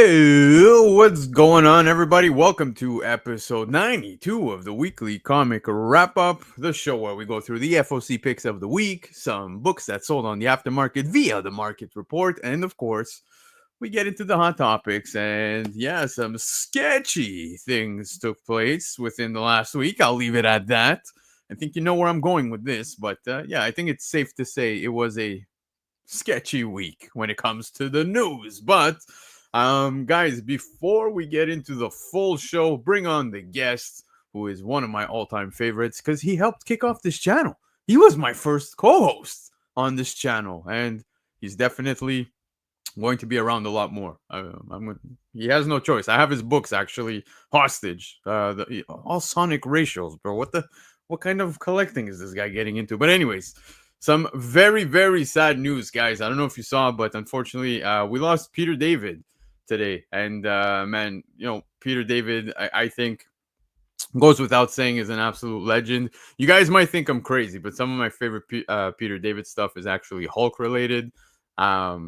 Hey, what's going on, everybody? Welcome to episode 92 of the weekly comic wrap up, the show where we go through the FOC picks of the week, some books that sold on the aftermarket via the market report, and of course, we get into the hot topics. And yeah, some sketchy things took place within the last week. I'll leave it at that. I think you know where I'm going with this, but yeah, I think it's safe to say it was a sketchy week when it comes to the news. But guys, before we get into the full show, bring on the guest who is one of my all-time favorites because he helped kick off this channel. He was my first co-host on this channel, and he's definitely going to be around a lot more. He has no choice. I have his books actually hostage. All Sonic ratios, bro. What kind of collecting is this guy getting into? But anyways, some very, very sad news, guys. I don't know if you saw, but unfortunately, we lost Peter David today. And man, Peter David, I think goes without saying, is an absolute legend. You guys might think I'm crazy, but some of my favorite Peter David stuff is actually Hulk related. I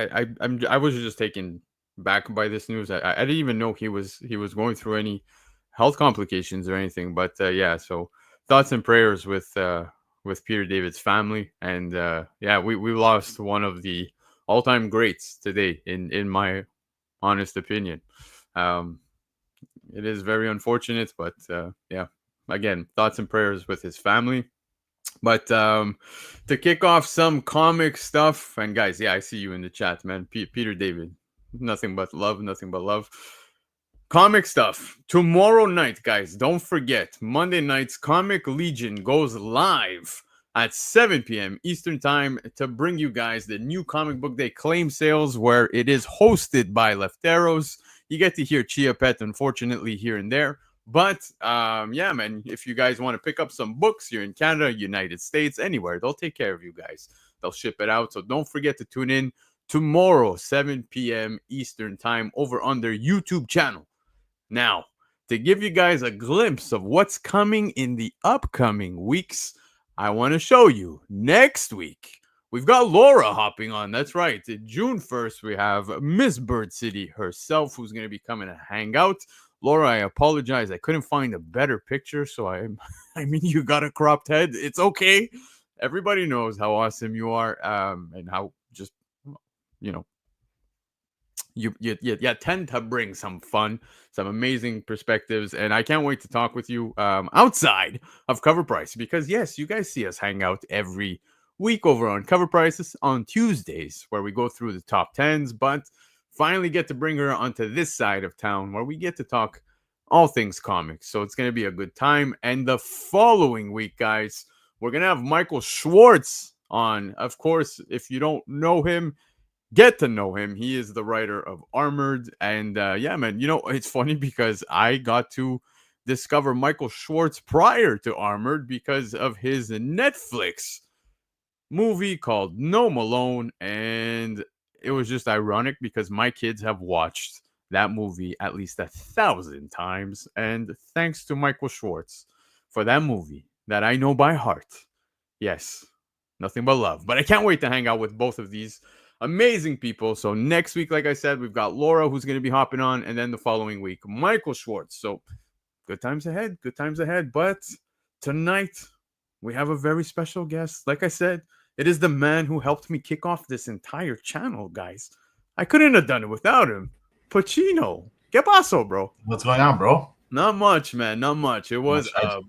was just taken back by this news. I didn't even know he was going through any health complications or anything. But yeah, so thoughts and prayers with Peter David's family. And yeah, we lost one of the all-time greats today, in my honest opinion. It is very unfortunate, but yeah, again, thoughts and prayers with his family. But to kick off some comic stuff, and guys, yeah, I see you in the chat, man. Peter David, nothing but love, nothing but love. Comic stuff. Tomorrow night, guys, don't forget, Monday night's Comic Legion goes live at 7 p.m. Eastern Time to bring you guys the new Comic Book Day claim sales, where it is hosted by Left Arrows. You get to hear Chia Pet, unfortunately, here and there. But yeah, man, if you guys want to pick up some books, you're in Canada, United States, anywhere, they'll take care of you guys. They'll ship it out. So don't forget to tune in tomorrow, 7 p.m. Eastern Time, over on their YouTube channel. Now, to give you guys a glimpse of what's coming in the upcoming weeks, I want to show you next week. We've got Laura hopping on. That's right. June 1st, we have Miss Bird City herself, who's going to be coming to hang out. Laura, I apologize. I couldn't find a better picture, so I mean, you got a cropped head. It's okay. Everybody knows how awesome you are, and how just, you tend to bring some fun, some amazing perspectives, and I can't wait to talk with you outside of Covrprice, because yes, you guys see us hang out every week over on Covrprice on Tuesdays, where we go through the top 10s, but finally get to bring her onto this side of town where we get to talk all things comics. So it's going to be a good time. And the following week, guys, we're going to have Michael Schwartz on. Of course, if you don't know him, get to know him. He is the writer of Armored. And yeah, man, it's funny because I got to discover Michael Schwartz prior to Armored because of his Netflix movie called No Malone. And it was just ironic because my kids have watched that movie at least 1,000 times. And thanks to Michael Schwartz for that movie that I know by heart. Yes, nothing but love. But I can't wait to hang out with both of these amazing people. So next week, like I said, we've got Laura, who's going to be hopping on. And then the following week, Michael Schwartz. So good times ahead. Good times ahead. But tonight, we have a very special guest. Like I said, it is the man who helped me kick off this entire channel, guys. I couldn't have done it without him. PACINO. ¿Qué pasó, bro? What's going on, bro? Not much, man. Not much. It was a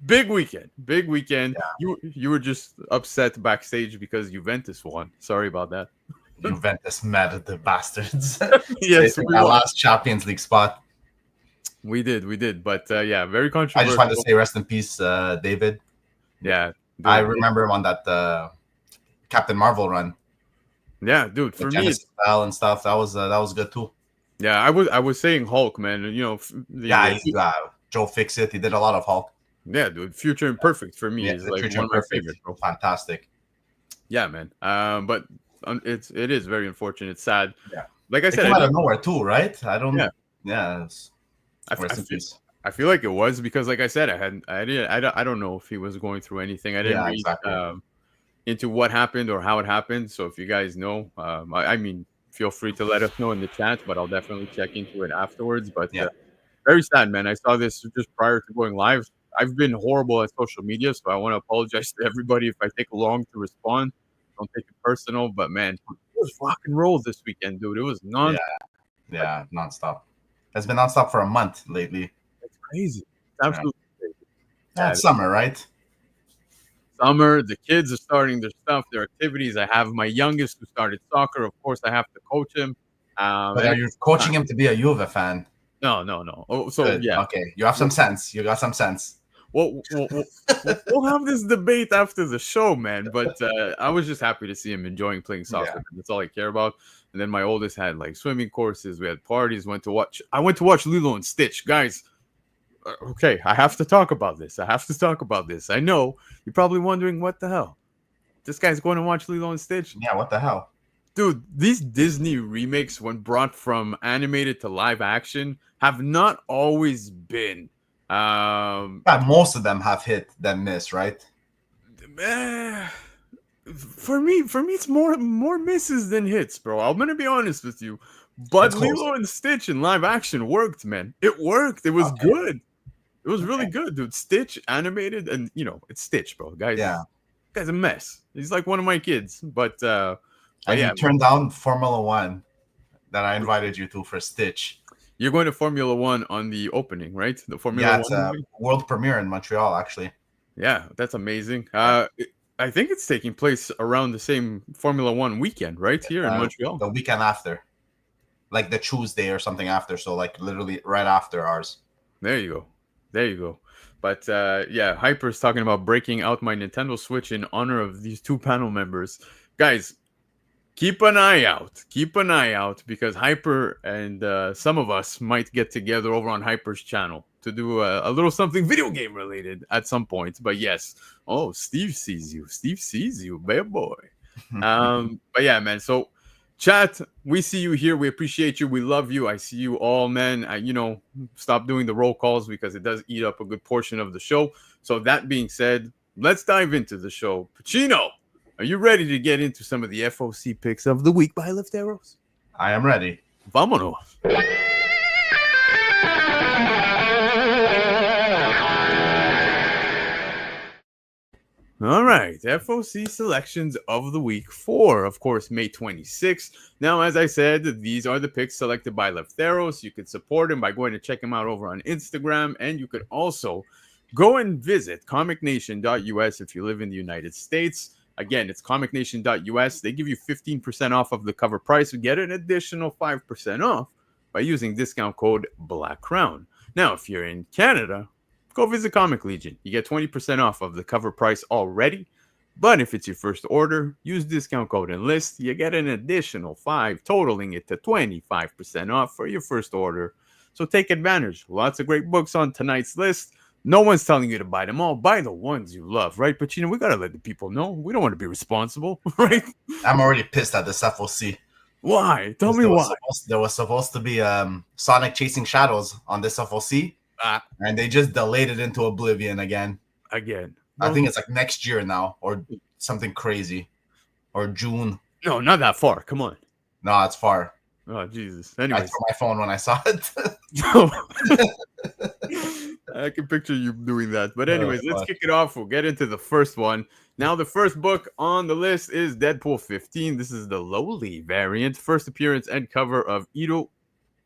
big weekend. Big weekend. Yeah. You were just upset backstage because Juventus won. Sorry about that. Juventus mad at the bastards. Yes, we our last Champions League spot. We did. But yeah, very controversial. I just wanted to say rest in peace, David. Yeah. Dude, I remember him on that Captain Marvel run. Yeah, dude. For me, style and stuff. That was good too. Yeah, I was saying Hulk, man. Joe Fixit. He did a lot of Hulk. Yeah, dude. Future Imperfect for me is like one of my favorites, bro. Fantastic. Yeah, man. But it is very unfortunate. It's sad. Yeah. Like I said, out of nowhere too, right? I don't. Yeah. I feel like it was because, like I said, I don't know if he was going through anything. I didn't read into what happened or how it happened. So if you guys know, I mean, feel free to let us know in the chat, but I'll definitely check into it afterwards. But Yeah. very sad, man. I saw this just prior to going live. I've been horrible at social media, so I want to apologize to everybody if I take long to respond. Don't take it personal, but man, it was rock and roll this weekend, dude. It was non. Yeah, nonstop. It's been nonstop for a month lately. It's crazy. It's absolutely crazy. That's summer, right? Summer, the kids are starting their stuff, their activities. I have my youngest who started soccer. Of course, I have to coach him. But are you coaching him to be a Juve fan? No. Oh, so Good. yeah. Okay, you have some sense. You got some sense. We'll have this debate after the show, man. But I was just happy to see him enjoying playing soccer. Yeah. That's all I care about. And then my oldest had like swimming courses. We had parties. I went to watch Lilo and Stitch, guys. Okay, I have to talk about this. I know you're probably wondering what the hell. This guy's going to watch Lilo and Stitch. Yeah, what the hell? Dude, these Disney remakes, when brought from animated to live action, have not always been. Most of them have hit than miss, right? For me, it's more misses than hits, bro. I'm gonna be honest with you. But Lilo and Stitch in live action worked, man. It worked. It was good. It was really good, dude. Stitch animated, and it's Stitch, bro. Guy's a mess. He's like one of my kids, but you turned down Formula One that I invited you to for Stitch. You're going to Formula One on the opening, right? The Formula One. Yeah, it's a world premiere in Montreal, actually. Yeah, that's amazing. I think it's taking place around the same Formula One weekend, right here in Montreal. The weekend after, like the Tuesday or something after. So like literally right after ours. There you go. But Hyper's talking about breaking out my Nintendo Switch in honor of these two panel members. Guys, keep an eye out because Hyper and some of us might get together over on Hyper's channel to do a little something video game related at some point. But yes, Steve sees you, bad boy. But yeah, man. So chat, we see you here. We appreciate you. We love you. I see you all, man. Stop doing the roll calls because it does eat up a good portion of the show. So that being said, let's dive into the show. PACINO, are you ready to get into some of the FOC picks of the week by Lefteros? I am ready. Vámonos. All right, FOC selections of the week for, of course, May 26th. Now, as I said, these are the picks selected by Lefteros. You can support him by going to check him out over on Instagram, and you could also go and visit comicnation.us if you live in the United States. Again, it's comicnation.us. They give you 15% off of the cover price. You get an additional 5% off by using discount code BLACKCROWN. Now, if you're in Canada, go visit Comic Legion. You get 20% off of the cover price already. But if it's your first order, use discount code ENLIST. You get an additional 5, totaling it to 25% off for your first order. So take advantage. Lots of great books on tonight's list. No one's telling you to buy them all. Buy the ones you love, right? But, we got to let the people know. We don't want to be responsible, right? I'm already pissed at this FOC. Why? Tell me why. There was supposed to be Sonic Chasing Shadows on this FOC. And they just delayed it into oblivion again. I think it's like next year now or something crazy. Or June. No, not that far. Come on. No, it's far. Oh, Jesus. Anyways. I threw my phone when I saw it. I can picture you doing that. But anyways, let's kick it off. We'll get into the first one. Now, the first book on the list is Deadpool 15. This is the lowly variant. First appearance and cover of Ito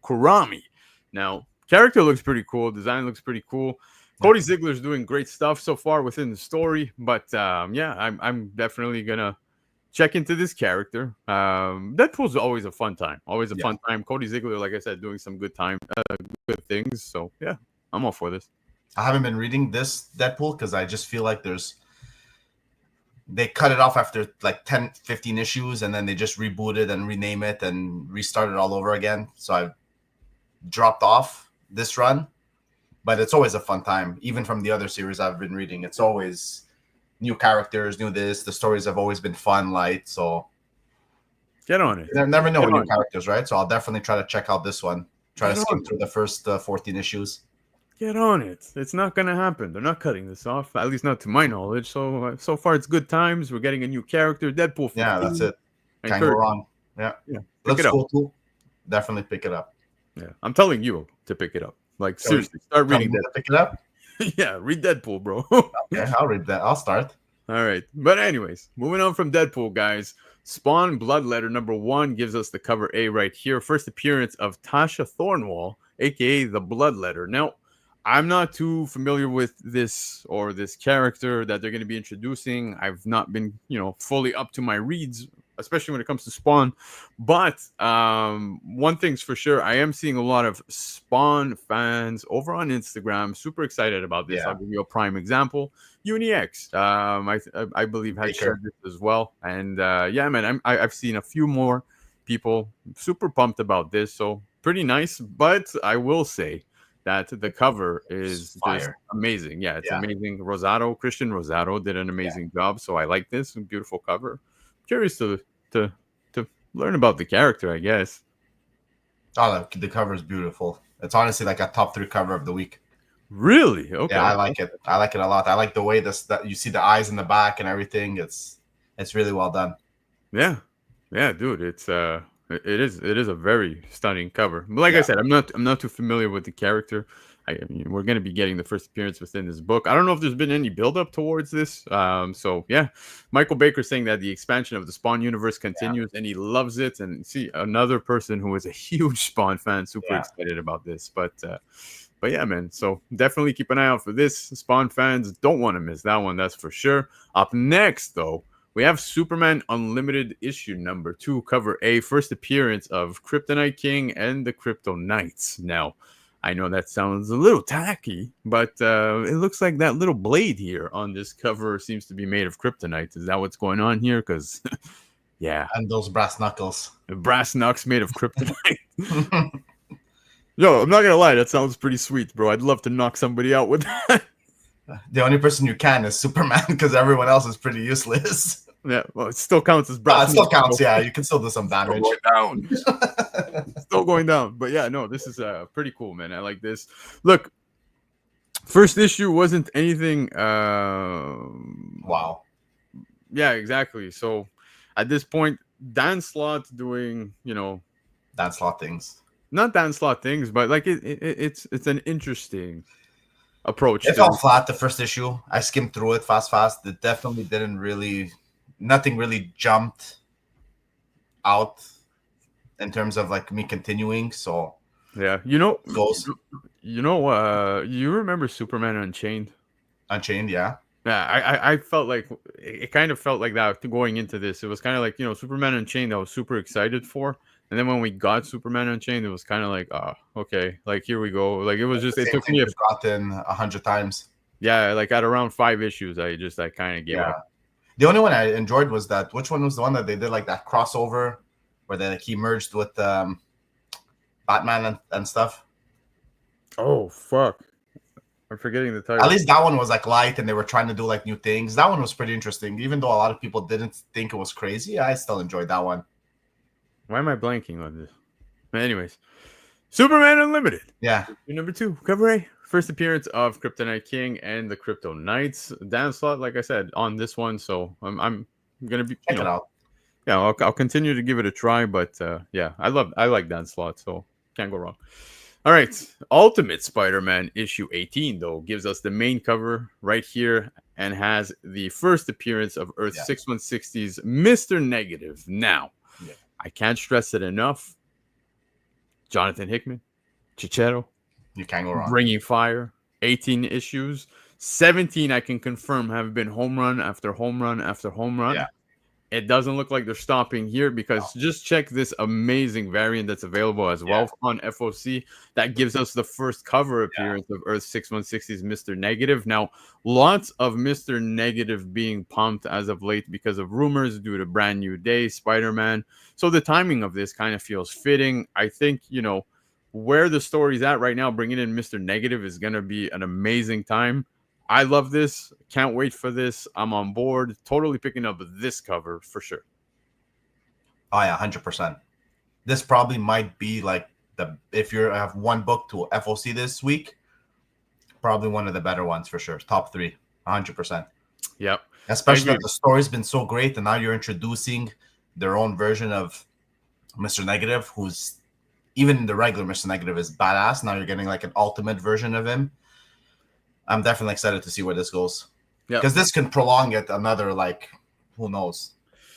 Kurami. Now, character looks pretty cool. Design looks pretty cool. Cody Ziegler's doing great stuff so far within the story. But, I'm definitely going to check into this character. Deadpool's always a fun time. Fun time. Cody Ziegler, like I said, doing some good good things. So, yeah, I'm all for this. I haven't been reading this Deadpool because I just feel like they cut it off after like 10, 15 issues, and then they just rebooted and rename it and restarted all over again. So I dropped off this run, but it's always a fun time. Even from the other series I've been reading, it's always new characters, new this. The stories have always been fun, light. So get on it. You never know with new characters, right? So I'll definitely try to check out this one. Try to skim through the first 14 issues. Get on it. It's not going to happen. They're not cutting this off, at least not to my knowledge. So far, it's good times. We're getting a new character, Deadpool 15. Yeah, that's it. Can't go wrong. Yeah. Pick it up. Cool too. Definitely pick it up. Yeah, I'm telling you to pick it up. Like seriously, start reading that. Pick it up. Yeah, read Deadpool, bro. Okay, I'll read that. I'll start. All right. But anyways, moving on from Deadpool, guys. Spawn Bloodletter #1 gives us the cover A right here. First appearance of Tasha Thornwall, aka the Bloodletter. Now, I'm not too familiar with this or this character that they're going to be introducing. I've not been, fully up to my reads, especially when it comes to Spawn. But one thing's for sure, I am seeing a lot of Spawn fans over on Instagram super excited about this. Yeah. I'll give you a prime example. UniX, I believe, has shared this as well. And yeah, man, I've seen a few more people super pumped about this. So pretty nice. But I will say that the cover is just amazing. Yeah, it's amazing. Christian Rosado did an amazing job. So I like this beautiful cover. Curious to learn about the character, I guess. Oh, the cover is beautiful. It's honestly like a top 3 cover of the week. Really? Okay. Yeah, I like it. I like it a lot. I like the way that you see the eyes in the back and everything. It's really well done. Yeah, dude. It is a very stunning cover. But like I said, I'm not too familiar with the character. I mean, we're going to be getting the first appearance within this book. I don't know if there's been any build-up towards this. So, yeah. Michael Baker saying that the expansion of the Spawn universe continues, and he loves it. And see, another person who is a huge Spawn fan, super excited about this. But yeah, man. So, definitely keep an eye out for this. Spawn fans don't want to miss that one, that's for sure. Up next, though, we have Superman Unlimited issue #2, cover A, first appearance of Kryptonite King and the Krypto Knights. Now, I know that sounds a little tacky, but it looks like that little blade here on this cover seems to be made of kryptonite. Is that what's going on here? Because, yeah. And those brass knuckles. The brass knucks made of kryptonite. Yo, I'm not going to lie. That sounds pretty sweet, bro. I'd love to knock somebody out with that. The only person you can is Superman because everyone else is pretty useless. Yeah, well, it still counts as brass. It still counts, yeah. You can still do some damage. Still going down. But yeah, no, this is pretty cool, man. I like this. Look, first issue wasn't anything. Wow. Yeah, exactly. So at this point, Dan Slott doing, Dan Slott things. Not Dan Slott things, but like it's an interesting approach. It felt flat the first issue. I skimmed through it fast. It definitely didn't really. Nothing really jumped out in terms of like me continuing. So yeah, you remember Superman Unchained? Unchained, yeah. Yeah, I felt like it kind of felt like that going into this. It was kind of like, Superman Unchained I was super excited for. And then when we got Superman Unchained, it was kind of like, okay, like here we go. Like it was just, it took me gotten 100 times. Yeah, like at around 5 issues, I kind of gave up. The only one I enjoyed was that. Which one was the one that they did like that crossover where he merged with Batman and stuff? Oh fuck! I'm forgetting the title. At least that one was like light, and they were trying to do like new things. That one was pretty interesting, even though a lot of people didn't think it was crazy. I still enjoyed that one. Why am I blanking on this? But anyways, Superman Unlimited. Yeah. #2, cover A. First appearance of Kryptonite King and the Krypto Knights. Dan Slott, like I said, on this one, so I'm gonna be check it out. Yeah, I'll continue to give it a try, but yeah, I like Dan Slott, so can't go wrong. All right, Ultimate Spider-Man issue 18 though gives us the main cover right here and has the first appearance of Earth 6160's Mr. Negative. Now, I can't stress it enough. Jonathan Hickman, Chicharro. You can't go wrong. Bringing fire. 18 issues. 17, I can confirm, have been home run after home run after home run. Yeah. It doesn't look like they're stopping here because just check this amazing variant that's available as well on FOC. That gives us the first cover appearance of Earth 6160's Mr. Negative. Now, lots of Mr. Negative being pumped as of late because of rumors due to Brand New Day, Spider-Man. So the timing of this kind of feels fitting. I think, where the story's at right now, bringing in Mr. Negative is going to be an amazing time. I love this. Can't wait for this. I'm on board. Totally picking up this cover for sure. Oh, yeah, 100%. This probably might be like if you have one book to FOC this week, probably one of the better ones for sure. Top 3, 100%. Yep. Especially that the story's been so great, and now you're introducing their own version of Mr. Negative, who's even the regular Mr. Negative is badass. Now you're getting like an ultimate version of him. I'm definitely excited to see where this goes. Yeah, Because this can prolong it another, like, who knows,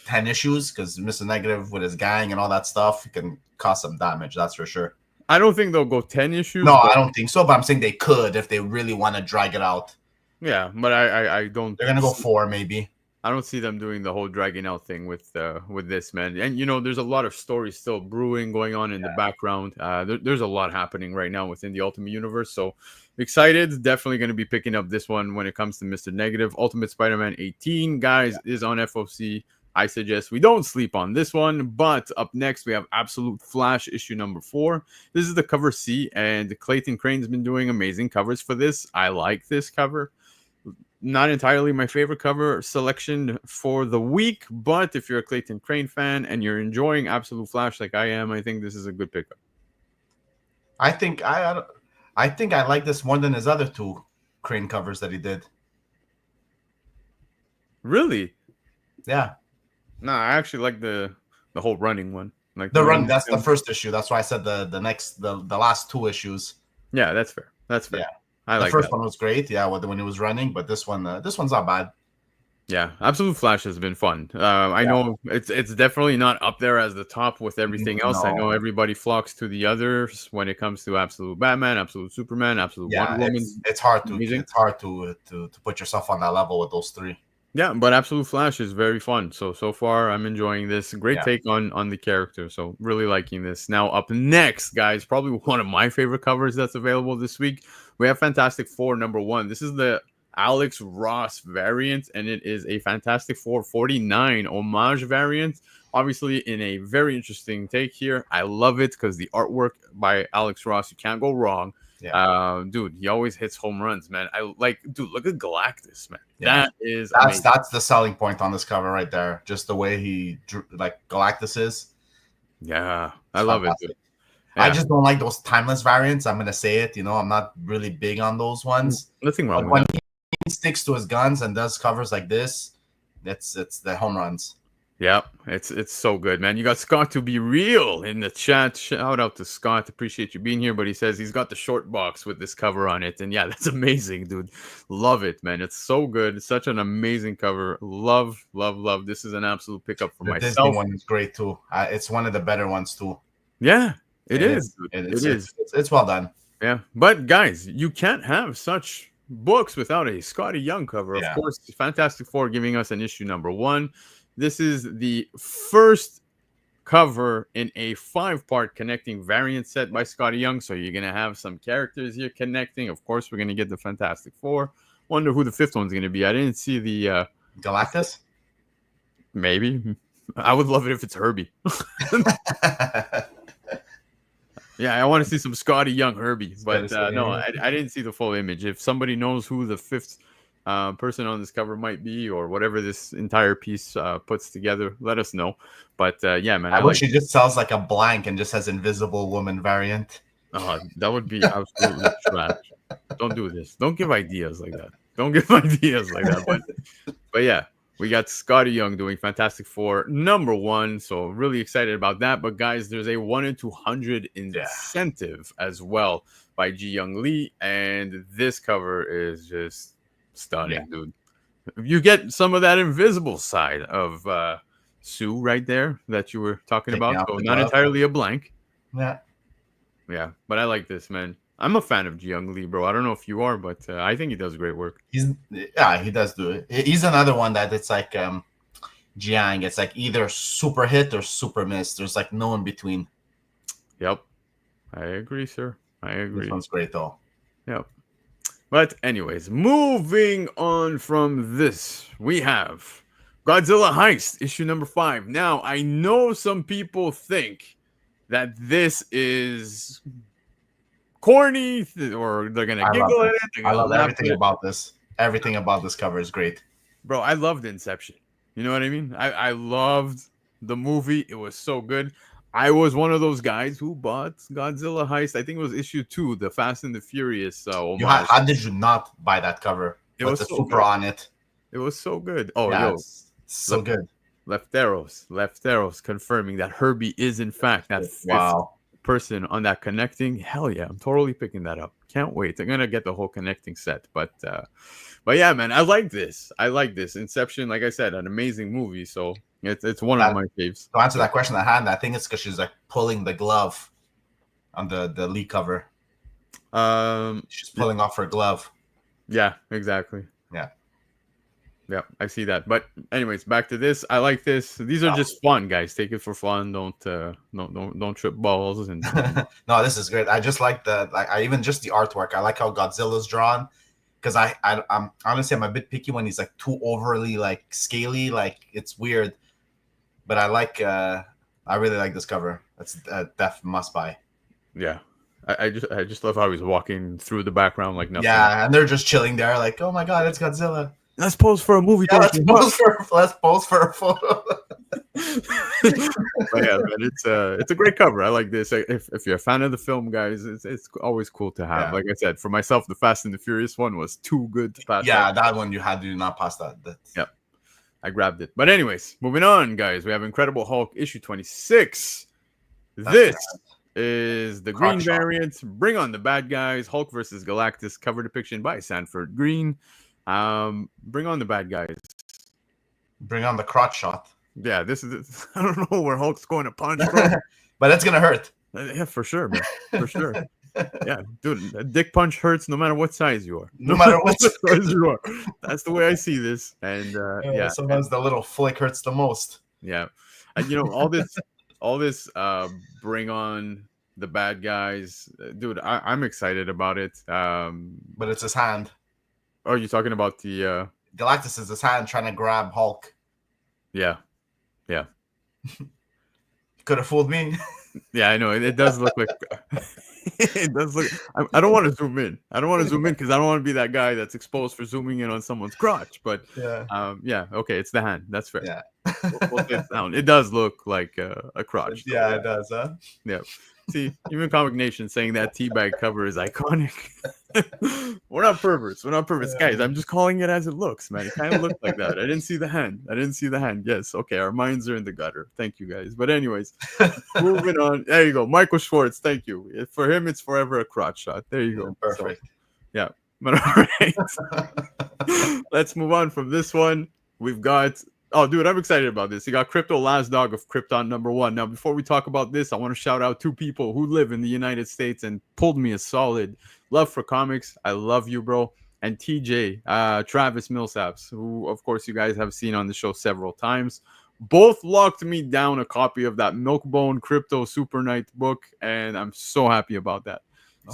10 issues. Because Mr. Negative with his gang and all that stuff can cause some damage. That's for sure. I don't think they'll go 10 No, issues. But I don't think so. But I'm saying they could if they really want to drag it out. yeah, but I don't. They're gonna go 4 maybe. I don't see them doing the whole dragging out thing with this, man. And you know, there's a lot of stories still brewing, going on in the background. There's a lot happening right now within the Ultimate Universe. So excited. Definitely going to be picking up this one when it comes to Mr. Negative. Ultimate Spider-Man 18, guys, is on FOC. I suggest we don't sleep on this one. But up next, we have Absolute Flash issue number 4. This is the cover C, and Clayton Crane's been doing amazing covers for this. I like this cover. Not entirely my favorite cover selection for the week, but if you're a Clayton Crane fan and you're enjoying Absolute Flash like I am, I think this is a good pickup. I think I like this more than his other 2 Crane covers that he did. Really? Yeah. No, I actually like the whole running one. Like the run. That's the first issue. That's why I said the last 2 issues. Yeah, that's fair. That's fair. Yeah. I the like first that. one was great, yeah, when he was running, but this one's not bad. Yeah, Absolute Flash has been fun. I know it's definitely not up there as the top with everything else. I know everybody flocks to the others when it comes to Absolute Batman, Absolute Superman, Absolute Wonder Woman. It's hard to put yourself on that level with those 3. Yeah, but Absolute Flash is very fun. So far, I'm enjoying this. Great take on the character. So really liking this. Now, up next, guys, probably one of my favorite covers that's available this week. We have Fantastic Four #1. This is the Alex Ross variant, and it is a Fantastic Four 49 homage variant. Obviously, in a very interesting take here. I love it because the artwork by Alex Ross, you can't go wrong. Yeah. Dude, he always hits home runs, man. Dude, look at Galactus, man. Yeah. That's that's the selling point on this cover right there. Just the way he drew, like Galactus is. Yeah, I love it, dude. Yeah. I just don't like those timeless variants. I'm gonna say it. I'm not really big on those ones. Nothing wrong with when that. He sticks to his guns and does covers like this, it's the home runs. Yeah, it's so good, man. You got Scott to be real in the chat. Shout out to Scott. Appreciate you being here. But he says he's got the short box with this cover on it. And yeah, that's amazing, dude. Love it, man. It's so good. It's such an amazing cover. Love, love, love. This is an absolute pickup for myself. The Disney one is great too. It's one of the better ones too. Yeah, it is. It's well done. Yeah, but guys, you can't have such books without a Scotty Young cover. Of course, Fantastic Four giving us an issue #1. This is the first cover in a 5-part connecting variant set by Scotty Young. So you're going to have some characters here connecting. Of course, we're going to get the Fantastic Four. Wonder who the 5th one's going to be. I didn't see the... Galactus? Maybe. I would love it if it's Herbie. Yeah, I want to see some Scotty Young Herbie. But no, I didn't see the full image. If somebody knows who the 5th person on this cover might be, or whatever this entire piece puts together, let us know. But yeah, man, I wish it just sells like a blank and just has Invisible Woman variant. That would be absolutely trash. Don't do this. Don't give ideas like that. Don't give ideas like that. But yeah, we got Scotty Young doing Fantastic Four #1. So really excited about that. But guys, there's a 1 in 200 incentive as well by Ji Young Lee, and this cover is just stunning, dude. You get some of that invisible side of Sue right there that you were talking about. So not entirely a blank. Yeah, but I like this, man. I'm a fan of Ji Young Lee, bro. I don't know if you are, but I think he does great work. He does do it. He's another one that it's like Jiang. It's like either super hit or super miss. There's like no in between. Yep, I agree, sir. I agree. This one's great though. Yep. But anyways, moving on from this, we have Godzilla Heist, issue #5. Now, I know some people think that this is corny, or they're going to giggle at it. I love everything about this. Everything about this cover is great. Bro, I loved Inception. You know what I mean? I loved the movie. It was so good. I was one of those guys who bought Godzilla Heist. I think it was issue 2, the Fast and the Furious. How did you not buy that cover? It was the so super good. on it. It was so good. Oh, yeah, yo, so good. Lefteros confirming that Herbie is in fact that fifth Wow. person on that connecting. Hell yeah, I'm totally picking that up. Can't wait. I'm gonna get the whole connecting set. But yeah, man, I like this. I like this. Inception, like I said, an amazing movie. So it's one of That, my faves. to answer So, that question at hand, I think it's because she's like pulling the glove on the lead cover. She's pulling off her glove. yeah, exactly. Yeah. Yeah, I see that. But anyways, back to this. I like this. These are just fun, guys. Take it for fun. Don't trip balls and No, this is great. I just like I even just the artwork. I like how Godzilla's drawn, because I'm honestly I'm a bit picky when he's like too overly like scaly. Like it's weird, but I really like this cover. That's a def must buy. yeah. I just love how he's walking through the background like nothing. Yeah, and they're just chilling there, like, oh my god, it's Godzilla. Let's pose for a movie. Yeah, let's pose for a photo. But yeah, man, it's a great cover. I like this. If you're a fan of the film, guys, it's always cool to have. Yeah. Like I said, for myself, the Fast and the Furious one was too good to pass. Yeah, that one you had to not pass that. Yep, I grabbed it. But anyways, moving on, guys. We have Incredible Hulk issue 26. This is the green variant. Bring on the bad guys. Hulk versus Galactus. Cover depiction by Sanford Green. Bring on the bad guys. Bring on the crotch shot. Yeah, this is. I don't know where Hulk's going to punch, bro. But it's gonna hurt. Yeah, for sure, man. For sure. Yeah, dude, a dick punch hurts no matter what size you are. No matter what size you are. That's the way I see this. And yeah, sometimes the little flick hurts the most. Yeah, and you know all this. Bring on the bad guys, dude. I'm excited about it. But it's his hand. Oh, you're talking about the Galactus is his hand trying to grab Hulk. Yeah. Could have fooled me. Yeah, I know. It does look like it does look. I don't want to zoom in. I don't want to zoom in because I don't want to be that guy that's exposed for zooming in on someone's crotch. But yeah, okay, it's the hand. That's fair. Yeah, we'll sit down. It does look like a crotch. Yeah, though. It does. Huh? Yeah. See, even Comic Nation saying that teabag cover is iconic. We're not perverts. Guys. I'm just calling it as it looks, man. It kind of looked like that. I didn't see the hand. Yes. Okay. Our minds are in the gutter. Thank you, guys. But anyways, moving on. There you go. Michael Schwartz. Thank you. For him, it's forever a crotch shot. There you go. Perfect. So, yeah. But all right. Let's move on from this one. We've got. Oh, dude, I'm excited about this. You got Crypto Last Dog of Krypton #1. Now, before we talk about this, I want to shout out two people who live in the United States and pulled me a solid love for comics. I love you, bro. And TJ, Travis Millsaps, who, of course, you guys have seen on the show several times. Both locked me down a copy of that Milkbone Crypto Super Knight book, and I'm so happy about that.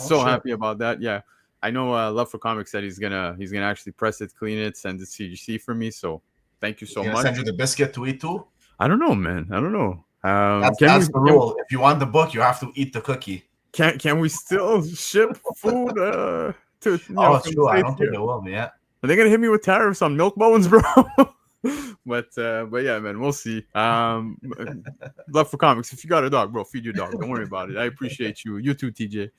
Happy about that. Yeah. I know Love for Comics said he's gonna actually press it, clean it, send it to CGC for me, so thank you so much. Send you the biscuit to eat too? I don't know, man. I don't know. That's the rule. If you want the book, you have to eat the cookie. Can we still ship food to? It's true. I don't think it will be. Yeah. Are they gonna hit me with tariffs on milk bones, bro? but yeah, man, we'll see. Love for Comics. If you got a dog, bro, feed your dog. Don't worry about it. I appreciate you. You too, TJ.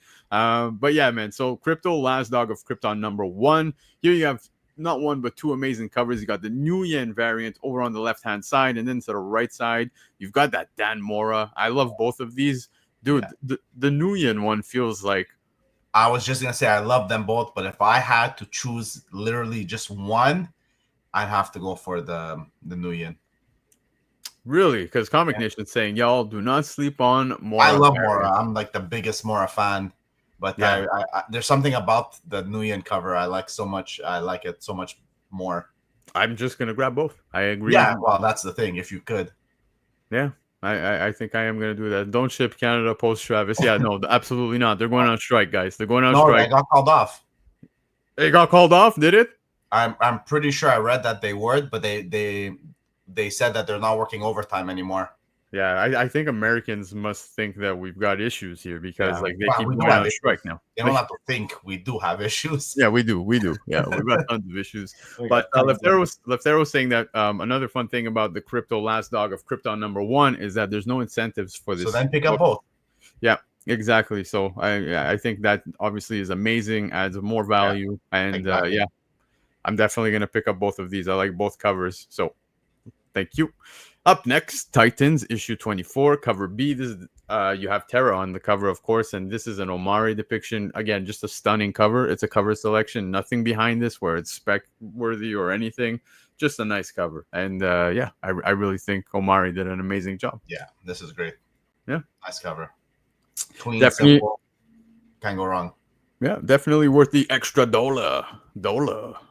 But yeah, man. So Crypto Last Dog of Krypton #1. Here you have not one but two amazing covers. You got the Nguyen variant over on the left-hand side, and then to the right side, you've got that Dan Mora. I love both of these. Dude, the Nguyen one feels like... I was just going to say I love them both, but if I had to choose literally just one, I'd have to go for the Nguyen. Really? Because Comic Nation's saying, y'all, do not sleep on Mora. I love Mora. I'm like the biggest Mora fan. But yeah. I there's something about the Nguyen cover I like so much. I like it so much more. I'm just gonna grab both. I agree. Yeah, well, that's the thing. If you could. Yeah, I think I am gonna do that. Don't ship Canada post Travis. Yeah, no, absolutely not. They're going on strike, guys. They're going on strike. They got called off. It got called off, did it? I'm pretty sure I read that they were, but they said that they're not working overtime anymore. Yeah, I think Americans must think that we've got issues here because they keep going on strike now. They don't have to think we do have issues. Yeah, we do. Yeah, we've got tons of issues. But Leftero was saying that another fun thing about the Crypto Last Dog of Krypton #1 is that there's no incentives for this. So then pick up both. Yeah, exactly. So I think that obviously is amazing, adds more value, and exactly. I'm definitely gonna pick up both of these. I like both covers, so thank you. Up next, Titans issue 24, cover B. This is you have Terra on the cover, of course, and this is an Omari depiction. Again, just a stunning cover. It's a cover selection, nothing behind this where it's spec worthy or anything. Just a nice cover, and yeah, I really think Omari did an amazing job. Yeah, this is great. Yeah, nice cover. Clean, definitely simple, can't go wrong. Yeah, definitely worth the extra dollar.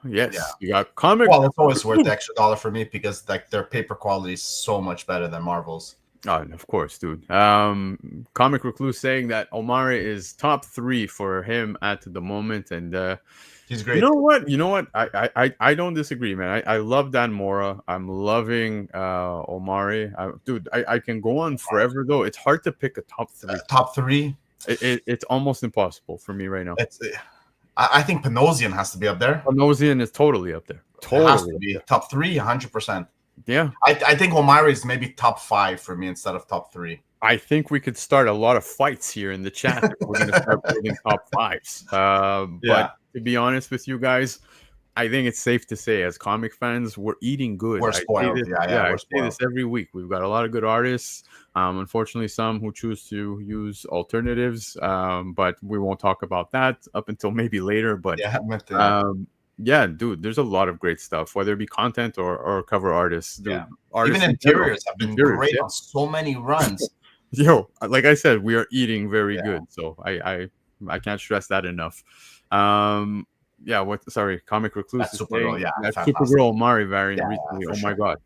Yes, Yeah. you got comic. Well, it's always worth the extra dollar for me because like their paper quality is so much better than Marvel's. Oh, of course, dude. Comic Recluse saying that Omari is top 3 for him at the moment, and he's great. You know what? I don't disagree, man. I love Dan Mora. I'm loving Omari. Dude, I can go on forever though. It's hard to pick a top 3. Top 3. It's almost impossible for me right now. I think Panosian has to be up there. Panosian is totally up there. Totally has to be top 3, 100%. Yeah, I think Omari is maybe top 5 for me instead of top 3. I think we could start a lot of fights here in the chat if we're going to start putting top 5s. But to be honest with you guys, I think it's safe to say, as comic fans, we're eating good. We're spoiled. I say this every week. We've got a lot of good artists. Unfortunately, some who choose to use alternatives, but we won't talk about that up until maybe later. But yeah, dude, there's a lot of great stuff, whether it be content or cover artists. Dude, artists even interiors have been great on so many runs. Yo, like I said, we are eating very good. So I can't stress that enough. Sorry, Comic Recluse. That's Supergirl, that Supergirl Omari variant recently. Oh my god.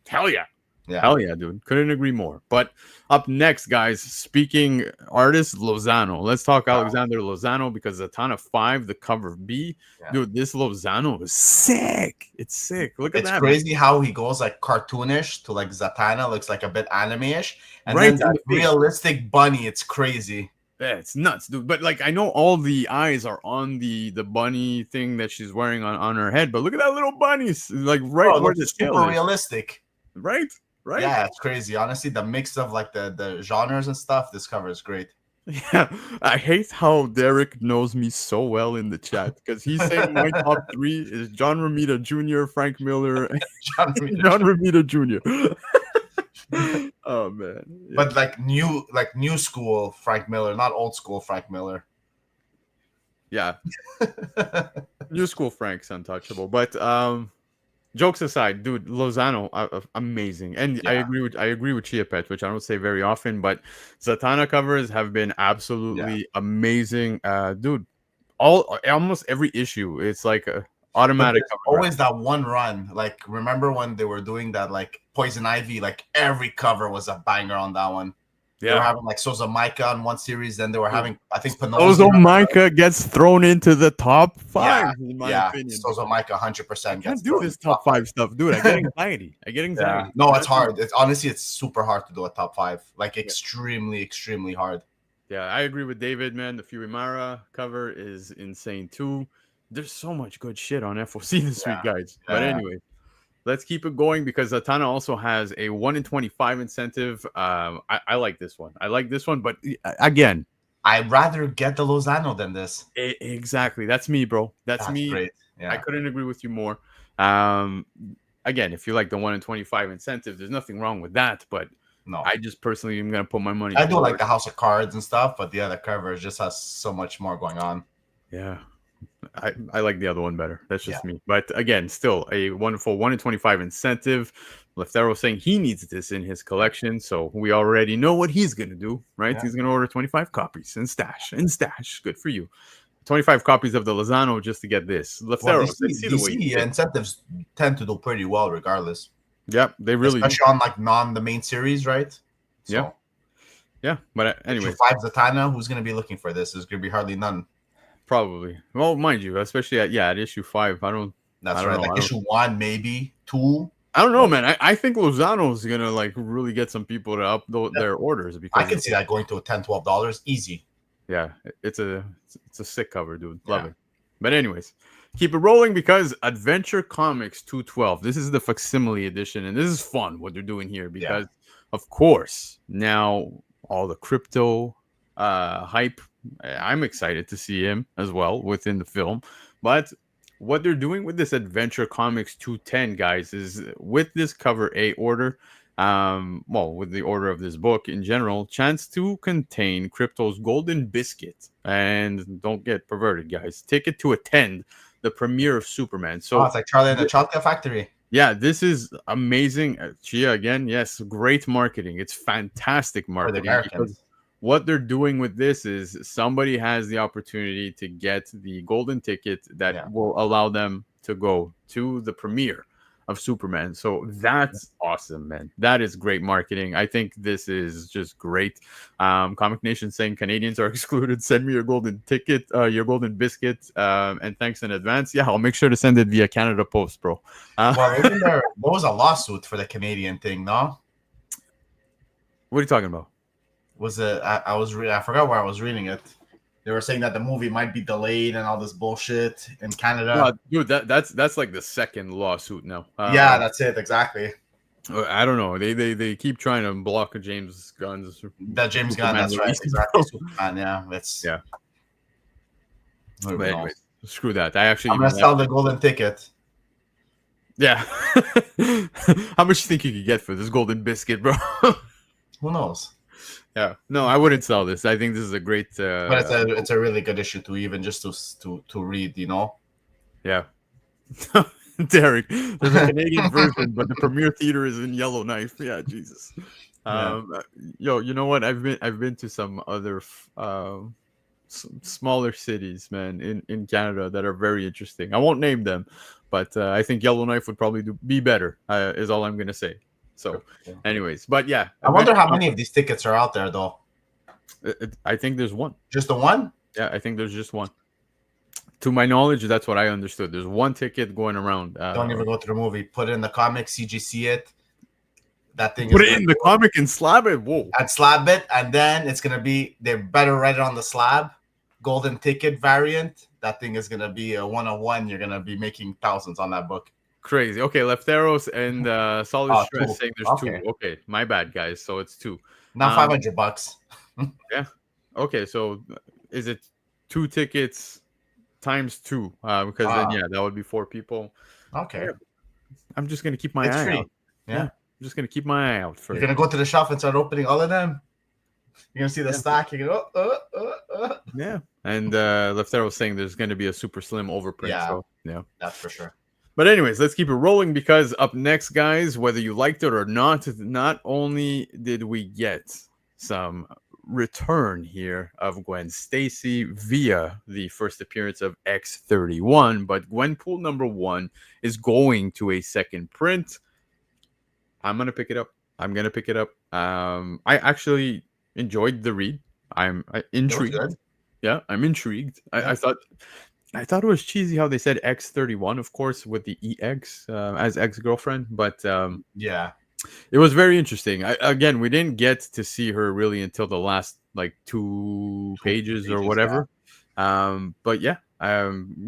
Hell yeah. Hell yeah, dude. Couldn't agree more. But up next, guys, speaking artist, Lozano. Let's talk Alexander Lozano because Zatanna 5, the cover B. Dude, this Lozano is sick. It's sick. Look at that. It's crazy how he goes like cartoonish to like Zatanna, looks like a bit anime-ish. And then that realistic bunny, it's crazy. Yeah, it's nuts, dude. But like, I know all the eyes are on the bunny thing that she's wearing on her head, but look at that little bunny, like where the tail super realistic. Right? Yeah, it's crazy. Honestly, the mix of like the genres and stuff, this cover is great. Yeah, I hate how Derek knows me so well in the chat because he's saying my top 3 is John Romita Jr., Frank Miller, John Romita Jr. Oh man, but like new school Frank Miller, not old school Frank Miller. Yeah, new school Frank's untouchable. But jokes aside, dude, Lozano, amazing, and I agree with Chiapet, which I don't say very often, but Zatanna covers have been absolutely amazing, dude. Almost every issue, it's like a automatic. Always that one run. Like, remember when they were doing that, like Poison Ivy? Like every cover was a banger on that one. Yeah. They were having like Sosa Micah on one series, then they were having I think Sosa Micah gets thrown into the top 5. In my opinion. Sosa Micah 100%. I can't do this top 5 stuff, dude. I get anxiety. No, it's hard. It's super hard to do a top 5. Like extremely hard. Yeah, I agree with David, man. The Furimara cover is insane too. There's so much good shit on FOC this week, guys. But anyway, let's keep it going because Zatanna also has a 1 in 25 incentive. I like this one. But again, I'd rather get the Lozano than this. Exactly. That's me, bro. That's me. Great. Yeah. I couldn't agree with you more. Again, if you like the 1 in 25 incentive, there's nothing wrong with that. But no, I just personally am gonna put my money. I do like the House of Cards and stuff, but the other cover just has so much more going on. Yeah. I like the other one better. That's just me. But again, still a wonderful 1 in 25 incentive. Leftero saying he needs this in his collection, so we already know what he's gonna do, right? He's gonna order 25 copies and stash. Good for you. 25 copies of the Lozano just to get this. Leftero, DC incentives tend to do pretty well regardless. Yep, they really especially on the main series, right? So, yeah. But anyway, 5 Zatanna, who's gonna be looking for this? There's gonna be hardly none. Probably. Well, mind you, especially at issue 5. That's right. Like issue 1, maybe 2. I don't know, man. I think Lozano is gonna like really get some people to up their orders because I can see that going to $10-12 easy. Yeah, it's a sick cover, dude. Love it. But anyways, keep it rolling because Adventure Comics 212. This is the facsimile edition, and this is fun what they're doing here because, of course, now all the crypto hype. I'm excited to see him as well within the film. But what they're doing with this Adventure Comics 210, guys, is with this cover A order, Well, with the order of this book in general, chance to contain Crypto's golden biscuit. And don't get perverted, guys. Ticket to attend the premiere of Superman. Oh, So, it's like Charlie and the Chocolate Factory yeah, this is amazing. Chia, again, yes, great marketing. It's fantastic for the marketing because Americans. what they're doing with this is somebody has the opportunity to get the golden ticket that Yeah. will allow them to go to the premiere of Superman. So that's awesome, man. That is great marketing. I think this is just great. Comic Nation saying Canadians are excluded. Send me your golden ticket, your golden biscuit, and thanks in advance. Yeah, I'll make sure to send it via Canada Post, bro. Well, isn't there was a lawsuit for the Canadian thing, no? What are you talking about? Was it? I forgot where I was reading it. They were saying that the movie might be delayed and all this bullshit in Canada. Dude, that's like the second lawsuit now. Yeah, that's it exactly. I don't know. They keep trying to block James Gunn's That James Gunn, that's right, exactly. Superman, yeah, it's yeah. But But anyways, screw that. I actually I'm gonna sell the golden ticket. yeah. How much you think you could get for this golden biscuit, bro? Who knows? Yeah. No, I wouldn't sell this. I think this is a great. But it's a really good issue to even just to read, you know. Yeah. Derek, there's a Canadian version, but the premiere theater is in Yellowknife. Yeah, Jesus. Yo, you know what? I've been to some other smaller cities, man, in Canada that are very interesting. I won't name them, but I think Yellowknife would probably be better. Is all I'm gonna say. So, anyways, but yeah, I wonder how many of these tickets are out there, though. I think there's one. Just the one? Yeah, I think there's just one. To my knowledge, that's what I understood. There's one ticket going around. Don't even go to the movie. Put it in the comic, CGC it. That thing. Put it in the comic and slab it. Whoa. And slab it, and then it's gonna be. They better write it on the slab. Golden ticket variant. That thing is gonna be a 101. You're gonna be making thousands on that book. Crazy. Okay, Lefteros and Solid Stress two. saying there's two. Okay, my bad, guys. So it's two. Now $500. Yeah. Okay, so is it 2 tickets times 2? Because then that would be 4 people. Okay. Yeah. I'm just gonna keep my eye out. Yeah. I'm just gonna keep my eye out for. You're gonna go to the shelf and start opening all of them. You're gonna see the stack. You're gonna Yeah. And Leftero was saying there's gonna be a super slim overprint. Yeah. So, yeah. That's for sure. But anyways, let's keep it rolling because up next, guys, whether you liked it or not only did we get some return here of Gwen Stacy via the first appearance of X31, but Gwenpool #1 is going to a second print. I'm gonna pick it up. I actually enjoyed the read. I'm intrigued. Yeah, I'm intrigued. Yeah. I thought it was cheesy how they said X31, of course, with the EX as ex-girlfriend, but yeah, it was very interesting. Again, we didn't get to see her really until the last like two pages or whatever. Yeah. But yeah,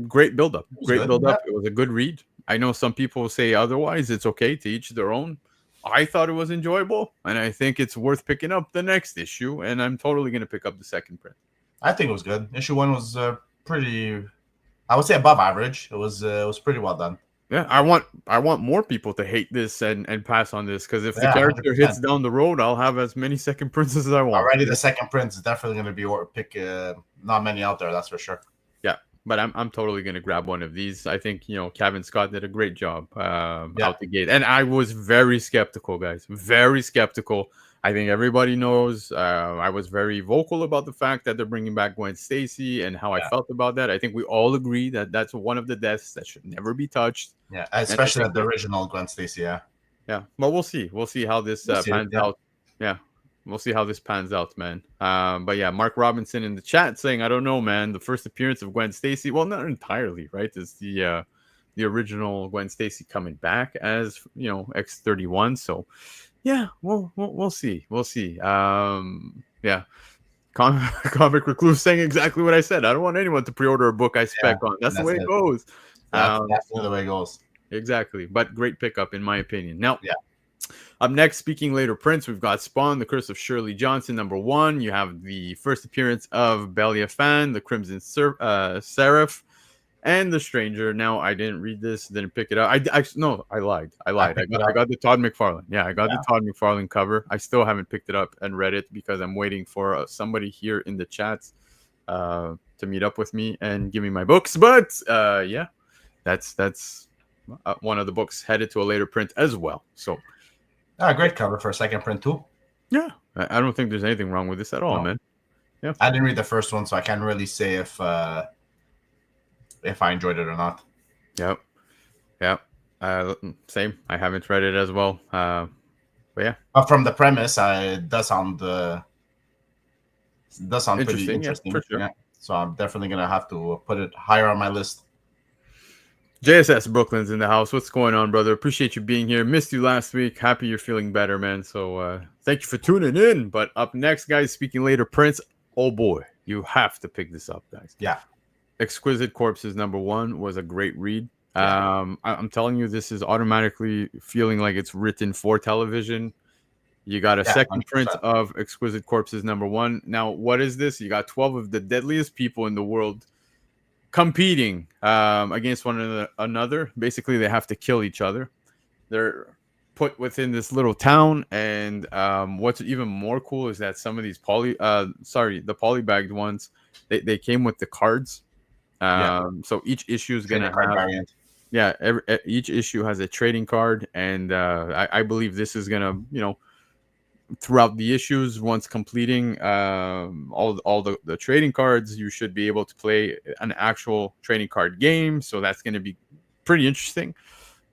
great build-up. Great build-up. Yeah. It was a good read. I know some people say otherwise. It's okay, to each their own. I thought it was enjoyable, and I think it's worth picking up the next issue, and I'm totally going to pick up the second print. I think it was good. Issue 1 was pretty, I would say, above average. It was pretty well done. Yeah, I want more people to hate this and pass on this, because if the character 100%. Hits down the road, I'll have as many second prints as I want. Already, the second print is definitely going to be not many out there. That's for sure. Yeah, but I'm totally going to grab one of these. I think Kevin Scott did a great job out the gate, and I was very skeptical, guys. Very skeptical. I think everybody knows I was very vocal about the fact that they're bringing back Gwen Stacy and how I felt about that. I think we all agree that that's one of the deaths that should never be touched. Yeah, especially the original Gwen Stacy. Yeah. Yeah, but we'll see. We'll see how this pans out. Yeah, we'll see how this pans out, man. But yeah, Mark Robinson in the chat saying, I don't know, man. The first appearance of Gwen Stacy. Well, not entirely, right? It's the original Gwen Stacy coming back as X31. So. Yeah, we'll see. We'll see. Yeah. Comic Recluse saying exactly what I said. I don't want anyone to pre-order a book I spec on. That's the way it goes. That's the way it goes. Exactly. But great pickup, in my opinion. Now, up next, speaking later prints, we've got Spawn, The Curse of Shirley Johnson, #1. You have the first appearance of Belia Fan, the Crimson Seraph. and The Stranger. Now, I didn't read this, didn't pick it up. No, I lied. I I lied. picked it I up. got the Todd McFarlane. Yeah, I got Yeah. the Todd McFarlane cover. I still haven't picked it up and read it because I'm waiting for somebody here in the chat to meet up with me and give me my books. But yeah, that's one of the books headed to a later print as well. So Great cover for a second print too. yeah, I don't think there's anything wrong with this at all, No. man. Yeah, I didn't read the first one, so I can't really say if I enjoyed it or not. yep, yep. Same. I haven't read it as well. But yeah, But from the premise, it does sound pretty interesting. Yeah, interesting. for sure. Yeah. So I'm definitely gonna have to put it higher on my list. JSS Brooklyn's in the house. What's going on, brother? Appreciate you being here. Missed you last week. Happy you're feeling better, man. So thank you for tuning in. But up next, guys, speaking later, Prince. Oh boy, you have to pick this up, guys. Yeah. Exquisite Corpses #1 was a great read. Yeah. I'm telling you, this is automatically feeling like it's written for television. You got a second 100%. print of Exquisite Corpses #1. Now, what is this? You got 12 of the deadliest people in the world competing against one another. Basically, they have to kill each other. They're put within this little town, and what's even more cool is that some of these the polybagged ones, they came with the cards. So each issue is gonna have variant. each issue has a trading card, and I believe this is gonna throughout the issues, once completing all the trading cards, you should be able to play an actual trading card game. So that's going to be pretty interesting.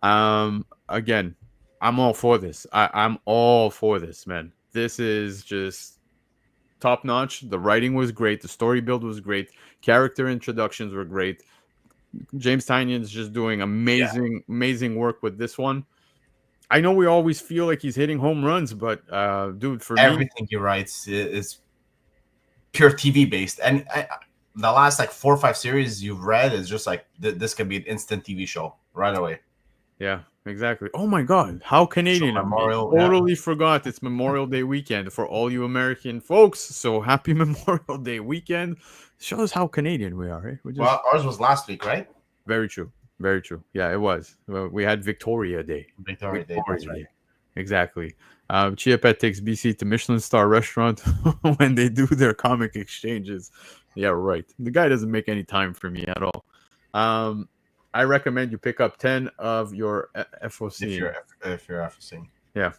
Again, I'm all for this. I'm all for this, man. This is just top notch. The writing was great. The story build was great. Character introductions were great. James Tynion's just doing amazing work with this one. I know we always feel like he's hitting home runs, but dude, for everything he writes is pure TV based, and the last like 4 or 5 series you've read is just like this could be an instant TV show right away. Yeah, exactly. Oh my God, how Canadian of me! Totally forgot it's Memorial Day weekend for all you American folks. So happy Memorial Day weekend! Shows how Canadian we are, right? Well, ours was last week, right? Very true. Very true. Yeah, it was. We had Victoria Day. Victoria Day. Right. Exactly. Chia Pet takes BC to Michelin star restaurant when they do their comic exchanges. Yeah, right. The guy doesn't make any time for me at all. I recommend you pick up 10 of your FOC. If you're FOC. Yeah.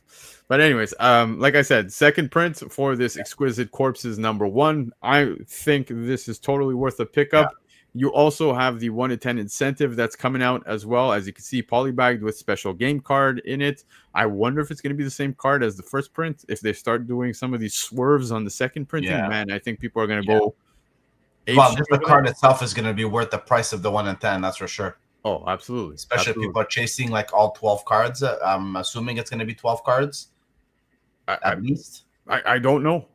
But anyways, like I said, second print for this Exquisite Corpses #1. I think this is totally worth a pickup. Yeah. You also have the 1 to 10 incentive that's coming out as well. As you can see, polybagged with special game card in it. I wonder if it's going to be the same card as the first print. If they start doing some of these swerves on the second printing, man, I think people are going to go. Well, just the card itself is going to be worth the price of the 1 in 10. That's for sure. Oh, absolutely. Especially if people are chasing like all 12 cards. I'm assuming it's going to be 12 cards at least. I don't know.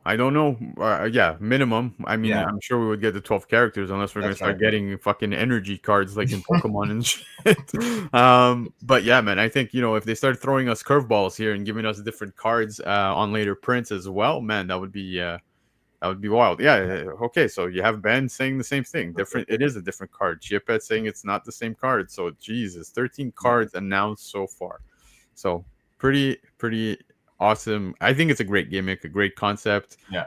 Yeah, minimum. I mean, I'm sure we would get the 12 characters unless we're going to start getting fucking energy cards like in Pokemon and shit. But yeah, man, I think, if they start throwing us curveballs here and giving us different cards on later prints as well, man, that would be wild. Yeah. Okay. So you have Ben saying the same thing. Different. It is a different card. Chiapet saying it's not the same card. So Jesus, 13 cards announced so far. So pretty awesome. I think it's a great gimmick, a great concept. Yeah.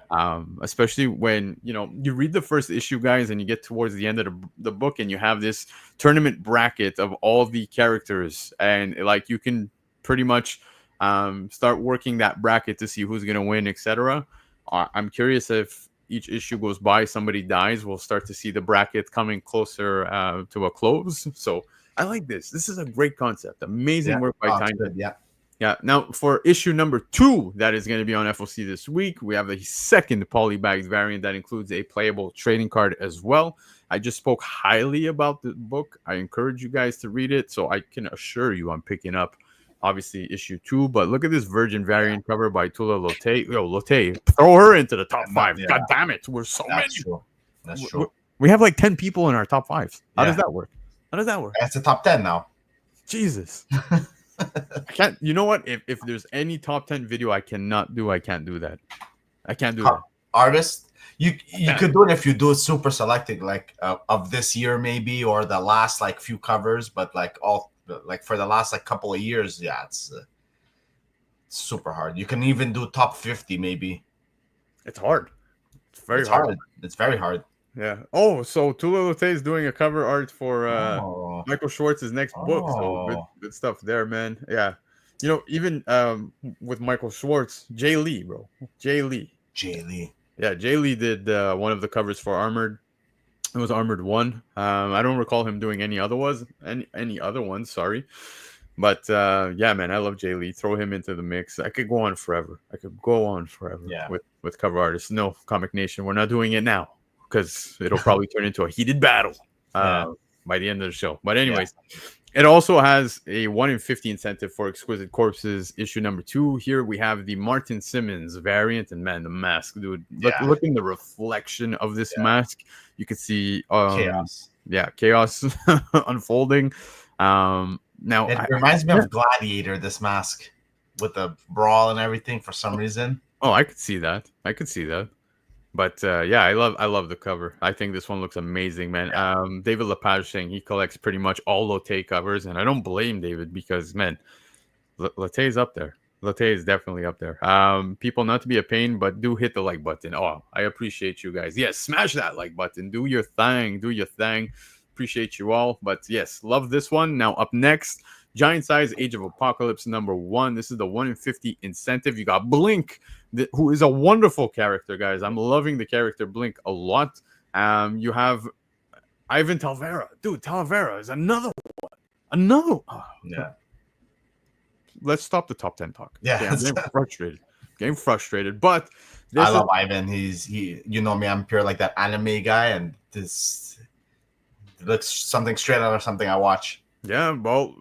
Especially when you read the first issue, guys, and you get towards the end of the book, and you have this tournament bracket of all the characters, and like you can pretty much start working that bracket to see who's gonna win, etc. I'm curious if each issue goes by, somebody dies, we'll start to see the bracket coming closer to a close. So I like this. This is a great concept. Amazing work by Tynion. Yeah. Now, for issue #2, that is going to be on FOC this week, we have a second polybagged variant that includes a playable trading card as well. I just spoke highly about the book. I encourage you guys to read it. So I can assure you I'm picking up, obviously, issue 2. But look at this Virgin variant cover by Tula Lotte. Yo, Lotte, throw her into the top 5. Yeah. God damn it. We're so many. That's true. We have like 10 people in our top 5s. How does that work? That's the top 10 now. Jesus. I can't. You know what? If there's any top 10 video I can't do that. I can't do that. Artist. You could do it if you do it super selected, like of this year maybe, or the last like few covers, but like for the last like couple of years, yeah, it's super hard. You can even do top 50 maybe. It's hard. It's very It's hard. hard. It's very hard. Yeah. Oh, so Tula Lute is doing a cover art for Oh, Michael Schwartz's next book. So oh, good stuff there, man. Yeah. Even with Michael Schwartz, Jay Lee, bro. Jay Lee. Jay Lee. Yeah, Jay Lee did one of the covers for Armored. It was Armored 1. I don't recall him doing any other ones, sorry. But yeah, man, I love Jay Lee. Throw him into the mix. I could go on forever. Yeah. with cover artists. No, Comic Nation, we're not doing it now because it'll probably turn into a heated battle by the end of the show. But anyways, it also has a 1 in 50 incentive for Exquisite Corpses issue number 2. Here we have the Martin Simmons variant, and man, the mask, dude. Look in the reflection of this mask. You can see chaos. Yeah, chaos unfolding. Now it reminds me of Gladiator. This mask with the brawl and everything for some reason. Oh, I could see that. But yeah, I love the cover. I think this one looks amazing, man. Yeah. David Lepage saying he collects pretty much all Lotte covers, and I don't blame David because, man, Lotte is up there. Lotte is definitely up there. People, not to be a pain, but do hit the like button. Oh, I appreciate you guys. Yes, smash that like button. Do your thing. Appreciate you all. But yes, love this one. Now up next, Giant Size Age of Apocalypse number 1. This is the 1 in 50 incentive. You got Blink, who is a wonderful character, guys. I'm loving the character Blink a lot. You have Ivan Talavera. Dude, Talavera is another one. Oh. Yeah. Let's stop the top 10 talk. Yeah. Okay, I'm getting frustrated. But I love Ivan. You know me, I'm pure like that anime guy, and this looks something straight out of something I watch. Yeah, well,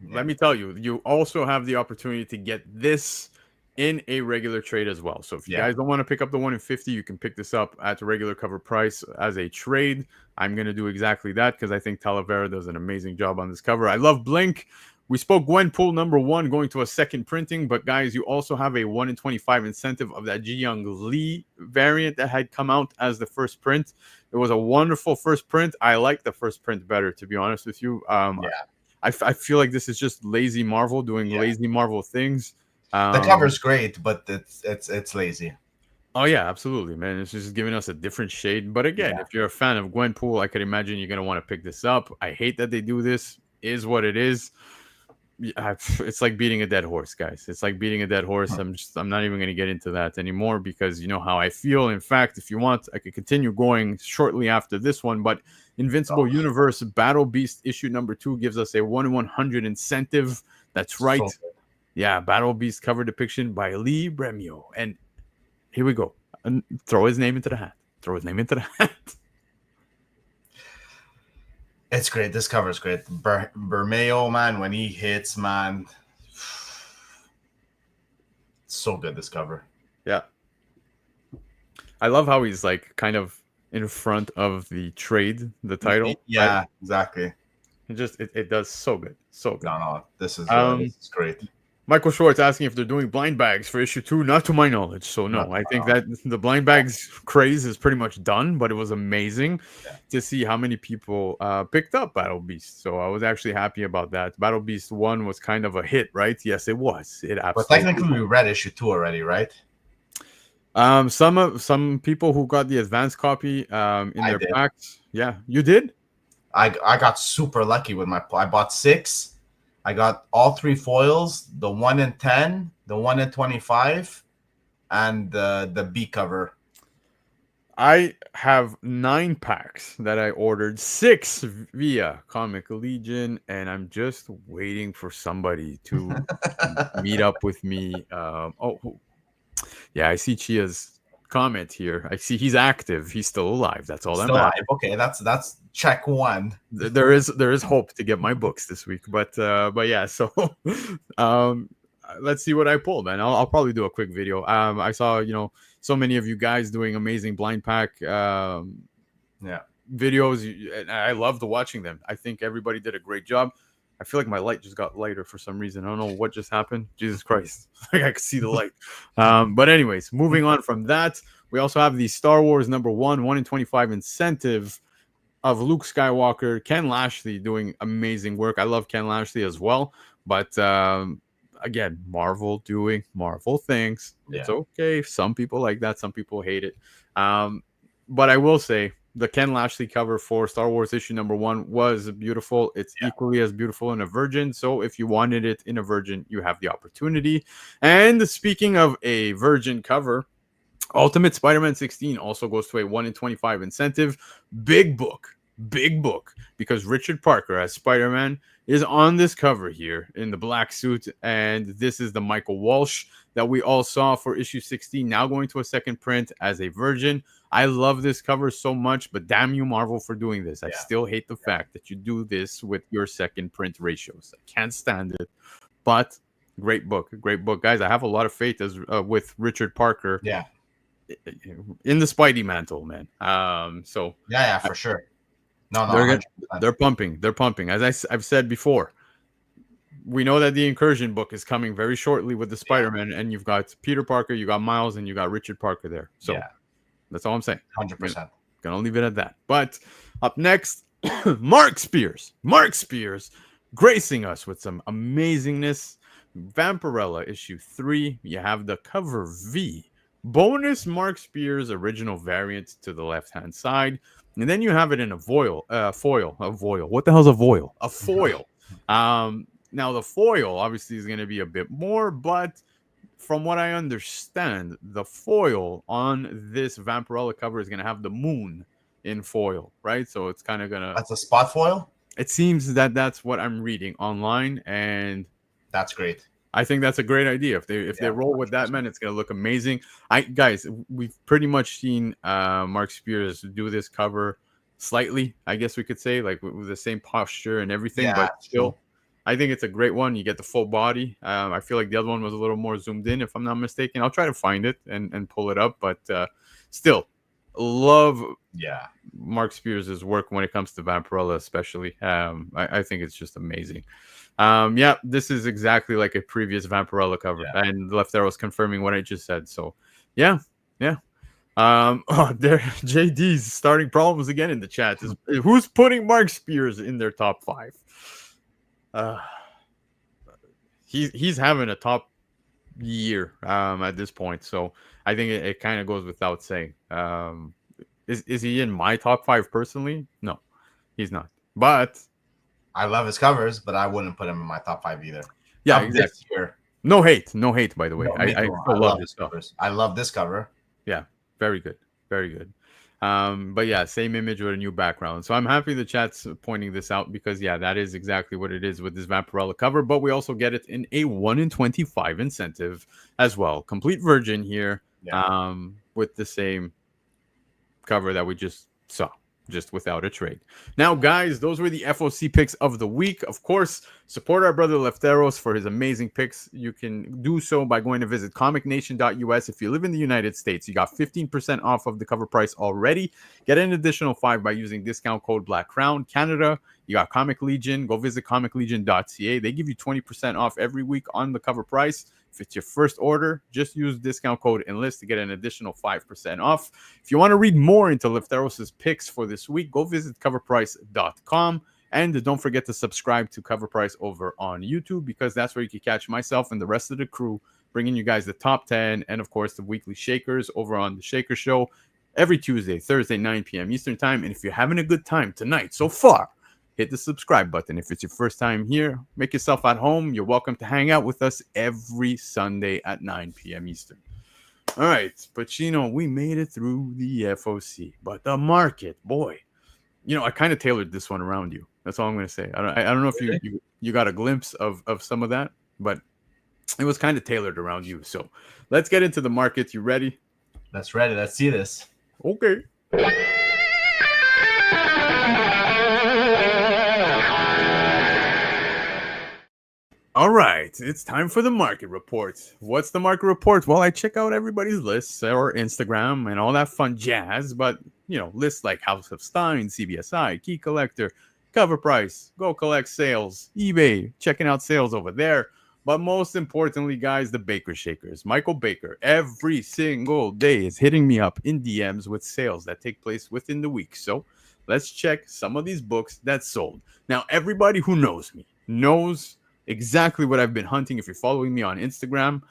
let me tell you, you also have the opportunity to get this in a regular trade as well. So if you guys don't want to pick up the 1 in 50, you can pick this up at a regular cover price as a trade. I'm going to do exactly that because I think Talavera does an amazing job on this cover. I love Blink. We spoke Gwenpool number 1 going to a second printing, but guys, you also have a 1 in 25 incentive of that Ji Young Lee variant that had come out as the first print. It was a wonderful first print. I like the first print better, to be honest with you. I feel like this is just lazy Marvel doing lazy Marvel things. The cover's great, but it's lazy. Oh yeah, absolutely, man. It's just giving us a different shade. But again, if you're a fan of Gwenpool, I could imagine you're gonna want to pick this up. I hate that they do this. Is what it is. It's like beating a dead horse, guys. It's like beating a dead horse. I'm not even going to get into that anymore because you know how I feel. In fact, if you want, I could continue going shortly after this one. But Invincible Universe Battle Beast issue number 2 gives us a 1 in 100 incentive. That's right. Yeah, Battle Beast cover depiction by Lee Bremio. And here we go. And throw his name into the hat. It's great. This cover is great. Bermeo, man, when he hits, man, so good. This cover. Yeah. I love how he's like kind of in front of the trade, the title. Yeah, exactly. It does so good. So good. No, this is great. Michael Schwartz asking if they're doing blind bags for issue 2. Not to my knowledge. So no, I think that the blind bags craze is pretty much done, but it was amazing to see how many people picked up Battle Beast. So I was actually happy about that. Battle Beast 1 was kind of a hit, right? Yes, it was. It absolutely. But technically, we read issue 2 already, right? Some people who got the advanced copy in their packs. Yeah, you did? I got super lucky with I bought 6. I got all 3 foils, the 1 in 10, the 1 in 25, and the B cover. I have 9 packs that I ordered, 6 via Comic Legion, and I'm just waiting for somebody to meet up with me. Yeah, I see Chia's comment here. I see he's active. He's still alive. That's all that matters. Okay, that's check 1. There is hope to get my books this week, but yeah. So let's see what I pulled, man. I'll probably do a quick video. I saw so many of you guys doing amazing blind pack videos, and I loved watching them. I think everybody did a great job. I feel like my light just got lighter for some reason. I don't know what just happened. Jesus Christ. I could see the light. But anyways, moving on from that, We also have the Star Wars #1, 1 in 25 incentive of Luke Skywalker. Ken Lashley doing amazing work. I love Ken Lashley as well. But again, Marvel doing Marvel things. It's okay. Some people like that. Some people hate it. But I will say the Ken Lashley cover for Star Wars issue #1 was beautiful. It's equally as beautiful in a Virgin. So if you wanted it in a Virgin, you have the opportunity. And speaking of a Virgin cover, Ultimate Spider-Man 16 also goes to a 1 in 25 incentive. Big book, because Richard Parker as Spider-Man is on this cover here in the black suit, and this is the Michael Walsh that we all saw for issue 16, now going to a second print as a Virgin. I love this cover so much, but damn you, Marvel, for doing this. I still hate the fact that you do this with your second print ratios. I can't stand it, but great book, guys. I have a lot of faith as with Richard Parker. In the Spidey mantle, man. So for sure. No, they're pumping. As I've said before, we know that the Incursion book is coming very shortly with the Spider-Man, and you've got Peter Parker, you got Miles, and you got Richard Parker there. So that's all I'm saying. 100%. Gonna leave it at that. But up next, Mark Spears, gracing us with some amazingness. Vampirella issue 3. You have the cover V. Bonus Mark Spears original variant to the left-hand side. And then you have it in a foil. What the hell's a foil? A foil. Now, the foil obviously is going to be a bit more, but from what I understand, the foil on this Vampirella cover is going to have the moon in foil, right? So it's kind of going to... That's a spot foil? It seems that that's what I'm reading online, and... That's great. I think that's a great idea. If they roll with that, man, it's gonna look amazing. Guys, we've pretty much seen Mark Spears do this cover slightly, I guess we could say, like with the same posture and everything, but still, I think it's a great one. You get the full body. I feel like the other one was a little more zoomed in, if I'm not mistaken. I'll try to find it and pull it up, but still, love Mark Spears' work when it comes to Vampirella, especially. I think it's just amazing. This is exactly like a previous Vampirella cover, and Left Arrow's confirming what I just said. So, there JD's starting problems again in the chat. Who's putting Mark Spears in their top 5? He's having a top year at this point, so I think it kind of goes without saying. Is he in my top 5 personally? No, he's not. But I love his covers, but I wouldn't put him in my top 5 either. Yeah, exactly. No hate, by the way. I love this covers. I love this cover. Yeah, very good. But yeah, same image with a new background. So I'm happy the chat's pointing this out because that is exactly what it is with this Vampirella cover. But we also get it in a 1 in 25 incentive as well. Complete Virgin here, with the same cover that we just saw, just without a trade. Now, guys, those were the FOC picks of the week. Of course, support our brother Lefteros for his amazing picks. You can do so by going to visit comicnation.us. If you live in the United States, you got 15% off of the cover price already. Get an additional 5 by using discount code Black Crown. Canada, you got Comic Legion. Go visit comiclegion.ca. They give you 20% off every week on the cover price. If it's your first order, just use discount code ENLIST to get an additional 5% off. If you want to read more into Lefteros' picks for this week, go visit coverprice.com. And don't forget to subscribe to Cover Price over on YouTube, because that's where you can catch myself and the rest of the crew bringing you guys the top 10 and, of course, the weekly Shakers over on the Shaker Show every Tuesday, Thursday, 9 p.m. Eastern Time. And if you're having a good time tonight so far, hit the subscribe button. If it's your first time here, make yourself at home. You're welcome to hang out with us every Sunday at 9 p.m. Eastern. All right, Pacino, we made it through the FOC, but the market, boy, I kind of tailored this one around you. That's all I'm going to say. I don't know if you got a glimpse of some of that, but it was kind of tailored around you. So let's get into the market. You ready? Let's ready. Let's see this. Okay. All right, it's time for the market report. What's the market report? Well, I check out everybody's lists or Instagram and all that fun jazz, but, lists like House of Stein, CBSI, Key Collector, Cover Price, Go Collect Sales, eBay, checking out sales over there. But most importantly, guys, the Baker Shakers. Michael Baker, every single day, is hitting me up in DMs with sales that take place within the week. So let's check some of these books that sold. Now, everybody who knows me knows exactly what I've been hunting. If you're following me on Instagram,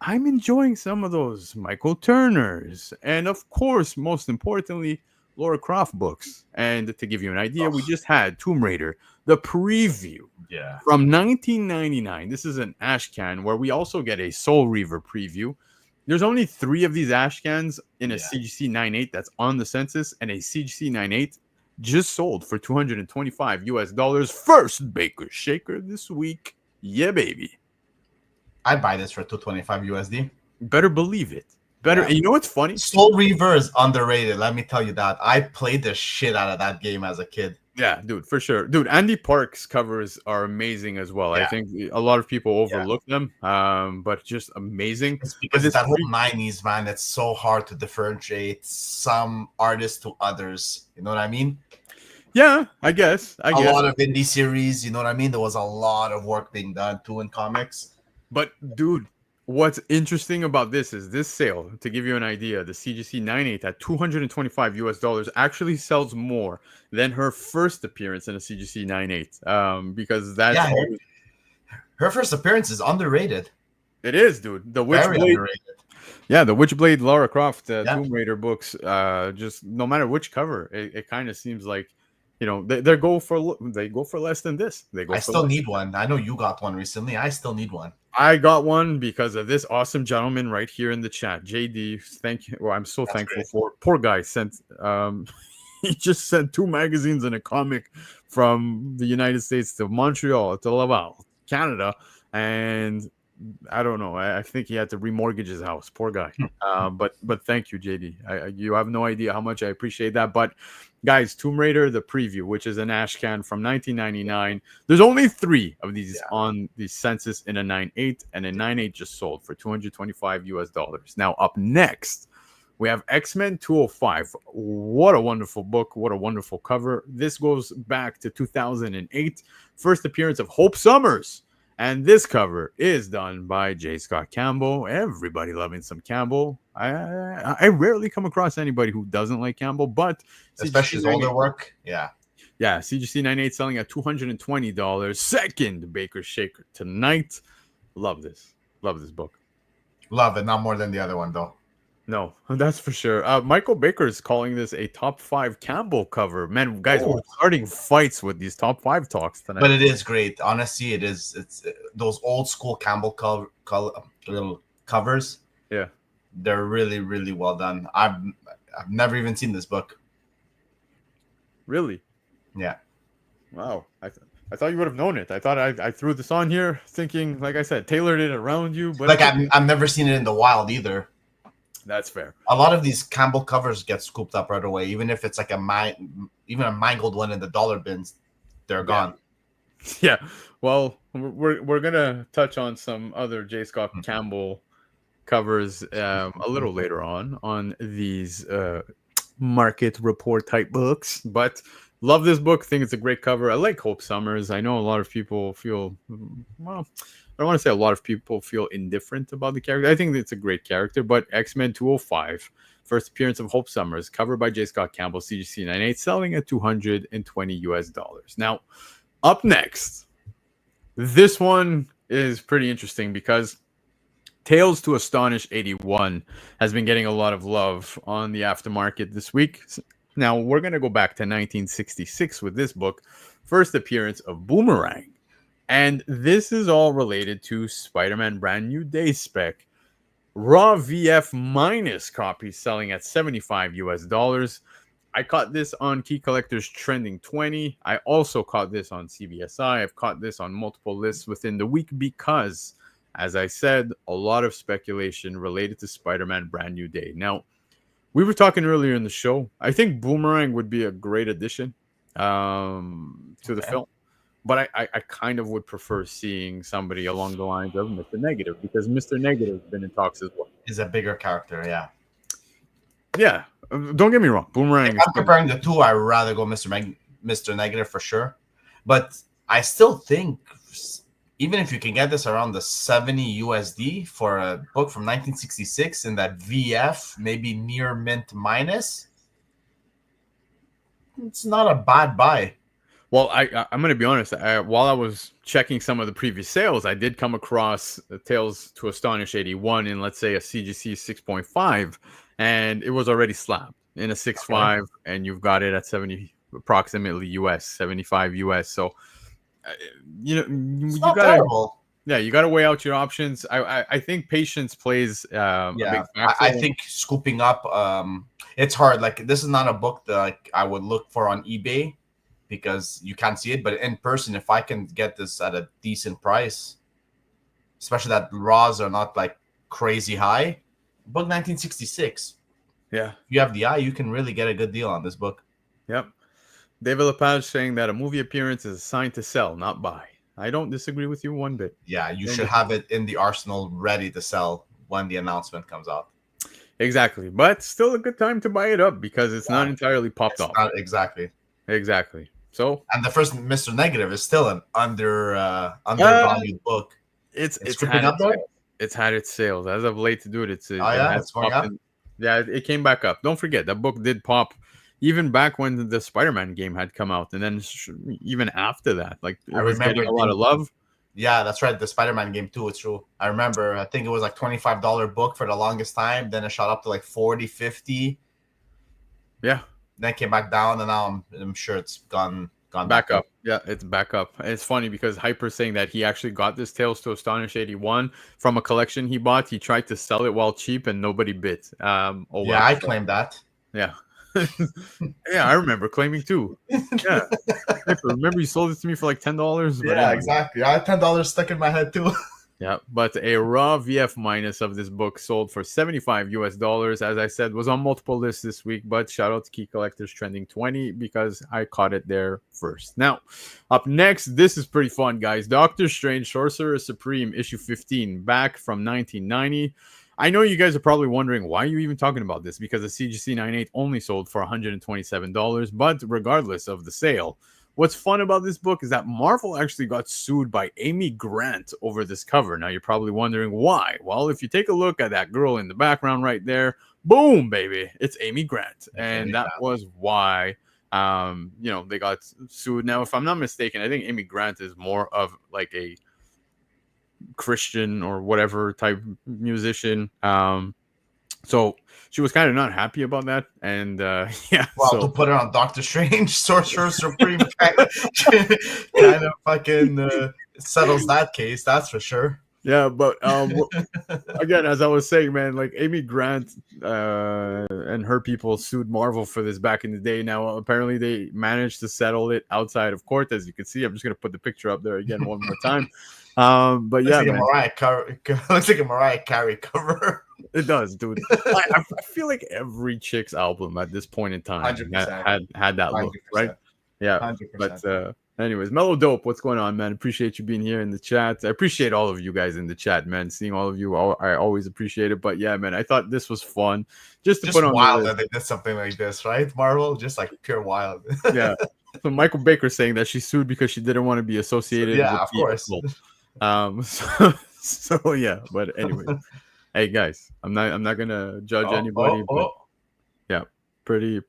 I'm enjoying some of those Michael Turners. And of course, most importantly, Laura Croft books. And to give you an idea, we just had Tomb Raider, the preview Yeah. from 1999. This is an ash can where we also get a Soul Reaver preview. There's only 3 of these ash cans in a CGC 98 that's on the census, and a CGC 98 just sold for $225 US. First Baker Shaker this week. Yeah, baby. I'd buy this for 225 USD. Better believe it. Better. Yeah. You know what's funny? Soul Reaver is underrated. Let me tell you that. I played the shit out of that game as a kid. Yeah, dude, for sure. Dude, Andy Park's covers are amazing as well. I think a lot of people overlook them, but just amazing. It's because that whole 90s, man, it's so hard to differentiate some artists to others. You know what I mean? Yeah, I guess. A lot of indie series, you know what I mean? There was a lot of work being done too in comics. But, dude, what's interesting about this is this sale, to give you an idea, the CGC 98 at $225 US actually sells more than her first appearance in a CGC 98. Because that's her first appearance is underrated. It is, dude. The Witchblade. Yeah, the Witchblade Lara Croft Tomb Raider books. Just no matter which cover, it kind of seems like, you know, they go for less than this. I still need one. I know you got one recently. I still need one. I got one because of this awesome gentleman right here in the chat, JD. Thank you. Well, I'm so thankful for. Poor guy sent. He just sent 2 magazines and a comic from the United States to Montreal to Laval, Canada, and I don't know. I think he had to remortgage his house. Poor guy. But thank you, JD. You have no idea how much I appreciate that. But guys, Tomb Raider, the preview, which is an ash can from 1999. There's only 3 of these on the census in a 98, and a 98 just sold for $225 US. Now, up next, we have X-Men 205. What a wonderful book. What a wonderful cover. This goes back to 2008. First appearance of Hope Summers. And this cover is done by J. Scott Campbell. Everybody loving some Campbell. I rarely come across anybody who doesn't like Campbell, but especially his older work. Yeah, CGC 98 selling at $220. Second Baker Shaker tonight. Love this book. Love it. Not more than the other one, though. No, that's for sure. Michael Baker is calling this a top 5 Campbell cover. Man, guys, we're starting fights with these top 5 talks tonight. But it is great. Honestly, it is. It's those old school Campbell little covers. Yeah, they're really, really well done. I've never even seen this book. Really? Yeah. Wow. I thought you would have known it. I thought I threw this on here thinking, like I said, tailored it around you. But like I've never seen it in the wild either. That's fair. A lot of these Campbell covers get scooped up right away, even if it's like even a mangled one in the dollar bins, they're gone. Yeah. Well, we're gonna touch on some other J. Scott Campbell covers a little later on these market report type books, but love this book. Think it's a great cover. I like Hope Summers. I know a lot of people feel I don't want to say a lot of people feel indifferent about the character. I think it's a great character, but X-Men 205, first appearance of Hope Summers, covered by J. Scott Campbell, CGC 98, selling at $220 US. Now, up next, this one is pretty interesting because Tales to Astonish 81 has been getting a lot of love on the aftermarket this week. Now, we're going to go back to 1966 with this book, first appearance of Boomerang. And this is all related to Spider-Man Brand New Day spec. Raw VF minus copies selling at $75 US. I caught this on Key Collectors Trending 20. I also caught this on CBSI. I've caught this on multiple lists within the week because, as I said, a lot of speculation related to Spider-Man Brand New Day. Now, we were talking earlier in the show. I think Boomerang would be a great addition to the film. But I kind of would prefer seeing somebody along the lines of Mr. Negative, because Mr. Negative has been in talks as well. Is a bigger character, yeah. Yeah, don't get me wrong. Boomerang. If I'm comparing the two, I'd rather go Mr. Negative for sure. But I still think even if you can get this around the 70 USD for a book from 1966 in that VF, maybe near mint minus, it's not a bad buy. Well, I'm going to be honest. While I was checking some of the previous sales, I did come across Tales to Astonish 81 in, let's say, a CGC 6.5, and it was already slapped in a 6.5, okay. And you've got it at 70 approximately US, 75 US. So, it's you not got terrible. Yeah, you got to weigh out your options. I think patience plays a big factor. I think scooping up, it's hard. Like, this is not a book that like, I would look for on eBay because you can't see it. But in person, if I can get this at a decent price, especially that raws are not like crazy high, book 1966. Yeah, if you have the eye, you can really get a good deal on this book. Yep. David Lepage saying that a movie appearance is a sign to sell, not buy. I don't disagree with you one bit. Yeah, you should have it in the arsenal ready to sell when the announcement comes out. Exactly. But still a good time to buy it up because it's not entirely popped off. Exactly. So, and the first Mr. Negative is still an undervalued book. It's creeping up though. It's had its sales as of late to do it. It's going up. It came back up. Don't forget that book did pop even back when the Spider-Man game had come out, and then even after that, like it was getting a lot of love. Yeah, that's right. The Spider-Man game too. It's true. I remember. I think it was like $25 book for the longest time. Then it shot up to like 40, 50. Yeah. Then it came back down, and now I'm sure it's gone back up. Yeah, it's back up. And it's funny because Hyper's saying that he actually got this Tales to Astonish 81 from a collection he bought. He tried to sell it while cheap, and nobody bid. I claimed that. Yeah. Yeah, I remember claiming too. Yeah, remember you sold it to me for like $10. Yeah, anyway. Exactly. I had $10 stuck in my head too. Yeah, but a raw VF minus of this book sold for $75 US. As I said, was on multiple lists this week. But shout out to Key Collectors Trending 20 because I caught it there first. Now, up next, this is pretty fun, guys. Doctor Strange, Sorcerer Supreme, issue 15, back from 1990. I know you guys are probably wondering why are you even talking about this because the CGC 98 only sold for $127. But regardless of the sale, what's fun about this book is that Marvel actually got sued by Amy Grant over this cover. Now, you're probably wondering why. Well, if you take a look at that girl in the background right there, boom, baby, it's Amy Grant. And that was why, they got sued. Now, if I'm not mistaken, I think Amy Grant is more of like a Christian or whatever type musician. So she was kind of not happy about that, and to put her on Doctor Strange, Sorcerer Supreme kind of fucking settles that case, that's for sure. Yeah, but again, as I was saying, man, like Amy Grant and her people sued Marvel for this back in the day. Now, apparently, they managed to settle it outside of court, as you can see. I'm just gonna put the picture up there again one more time. But yeah, looks like a Mariah Carey cover. It does, dude. I feel like every chick's album at this point in time had that look, 100%. Right? Yeah, 100%. But anyways, Mellow Dope, what's going on, man? Appreciate you being here in the chat. I appreciate all of you guys in the chat, man. Seeing all of you, I always appreciate it. But yeah, man, I thought this was fun. Just put on wild that they did something like this, right? Marvel, just like pure wild. Yeah. So Michael Baker saying that she sued because she didn't want to be associated. Yeah, with of course. So yeah, but anyway, hey guys, I'm not gonna judge anybody. But yeah, pretty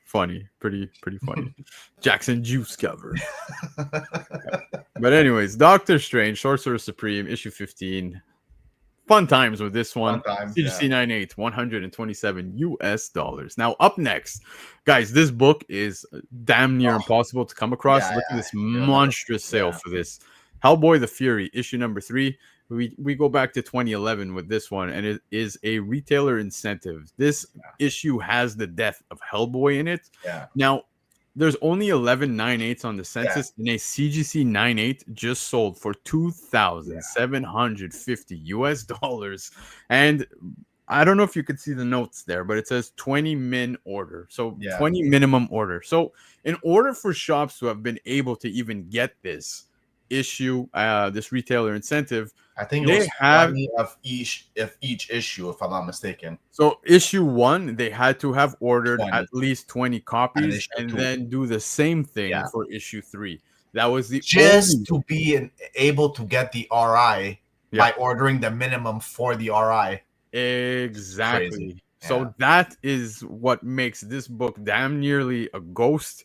funny, pretty funny. Jackson Juice cover. But anyways, Doctor Strange, Sorcerer Supreme, issue 15. Fun times with this one. CGC 98, $127. Now, up next, guys, this book is damn near impossible to come across. Look at this monstrous sale for this. Hellboy the Fury, issue number 3. We go back to 2011 with this one, and it is a retailer incentive. This issue has the death of Hellboy in it. Yeah. Now, there's only 11 9/8s on the census, and a CGC 98 just sold for $2,750. And I don't know if you could see the notes there, but it says 20 min order. So 20 minimum order. So in order for shops to have been able to even get this issue, this retailer incentive, I think it was 20 of each issue, if I'm not mistaken. So issue 1, they had to have ordered at least 20 copies and then do the same thing for issue 3. That was the just only. to be able to get the RI Yeah. by ordering the minimum for the RI. Crazy. Exactly. Yeah. So that is what makes this book damn nearly a ghost.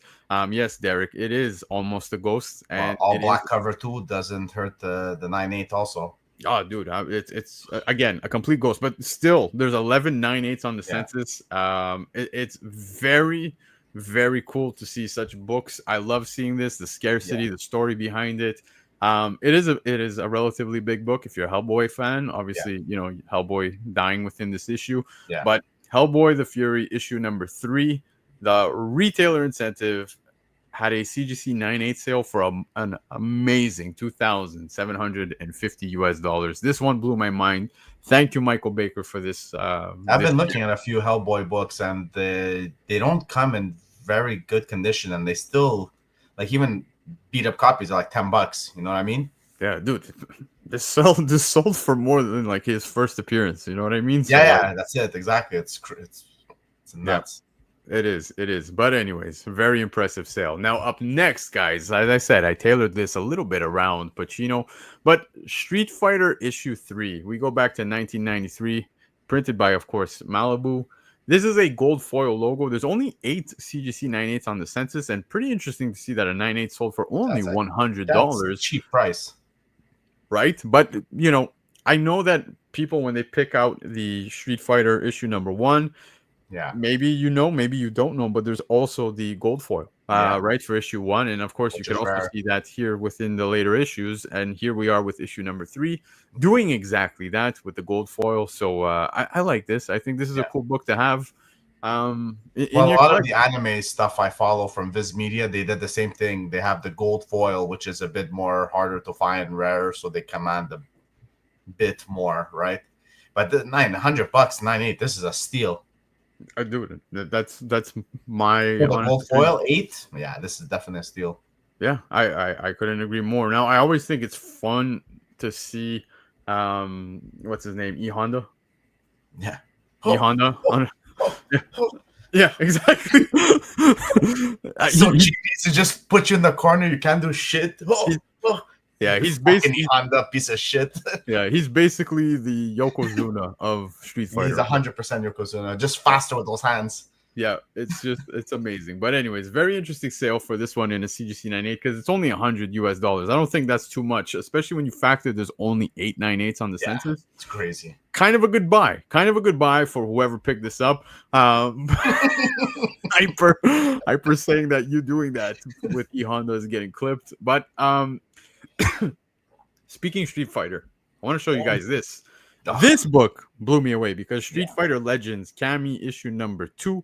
Yes, Derek, it is almost a ghost, Well, and all it is. black cover too doesn't hurt the 9/8 also. Oh, dude, it's again a complete ghost, but still, there's 11 9/8 on the Yeah. census. It's very, very cool to see such books. I love seeing this, the Yeah. scarcity, the story behind it. It is a relatively big book if you're a Hellboy fan. Yeah. Obviously, you know Hellboy dying within this issue, Yeah. but Hellboy the Fury issue number 3, the retailer incentive had a CGC 9/8 sale for an amazing $2,750 US. This one blew my mind. Thank you, Michael Baker, for this. I've This been looking at a few Hellboy books, and they don't come in very good condition, and they still, like, even beat up copies are like $10. You know what I mean? yeah, dude, this sold for more than like his first appearance. You know what I mean? Yeah, So like, yeah, that's it. Exactly. It's yeah. nuts. It is. It is. But anyways, very impressive sale. Now up next, guys, as I said, I tailored this a little bit around Pacino, but Street Fighter issue 3. We go back to 1993, printed by, of course, Malibu. This is a gold foil logo. There's only 8 CGC 9/8 on the census, and pretty interesting to see that a 9/8 sold for only That's a $100, cheap price. right? But you know, I know that people when they pick out the Street Fighter issue number 1, Yeah. maybe you know, maybe you don't know, but there's also the gold foil, Yeah. right, for issue 1, and of course you Which can is also rare. see that here within the later issues, and here we are with issue number 3, doing exactly that with the gold foil. So I like this. I think this is a Yeah. cool book to have. In Well, a your lot of the collection. anime stuff I follow from Viz Media, they did the same thing. They have the gold foil, which is a bit more harder to find, rarer, so they command a bit more, right? But the $900, 9/8, this is a steal. I do it. That's my For the honest gold opinion. foil 8, yeah, this is definitely a steal. Yeah, I couldn't agree more. Now I always think it's fun to see what's his name, E Honda. Yeah. E Honda on. Yeah, exactly. So cheap to just put you in the corner. You can't do shit. Yeah, he's fucking basically Honda piece of shit. he's basically the Yokozuna of Street Fighter. He's 100% Yokozuna, just faster with those hands. Yeah, it's amazing. But anyways, very interesting sale for this one in a CGC 9/8 because it's only $100. I don't think that's too much, especially when you factor there's only 8 9/8s on the census. It's crazy. Kind of a good buy. Kind of a good buy for whoever picked this up. Hyper saying that you doing that with E Honda is getting clipped. But speaking Street Fighter, I want to show you guys this. This book blew me away because Street Fighter Legends Cammy issue number 2.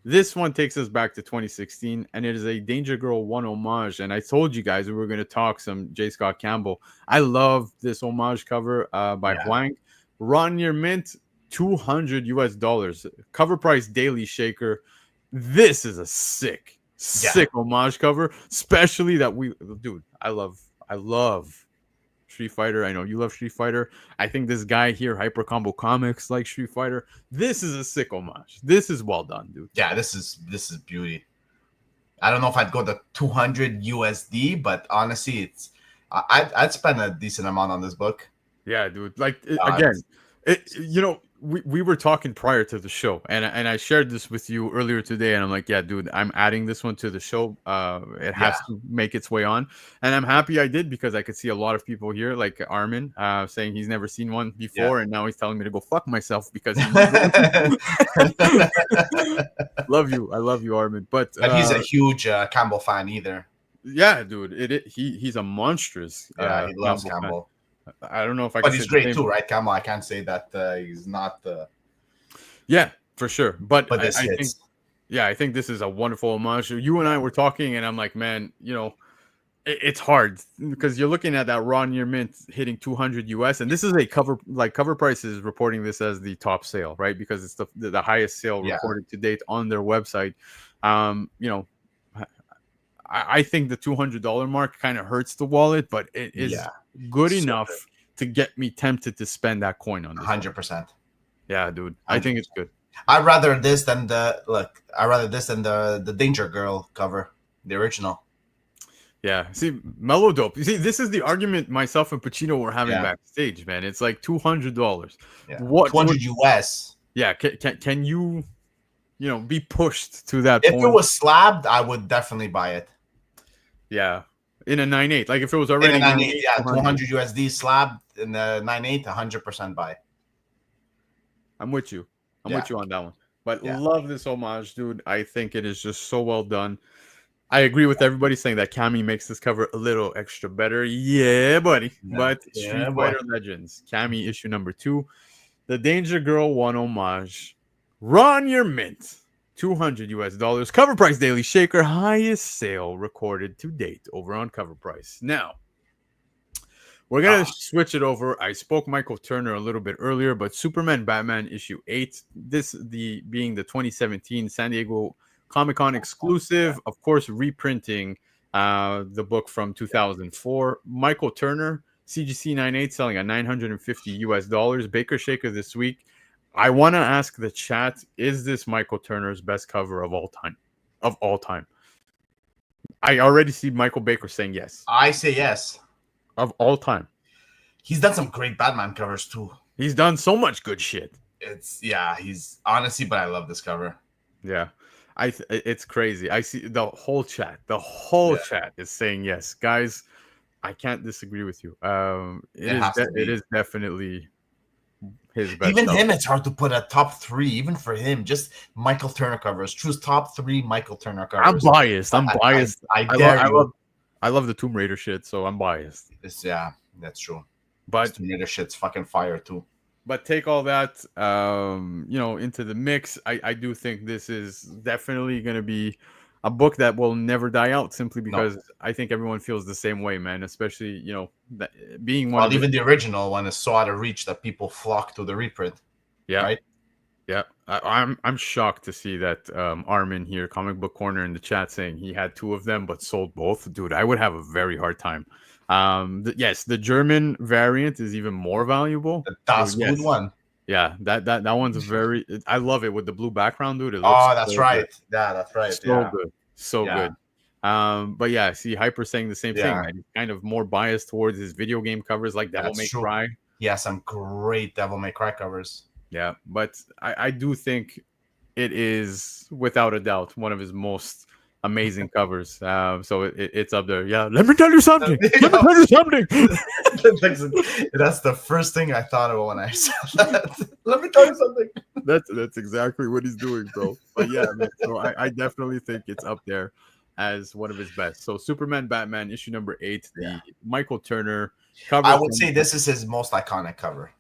This one takes us back to 2016, and it is a Danger Girl 1 homage. And I told you guys we were going to talk some J. Scott Campbell. I love this homage cover by Huang. Ron Near Mint, $200. Cover price daily shaker. This is a sick homage cover, especially that dude, I love Street Fighter. I know you love Street Fighter. I think this guy here, Hyper Combo Comics, like Street Fighter. This is a sick homage. This is well done, dude. Yeah, this is beauty. I don't know if I'd go to 200 USD, but honestly, I'd spend a decent amount on this book. Yeah, dude. Like we were talking prior to the show, and I shared this with you earlier today, and I'm like, yeah, dude, I'm adding this one to the show. It has to make its way on, and I'm happy I did because I could see a lot of people here, like Armin, saying he's never seen one before, and now he's telling me to go fuck myself because love you, I love you, Armin, but he's a huge Campbell fan either. Yeah, dude, he's a monstrous. Yeah, he loves Campbell. I don't know if I. But he's great too, right, Campbell? I can't say that he's not. Yeah, for sure. But this I hits. think, yeah, I think this is a wonderful homage. You and I were talking, and I'm like, man, you know, it's hard because you're looking at that Raw Near Mint hitting 200 US, and this is a cover price is reporting this as the top sale, right? Because it's the highest sale recorded to date on their website. You know, I think the $200 mark kind of hurts the wallet, but it is good enough to get me tempted to spend that coin on this. 100%. Yeah, dude. I think it's good. I'd rather this than the Danger Girl cover, the original. Yeah. See, mellow dope. You see, this is the argument myself and Pacino were having Yeah, backstage, man. It's like $200. yeah, What 200 would US. yeah, can you, be pushed to that If it point? was slabbed, I would definitely buy it. Yeah. In a 9.8. Like if it was In a already 9.8, 9.8, yeah, 200. 200 USD slabbed in the 9.8, 100% buy. I'm with you. I'm Yeah, with you on that one. But yeah, love this homage, dude. I think it is just so well done. I agree with everybody saying that Cammy makes this cover a little extra better. Yeah, buddy. yeah, But yeah, Street boy. Fighter Legends, Cammy issue number 2, the Danger Girl 1 homage. Run your mint. $200. Cover price daily shaker, highest sale recorded to date over on Cover Price. Now, we're gonna Ah, switch it over. I spoke Michael Turner a little bit earlier, but Superman Batman issue 8, this the being the 2017 San Diego Comic Con yeah, exclusive, of course, reprinting the book from yeah. 2004. Michael Turner, CGC 98, selling at $950. Baker Shaker this week. I want to ask the chat: is this Michael Turner's best cover of all time? Of all time, I already see Michael Baker saying yes. I say yes. Of all time, He's done some great Batman covers too. he's done so much good shit. He's honestly, but I love this cover. Yeah. It's crazy. I see the whole chat. The whole Yeah, chat is saying yes. Guys, I can't disagree with you. it has to It be. is definitely his best Even cover. him, it's hard to put a top three. Even for him, just Michael Turner covers. Choose top three Michael Turner I'm covers. biased. I'm biased. I I love dare I you. love I love the Tomb Raider shit, so I'm biased. Yeah, that's true. This But Tomb Raider shit's fucking fire too. take all that into the mix. I do think this is definitely going to be a book that will never die out, simply No, because I think everyone feels the same way, man, especially that being one well, of his. even the original one is so out of reach that people flock to the reprint. Yeah. Right? Yeah, I'm shocked to see that Armin here, Comic Book Corner, in the chat saying he had two of them but sold both. Dude, I would have a very hard time. Yes, the German variant is even more valuable. The So Das Good yes, one. yeah, that one's a very. I love it with the blue background, dude. It looks Oh, that's so good, right. Yeah, that's right. so Yeah, good, so yeah, good. But yeah, see, Hyper saying the same thing, yeah. man. He's kind of more biased towards his video game covers, like Devil That's May true. Cry. He has some great Devil May Cry covers. Yeah, but I do think it is without a doubt one of his most amazing covers. So it's up there. Yeah, let me tell you something. Let me tell you something. That's the first thing I thought of when I saw that. Let me tell you something. That's exactly what he's doing, bro. But yeah, man. So I definitely think it's up there as one of his best. So Superman Batman issue number 8, Yeah, the Michael Turner I cover would from. say this is his most iconic cover.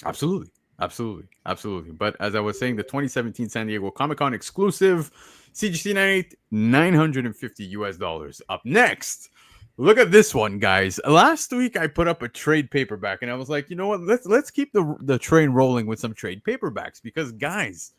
Absolutely. Absolutely. Absolutely. But as I was saying, the 2017 San Diego Comic Con exclusive CGC 98, $950. Up next, look at this one, guys. Last week I put up a trade paperback and I was like, you know what? Let's keep the train rolling with some trade paperbacks, because guys,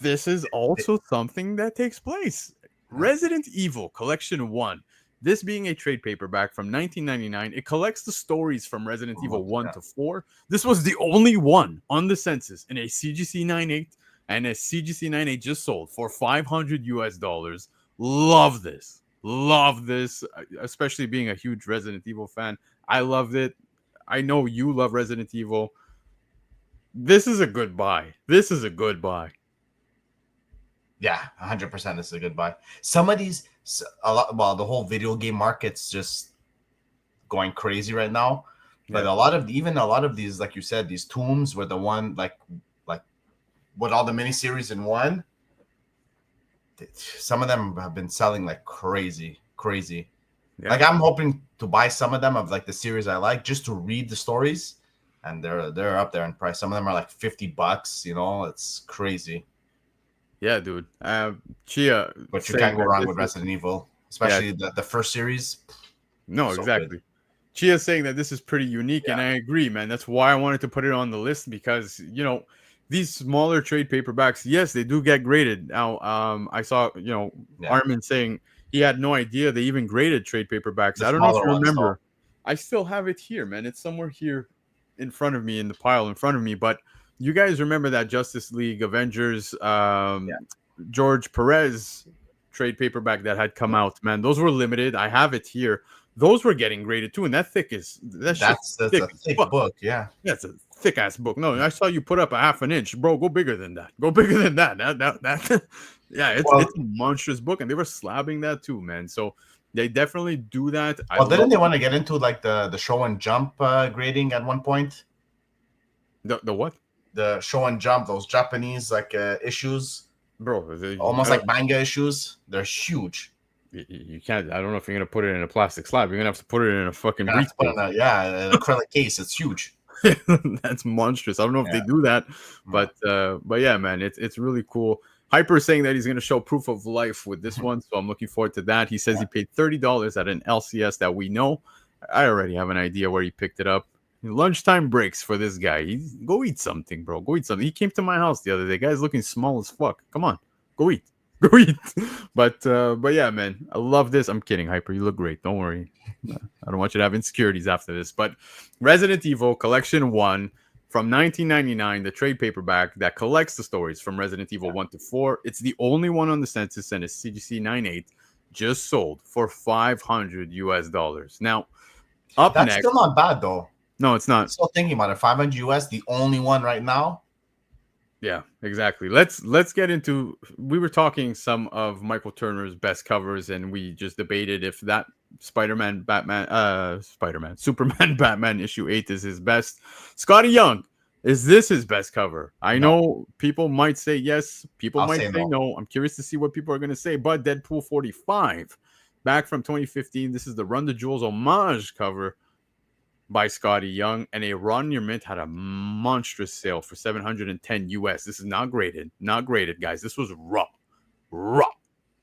this is also something that takes place. Resident Evil Collection 1. This being a trade paperback from 1999, it collects the stories from Resident Evil 1 Yeah. to 4. This was the only one on the census in a CGC 98, and a CGC 98 just sold for $500. Love this. Love this, especially being a huge Resident Evil fan. I loved it. I know you love Resident Evil. This is a good buy. This is a good buy. Yeah, 100%. This is a good buy. Some of these, a lot. Well, the whole video game market's just going crazy right now. But Yeah. a lot of these, like you said, these tombs were the one like with all the miniseries in one. Some of them have been selling like crazy. Yeah. Like I'm hoping to buy some of them of like the series I like just to read the stories, and they're up there in price. Some of them are like $50. You know, it's crazy. Yeah, dude. Chia But you saying can't go that wrong this with is Resident Evil, yeah, especially the first series. no, So good. exactly. Chia saying that this is pretty unique, and Yeah. I agree, man. That's why I wanted to put it on the list, because these smaller trade paperbacks, yes, they do get graded. Now, I saw Yeah. Armin saying he had no idea they even graded trade paperbacks. The I don't know if smaller you ones, though. remember. I still have it here, man. It's somewhere here in front of me, in the pile in front of me. But you guys remember that Justice League Avengers Yeah. George Perez trade paperback that had come out, man. Those were limited. I have it here. Those were getting graded too, and that shit's That's thick a as thick fuck. book. Yeah. That's a thick ass book. No, I saw you put up a half an inch, bro. Go bigger than that. Go bigger than that. That yeah, it's Well, a monstrous book, and they were slabbing that too, man. So they definitely do that. I well, didn't love they want to get into like the show and jump grading at one point? the what, The show and jump, those Japanese like issues, bro? almost like manga issues. They're huge. You can't. I don't know if you're gonna put it in a plastic slab. You're gonna have to put it in a fucking You're gonna have to put briefcase. in an acrylic case. It's huge. That's monstrous. I don't know if they Yeah. do that, No. but yeah, man, it's really cool. Hyper is saying that he's going to show proof of life with this one, so I'm looking forward to that. He says he paid $30 at an LCS that we know. I already have an idea where he picked it up. Lunchtime breaks for this guy. Go eat something, bro. Go eat something. He came to my house the other day. Guy's looking small as fuck. Come on, go eat. Go eat. But yeah, man, I love this. I'm kidding, Hyper. You look great. Don't worry. I don't want you to have insecurities after this. But Resident Evil Collection 1 from 1999, the trade paperback that collects the stories from Resident Evil 1 to 4. It's the only one on the census, and it's CGC 98, just sold for $500 US. Now, That's next. still not bad though. No, it's I'm not. still thinking about it. 500 US, the only one right now. Yeah, exactly. Let's get into. We were talking some of Michael Turner's best covers, and we just debated if that Superman, Batman issue 8 is his best. Scotty Young, is this his best cover? I know people might say yes, people might say no. I'm curious to see what people are going to say. But Deadpool 45, back from 2015, this is the Run the Jewels homage cover by Scotty Young, and a Ron Your Mint had a monstrous sale for $710 US. This is not graded, guys. This was raw.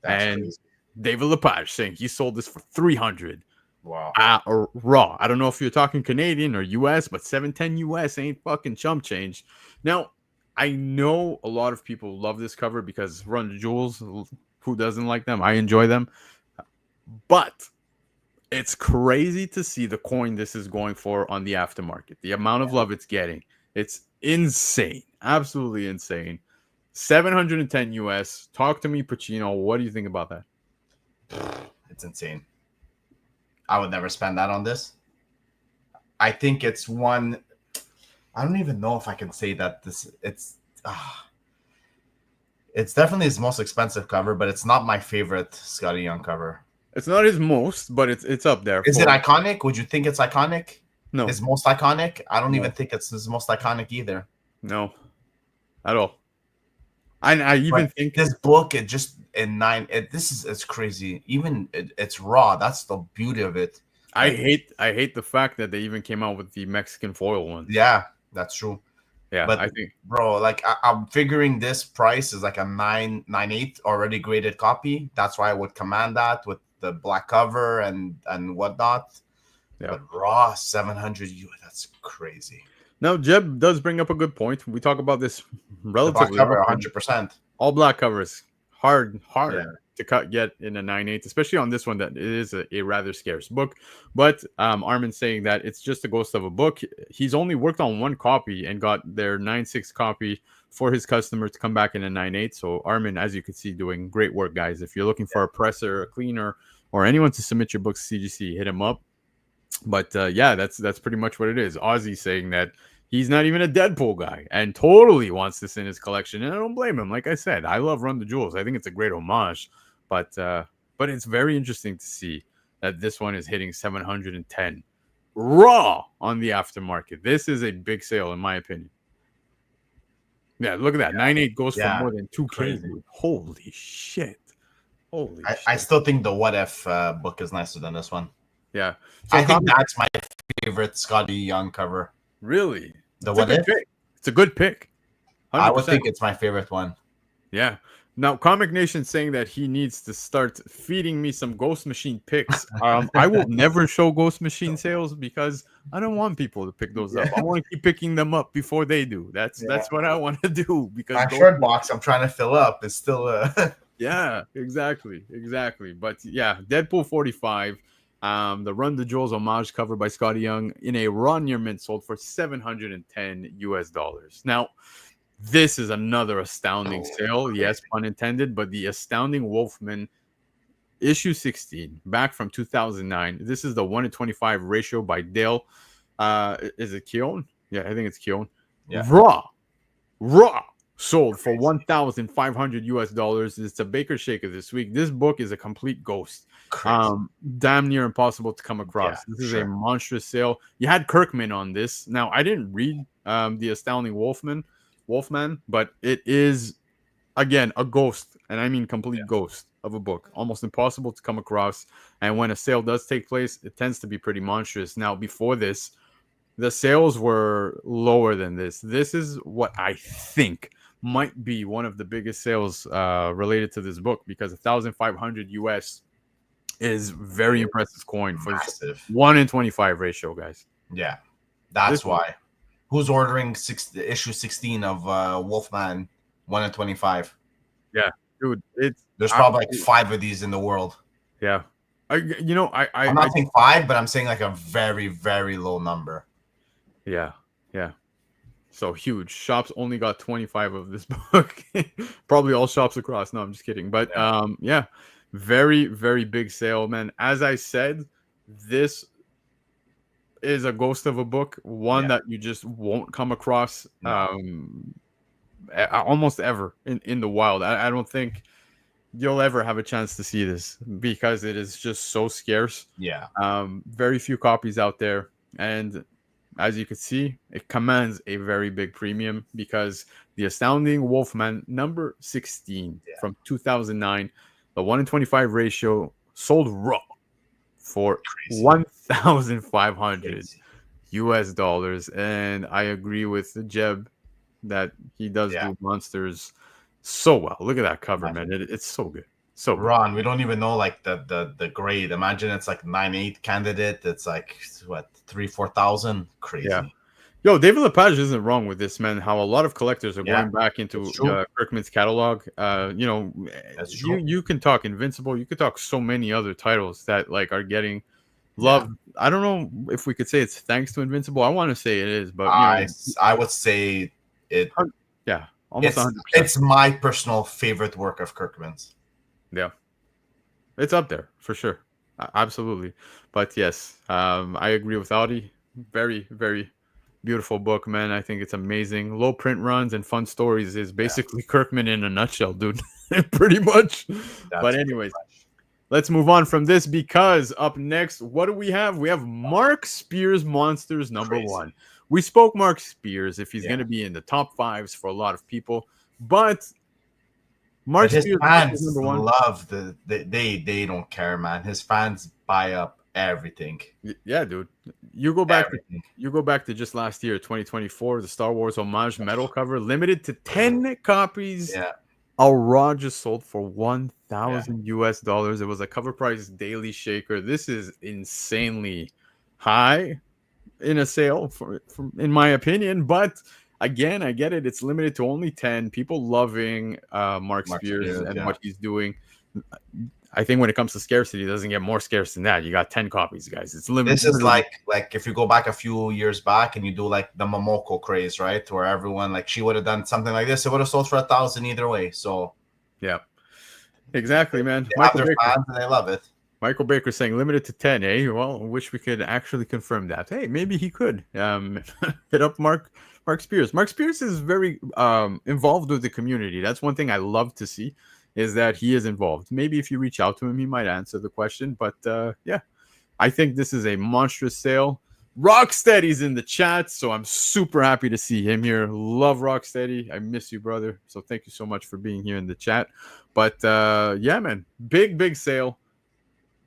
That's and crazy. David Lepage saying he sold this for $300. Wow. Or raw. I don't know if you're talking Canadian or US, but 710 US ain't fucking chump change. Now, I know a lot of people love this cover because Run the Jewels, who doesn't like them? I enjoy them. But it's crazy to see the coin this is going for on the aftermarket. The amount of love it's getting. It's insane. Absolutely insane. 710 US. Talk to me, Pacino. What do you think about that? It's insane. I would never spend that on this. I think it's one. I don't even know if I can say that it's definitely his most expensive cover, but it's not my favorite Scotty Young cover. It's not his most, but it's up there. Is it iconic? Would you think it's iconic? No. His most iconic? I don't even think it's his most iconic either. No. At all. I even think this book, it just it's crazy. Even it's raw. That's the beauty of it. I hate the fact that they even came out with the Mexican foil one. Yeah, that's true. Yeah, but I think, bro, like I'm figuring this price is like a 9.98 already graded copy. That's why I would command that with the black cover and whatnot. Yeah. But raw 700 U. That's crazy. Now, Jeb does bring up a good point. We talk about this relatively. Black cover, 100%. All black covers, hard to get in a 9.8, especially on this one that it is a rather scarce book. But Armin's saying that it's just a ghost of a book. He's only worked on one copy and got their 9.6 copy for his customer to come back in a 9.8. So Armin, as you can see, doing great work, guys. If you're looking for a presser, a cleaner, or anyone to submit your books to CGC, hit him up. But yeah, that's pretty much what it is. Ozzy saying that he's not even a Deadpool guy and totally wants this in his collection. And I don't blame him. Like I said, I love Run the Jewels. I think it's a great homage. But it's very interesting to see that this one is hitting 710 raw on the aftermarket. This is a big sale, in my opinion. Yeah, look at that. 9.8 goes for more than 2K. Holy shit. I still think the What If book is nicer than this one. Yeah. So I think that's my favorite Scotty Young cover. Really? The What If? It's a good pick. 100%. I would think it's my favorite one. Yeah. Now, Comic Nation saying that he needs to start feeding me some Ghost Machine picks. I will never show Ghost Machine sales because I don't want people to pick those up. I want to keep picking them up before they do. That's what I want to do. Because my shirt box I'm trying to fill up is still Yeah, exactly. But yeah, Deadpool 45, the Run the Jewels homage cover by Scotty Young in a raw near mint sold for $710. Now, this is another astounding sale. Yes, pun intended, but the Astounding Wolfman issue 16, back from 2009. This is the 1 in 25 ratio by Dale. Is it Keown? Yeah, I think it's Keown. Yeah. Raw sold for $1,500 US. It's a Baker Shaker this week. This book is a complete ghost. Crazy. Damn near impossible to come across. Yeah, This is a monstrous sale. You had Kirkman on this. Now, I didn't read The Astounding Wolfman, but it is, again, a ghost, and I mean complete ghost of a book. Almost impossible to come across. And when a sale does take place, it tends to be pretty monstrous. Now, before this, the sales were lower than this. This is what I think might be one of the biggest sales related to this book, because 1,500 US is very impressive coin for this 1 in 25 ratio, guys. Yeah, that's why. Who's ordering issue 16 of Wolfman 1 in 25? Yeah, dude, there's probably like 5 of these in the world. Yeah, I'm not saying 5, but I'm saying like a very, very low number. Yeah. So huge. Shops only got 25 of this book. Probably all shops across. No, I'm just kidding. But yeah, very, very big sale, man. As I said, this is a ghost of a book, one that you just won't come across almost ever in the wild. I don't think you'll ever have a chance to see this, because it is just so scarce. Yeah. Very few copies out there, and as you can see, it commands a very big premium, because The Astounding Wolfman number 16 from 2009, the 1 in 25 ratio, sold raw for $1,500 US. And I agree with Jeb that he does do monsters so well. Look at that cover, man. It's so good. So Ron, we don't even know like the grade. Imagine it's like 9.8 candidate. It's like what, 3,000-4,000. Crazy. Yeah. Yo, David Lepage isn't wrong with this, man. How a lot of collectors are going back into Kirkman's catalog. You can talk Invincible. You could talk so many other titles that like are getting love. I don't know if we could say it's thanks to Invincible. I want to say it is, but I would say it. Yeah, almost 100%. It's my personal favorite work of Kirkman's. Yeah, it's up there for sure. Absolutely. But yes, I agree with Audi. Very, very beautiful book, man. I think it's amazing. Low print runs and fun stories is basically Kirkman in a nutshell, dude. Pretty much. But anyways, let's move on from this, because up next, what do we have? We have Mark Spears Monsters number 1. We spoke Mark Spears if he's going to be in the top 5s for a lot of people, but Mark his Spears fans number 1. love they don't care, man. His fans buy up everything. Yeah, dude. You go back to just last year, 2024, the Star Wars homage metal cover, limited to 10 copies. Yeah. A raw just sold for $1,000 US. It was a Covrprice daily shaker. This is insanely high in a sale, in my opinion. But again, I get it. It's limited to only 10. People loving Mark Spears and what he's doing. I think when it comes to scarcity, it doesn't get more scarce than that. You got 10 copies, guys. It's limited. This is like if you go back a few years back and you do like the Momoko craze, right? Where everyone, like, she would have done something like this. It would have sold for $1,000 either way. So yeah, exactly, man. They have their fans and they love it. Michael Baker saying limited to 10, eh? Well, I wish we could actually confirm that. Hey, maybe he could hit up Mark Spears. Mark Spears is very involved with the community. That's one thing I love to see, is that he is involved. Maybe if you reach out to him, he might answer the question. But yeah, I think this is a monstrous sale. Rocksteady's in the chat, so I'm super happy to see him here. Love Rocksteady. I miss you, brother. So thank you so much for being here in the chat. But yeah, man, big sale.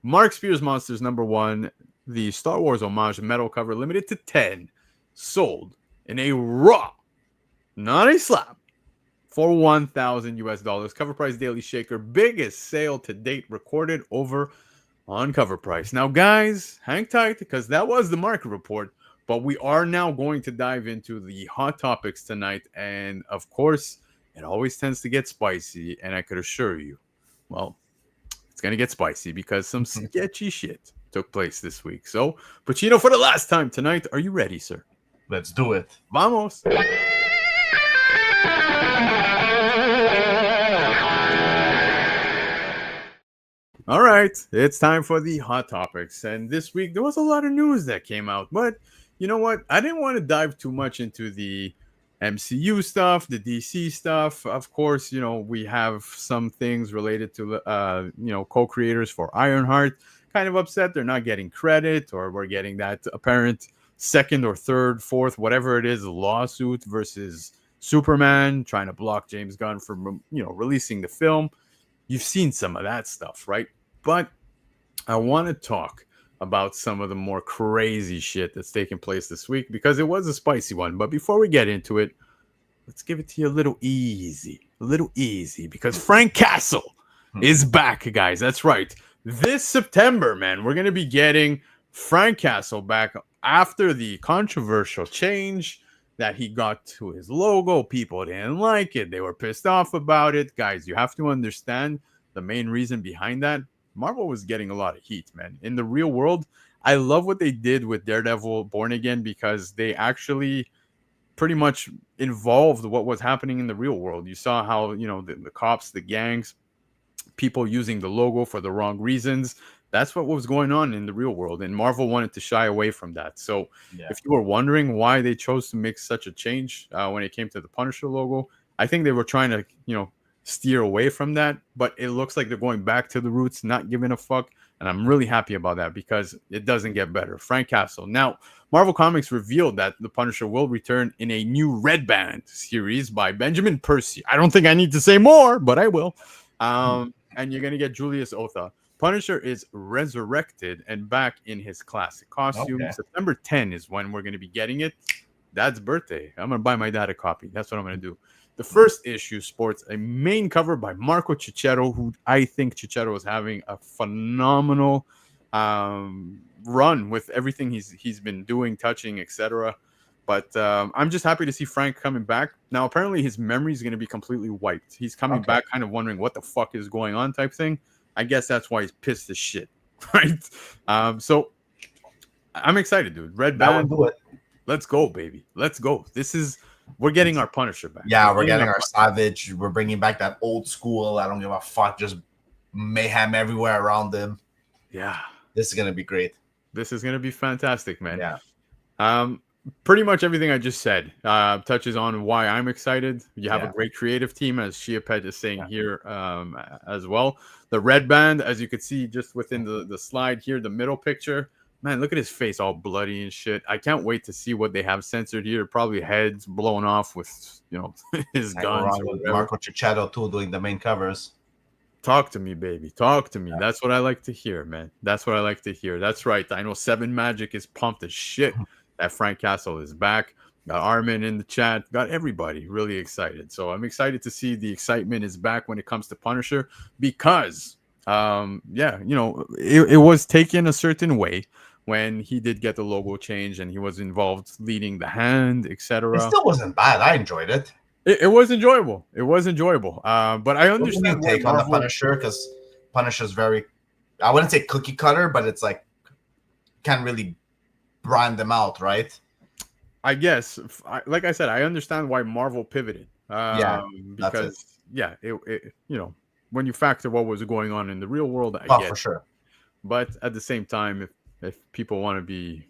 Mark Spears Monsters number 1, the Star Wars homage metal cover, limited to 10, sold in a raw, not a slab, for $1,000 US. Covrprice daily shaker, biggest sale to date recorded over on Covrprice. Now, guys, hang tight, because that was the market report, but we are now going to dive into the hot topics tonight, and of course, it always tends to get spicy, and I could assure you, well, it's going to get spicy because some sketchy shit took place this week. So, Pacino, for the last time tonight, are you ready, sir? Let's do it. Vamos. All right, it's time for the hot topics. And this week there was a lot of news that came out, but you know what? I didn't want to dive too much into the MCU stuff, the DC stuff. Of course, we have some things related to co-creators for Ironheart kind of upset they're not getting credit, or we're getting that apparent second or third, fourth, whatever it is, lawsuit versus Superman trying to block James Gunn from releasing the film. You've seen some of that stuff, right? But I want to talk about some of the more crazy shit that's taking place this week because it was a spicy one. But before we get into it, let's give it to you a little easy, because Frank Castle is back, guys. That's right. This September, man, we're going to be getting Frank Castle back after the controversial change that he got to his logo. People didn't like it. They were pissed off about it. Guys, you have to understand the main reason behind that. Marvel was getting a lot of heat, man. In the real world, I love what they did with Daredevil Born Again, because they actually pretty much involved what was happening in the real world. You saw how, the cops, the gangs, people using the logo for the wrong reasons. That's what was going on in the real world, and Marvel wanted to shy away from that. So if you were wondering why they chose to make such a change when it came to the Punisher logo, I think they were trying to, steer away from that, but it looks like they're going back to the roots, not giving a fuck, and I'm really happy about that because it doesn't get better. Frank Castle. Now, Marvel Comics revealed that the Punisher will return in a new Red Band series by Benjamin Percy. I don't think I need to say more, but I will. And you're going to get Julius Otha. Punisher is resurrected and back in his classic costume. Okay. September 10 is when we're going to be getting it. Dad's birthday. I'm going to buy my dad a copy. That's what I'm going to do. The first issue sports a main cover by Marco Cicchetto, who I think Cicchetto is having a phenomenal run with everything he's been doing, touching, etc. But I'm just happy to see Frank coming back. Now, apparently his memory is going to be completely wiped. He's coming back kind of wondering what the fuck is going on type thing. I guess that's why he's pissed as shit, right? So I'm excited, dude. Red Band. Do it. Let's go, baby. Let's go. We're getting our Punisher back. Yeah, we're getting our Savage. We're bringing back that old school. I don't give a fuck. Just mayhem everywhere around him. Yeah. This is going to be great. This is going to be fantastic, man. Yeah. Pretty much everything I just said touches on why I'm excited. You have a great creative team, as Shiapet is saying here as well. The Red Band, as you could see just within the slide here, the middle picture. Man, look at his face all bloody and shit. I can't wait to see what they have censored here. Probably heads blown off with, his guns. Marco Cicchetto, too, doing the main covers. Talk to me, baby. Talk to me. That's what I like to hear, man. That's what I like to hear. That's right. I know Seven Magic is pumped as shit that Frank Castle is back. Got Armin in the chat. Got everybody really excited. So I'm excited to see the excitement is back when it comes to Punisher, because, it was taken a certain way when he did get the logo change and he was involved leading the hand, etc. It still wasn't bad. I enjoyed it. It was enjoyable. It was enjoyable. But I understand take on the Punisher, because Punisher's very, I wouldn't say cookie cutter, but it's like can't really brand them out, right? I guess, like I said, I understand why Marvel pivoted. Because it when you factor what was going on in the real world, I get for sure. But at the same time, if people want to be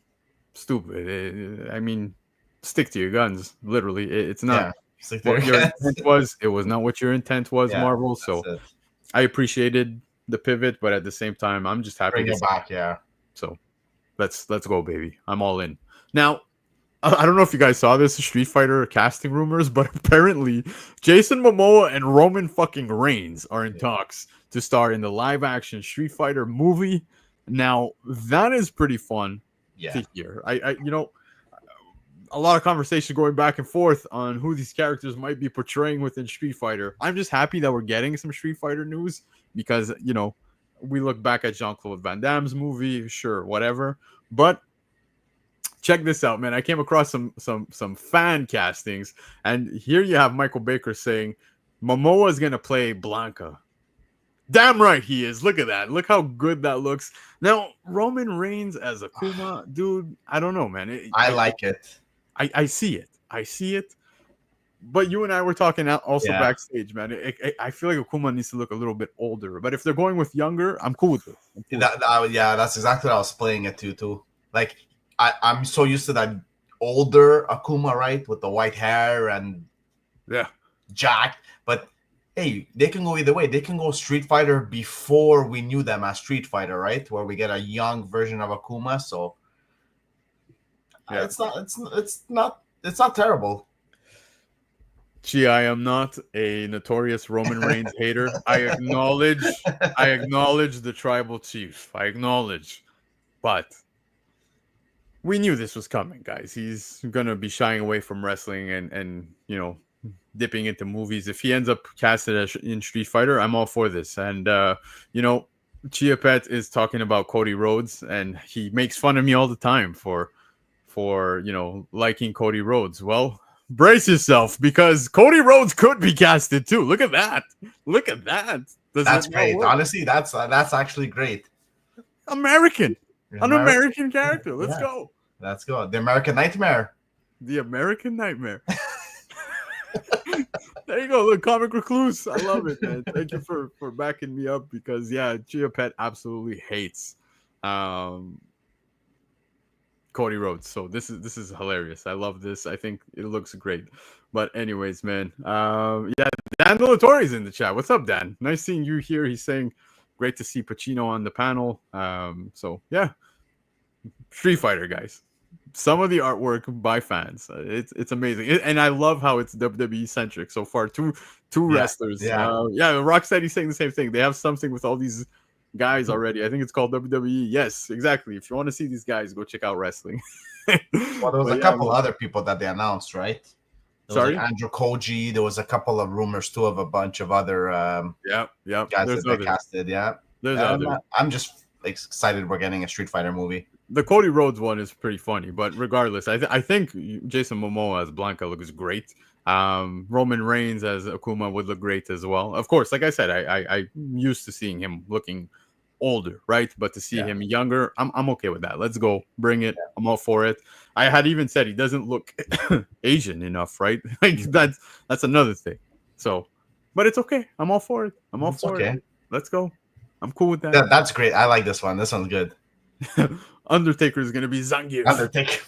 stupid, I mean, stick to your guns. Literally, it's not what your intent was. It was not what your intent was, Marvel. So I appreciated the pivot, but at the same time, I'm just happy. Bring it back, So let's go, baby. I'm all in. Now, I don't know if you guys saw this Street Fighter casting rumors, but apparently Jason Momoa and Roman fucking Reigns are in talks to star in the live action Street Fighter movie. Now, that is pretty fun to hear. I a lot of conversation going back and forth on who these characters might be portraying within Street Fighter. I'm just happy that we're getting some Street Fighter news, because, we look back at Jean-Claude Van Damme's movie, sure, whatever. But check this out, man. I came across some fan castings, and here you have Michael Baker saying Momoa is going to play Blanca. Damn right he is. Look at that. Look how good that looks. Now, Roman Reigns as Akuma, dude, I don't know, man. I like it. I see it. I see it. But you and I were talking also Yeah. backstage, man. I feel like Akuma needs to look a little bit older. But if they're going with younger, I'm cool with it. I'm cool with it. Yeah, that's exactly what I was playing it too. Like I'm so used to that older Akuma, right, with the white hair and Yeah. Jack. But hey, they can go either way. They can go Street Fighter before we knew them as Street Fighter, right? Where we get a young version of Akuma. So Yeah. it's not terrible. Gee, I am not a notorious Roman Reigns hater. I acknowledge the tribal chief. I acknowledge. But we knew this was coming, guys. He's gonna be shying away from wrestling and dipping into movies. If he ends up casted as in Street Fighter, I'm all for this. And you know, Chia Pet is talking about Cody Rhodes, and he makes fun of me all the time for liking Cody Rhodes. Well, brace yourself because Cody Rhodes could be casted too. Look at that. Look at that. That's great. Honestly, that's actually great. American. An American character. Let's go. Let's go. The American Nightmare. The American Nightmare. There you go. Look, Comic Recluse. I love it, man. Thank you for backing me up because yeah, Chia Pet absolutely hates Cody Rhodes. So this is hilarious. I love this. I think it looks great. But anyways, man. Yeah, Dan Delatorre's in the chat. What's up, Dan? Nice seeing you here. He's saying great to see Pacino on the panel. So yeah. Street Fighter, guys. Some of the artwork by fans, it's amazing, and I love how it's WWE centric so far. Two wrestlers, Rocksteady's saying the same thing. They have something with all these guys already. I think it's called WWE. Yes, exactly. If you want to see these guys, go check out wrestling. Well, there was a couple other people that they announced, right? Sorry, like Andrew Koji. There was a couple of rumors too of a bunch of other guys that they casted. Yeah, I'm just excited we're getting a Street Fighter movie. The Cody Rhodes one is pretty funny, but regardless, I think Jason Momoa as Blanca looks great. Roman Reigns as Akuma would look great as well. Of course, like I said, I'm used to seeing him looking older, right? But to see him younger, I'm okay with that. Let's go, bring it. I'm all for it. I had even said he doesn't look Asian enough, right? Like that's another thing. So, but it's okay. I'm all for it. I'm all for it. Let's go. I'm cool with that. That's great. I like this one. This one's good. Undertaker is gonna be Zangief. Undertaker.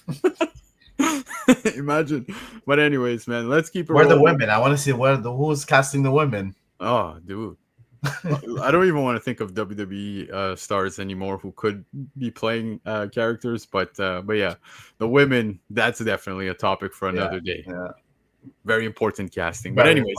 Imagine. But anyways, man, let's keep it. Where are the women? I want to see who's casting the women. Oh, dude. I don't even want to think of WWE stars anymore who could be playing characters, but yeah, the women, that's definitely a topic for another day. Yeah. Very important casting. But anyways,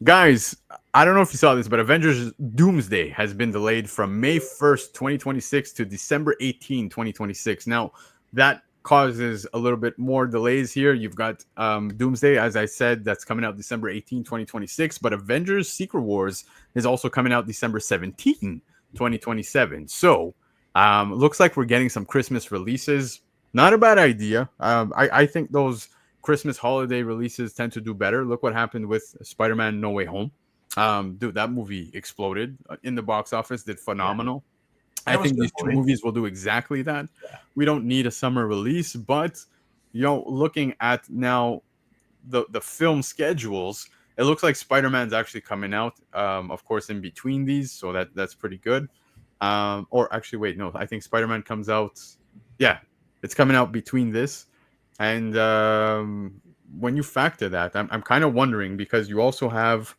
guys, I don't know if you saw this, but Avengers Doomsday has been delayed from May 1st, 2026 to December 18, 2026. Now, that causes a little bit more delays here. You've got Doomsday, as I said, that's coming out December 18, 2026, but Avengers Secret Wars is also coming out December 17, 2027. So, looks like we're getting some Christmas releases. Not a bad idea. I think those Christmas holiday releases tend to do better. Look what happened with Spider-Man No Way Home. Dude, that movie exploded in the box office, did phenomenal. I think these two movies will do exactly that. Yeah. We don't need a summer release, but looking at now the film schedules, it looks like Spider-Man's actually coming out, of course, in between these, so that's pretty good. Or actually, wait, no, I think Spider-Man comes out. Yeah, it's coming out between this, and when you factor that, I'm kind of wondering because you also have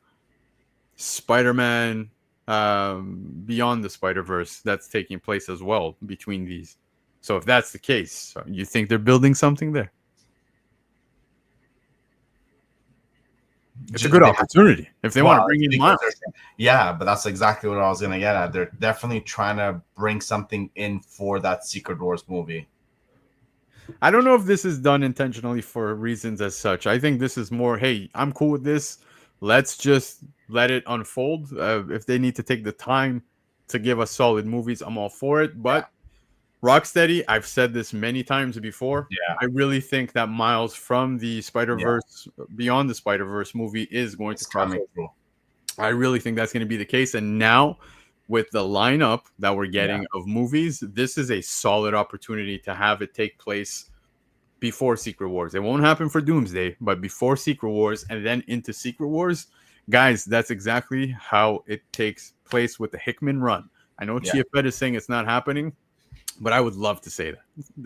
Spider-Man Beyond the Spider-Verse that's taking place as well between these. So if that's the case, you think they're building something there? It's a good opportunity if they want to bring in Miles. Yeah, but that's exactly what I was going to get at. They're definitely trying to bring something in for that Secret Wars movie. I don't know if this is done intentionally for reasons as such. I think this is more, hey, I'm cool with this. Let's just let it unfold. If they need to take the time to give us solid movies, I'm all for it. But Rocksteady, I've said this many times before. Yeah. I really think that Miles from the Spider-Verse, Beyond the Spider-Verse movie is going to cross over. I really think that's going to be the case. And now with the lineup that we're getting of movies, this is a solid opportunity to have it take place before Secret Wars. It won't happen for Doomsday, but before Secret Wars and then into Secret Wars, guys, that's exactly how it takes place with the Hickman run. I know Yeah. Chiafetta is saying it's not happening, but I would love to say that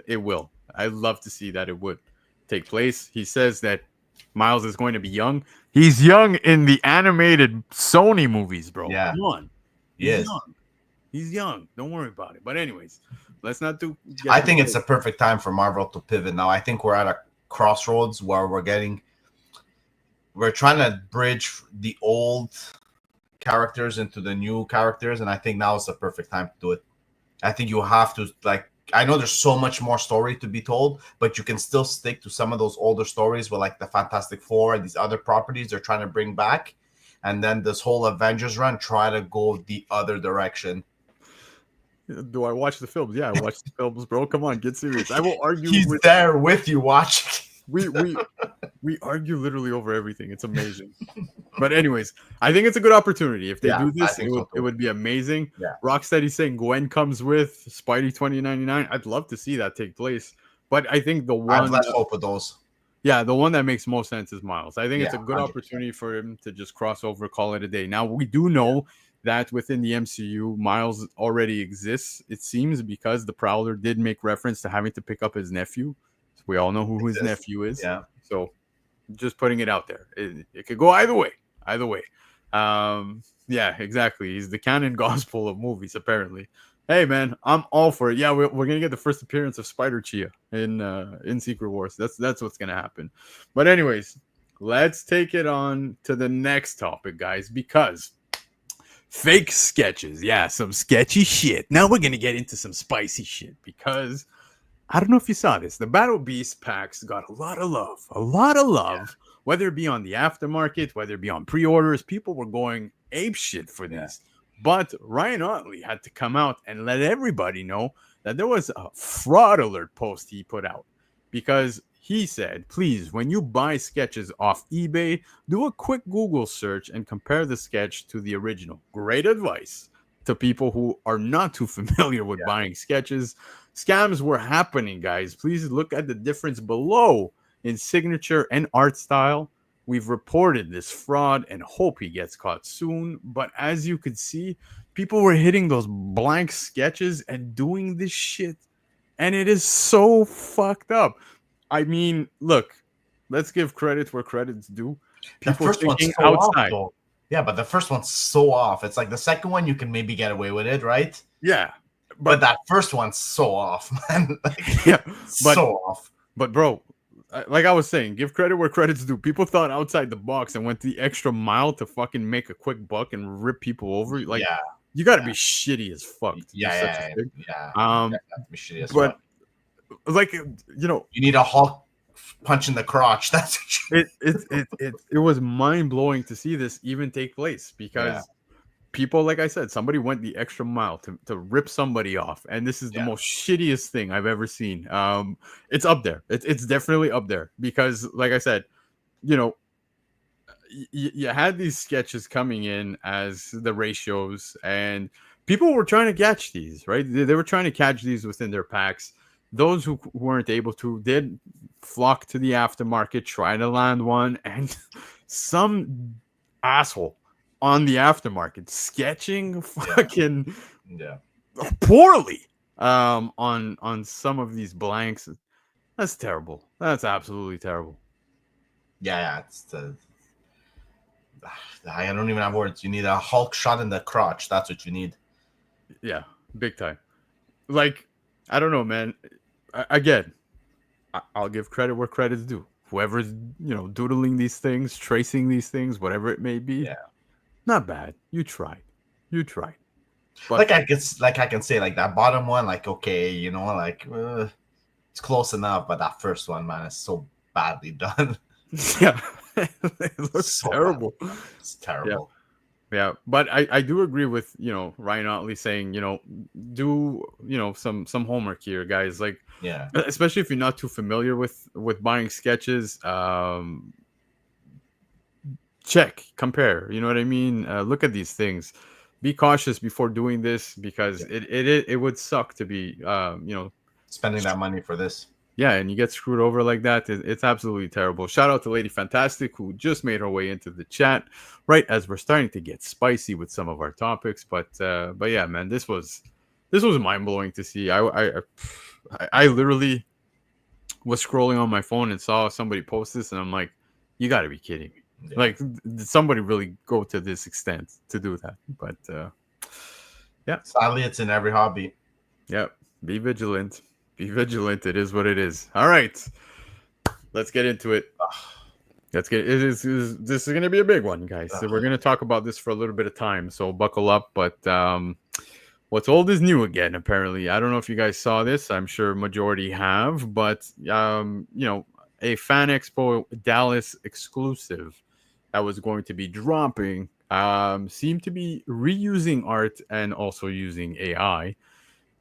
it will. I'd love to see that it would take place. He says that Miles is going to be young. He's young in the animated Sony movies, bro. Yeah. Come on. He's Yes. young. He's young. Don't worry about it. But anyways, let's not do. I think it's a perfect time for Marvel to pivot now. I think we're at a crossroads where we're trying to bridge the old characters into the new characters, and I think now is the perfect time to do it. I think you have to, like, I know there's so much more story to be told, but you can still stick to some of those older stories with like the Fantastic Four and these other properties they're trying to bring back. And then this whole Avengers run, try to go the other direction. Do I watch the films? Yeah, I watch the films, bro. Come on, get serious. I will argue. He's there with you watching. We argue literally over everything. It's amazing. But anyways, I think it's a good opportunity. If they do this, it would be amazing. Yeah. Rocksteady saying Gwen comes with Spidey 2099. I'd love to see that take place. But I think the one I have less hope with those. Yeah, the one that makes most sense is Miles. I think it's a good 100%. opportunity for him to just cross over, call it a day. Now, we do know that within the MCU, Miles already exists, it seems, because the Prowler did make reference to having to pick up his nephew. So we all know who his nephew is. Yeah. So just putting it out there. It could go either way. Either way. Yeah, exactly. He's the canon gospel of movies, apparently. Hey, man, I'm all for it. Yeah, we're going to get the first appearance of Spider-Chia in Secret Wars. That's what's going to happen. But anyways, let's take it on to the next topic, guys, because fake sketches. Yeah, some sketchy shit. Now we're going to get into some spicy shit because I don't know if you saw this. The Battle Beast packs got a lot of love. Yeah. Whether it be on the aftermarket, whether it be on pre-orders, people were going ape shit for these. But Ryan Otley had to come out and let everybody know that there was a fraud alert post he put out, because he said, please, when you buy sketches off eBay, do a quick Google search and compare the sketch to the original. Great advice to people who are not too familiar with buying sketches. Scams were happening, guys. Please look at the difference below in signature and art style. We've reported this fraud and hope he gets caught soon. But as you could see, people were hitting those blank sketches and doing this shit. And it is so fucked up. I mean, look, let's give credit where credit's due. People thinking so outside. Off, yeah, but the first one's so off. It's like the second one, you can maybe get away with it, right? Yeah. But that first one's so off, man. So off. But, bro, like I was saying, give credit where credit's due. People thought outside the box and went the extra mile to fucking make a quick buck and rip people over. Like, you got to be shitty as fuck. Be shitty as fuck. Like, you know, you need a Hulk punch in the crotch. That's it was mind blowing to see this even take place, because people, like I said, somebody went the extra mile to rip somebody off, and this is the most shittiest thing I've ever seen. It's up there. It's definitely up there, because, like I said, you know, you had these sketches coming in as the ratios, and people were trying to catch these, right? They were trying to catch these within their packs. Those who weren't able to did flock to the aftermarket, try to land one, and some asshole on the aftermarket sketching fucking poorly on some of these blanks. That's terrible. That's absolutely terrible. Yeah, I don't even have words. You need a Hulk shot in the crotch. That's what you need. Yeah, big time. Like, I don't know, man. Again, I'll give credit where credit's due. Whoever's, you know, doodling these things, tracing these things, whatever it may be, not bad. You tried. But, like I can say, like that bottom one, like, okay, you know, like it's close enough, but that first one, man, is so badly done. Yeah, it looks so terrible. Bad. It's terrible. Yeah, but I do agree with, you know, Ryan Otley saying, you know, do, you know, some homework here, guys. Like, especially if you're not too familiar with buying sketches, check, compare. You know what I mean? Look at these things. Be cautious before doing this, because it would suck to be, you know, spending that money for this. Yeah, and you get screwed over like that. It's absolutely terrible. Shout out to Lady Fantastic who just made her way into the chat right as we're starting to get spicy with some of our topics. But yeah, man, this was mind blowing to see. I literally was scrolling on my phone and saw somebody post this, and I'm like, you got to be kidding me. Yeah. Like, did somebody really go to this extent to do that? But yeah, Sadly, it's in every hobby. yeah, be vigilant. Be vigilant. It is what it is. All right, let's get into it. This is going to be a big one, guys. So we're going to talk about this for a little bit of time. So buckle up. But what's old is new again. Apparently, I don't know if you guys saw this. I'm sure majority have. But a Fan Expo Dallas exclusive that was going to be dropping seemed to be reusing art and also using AI.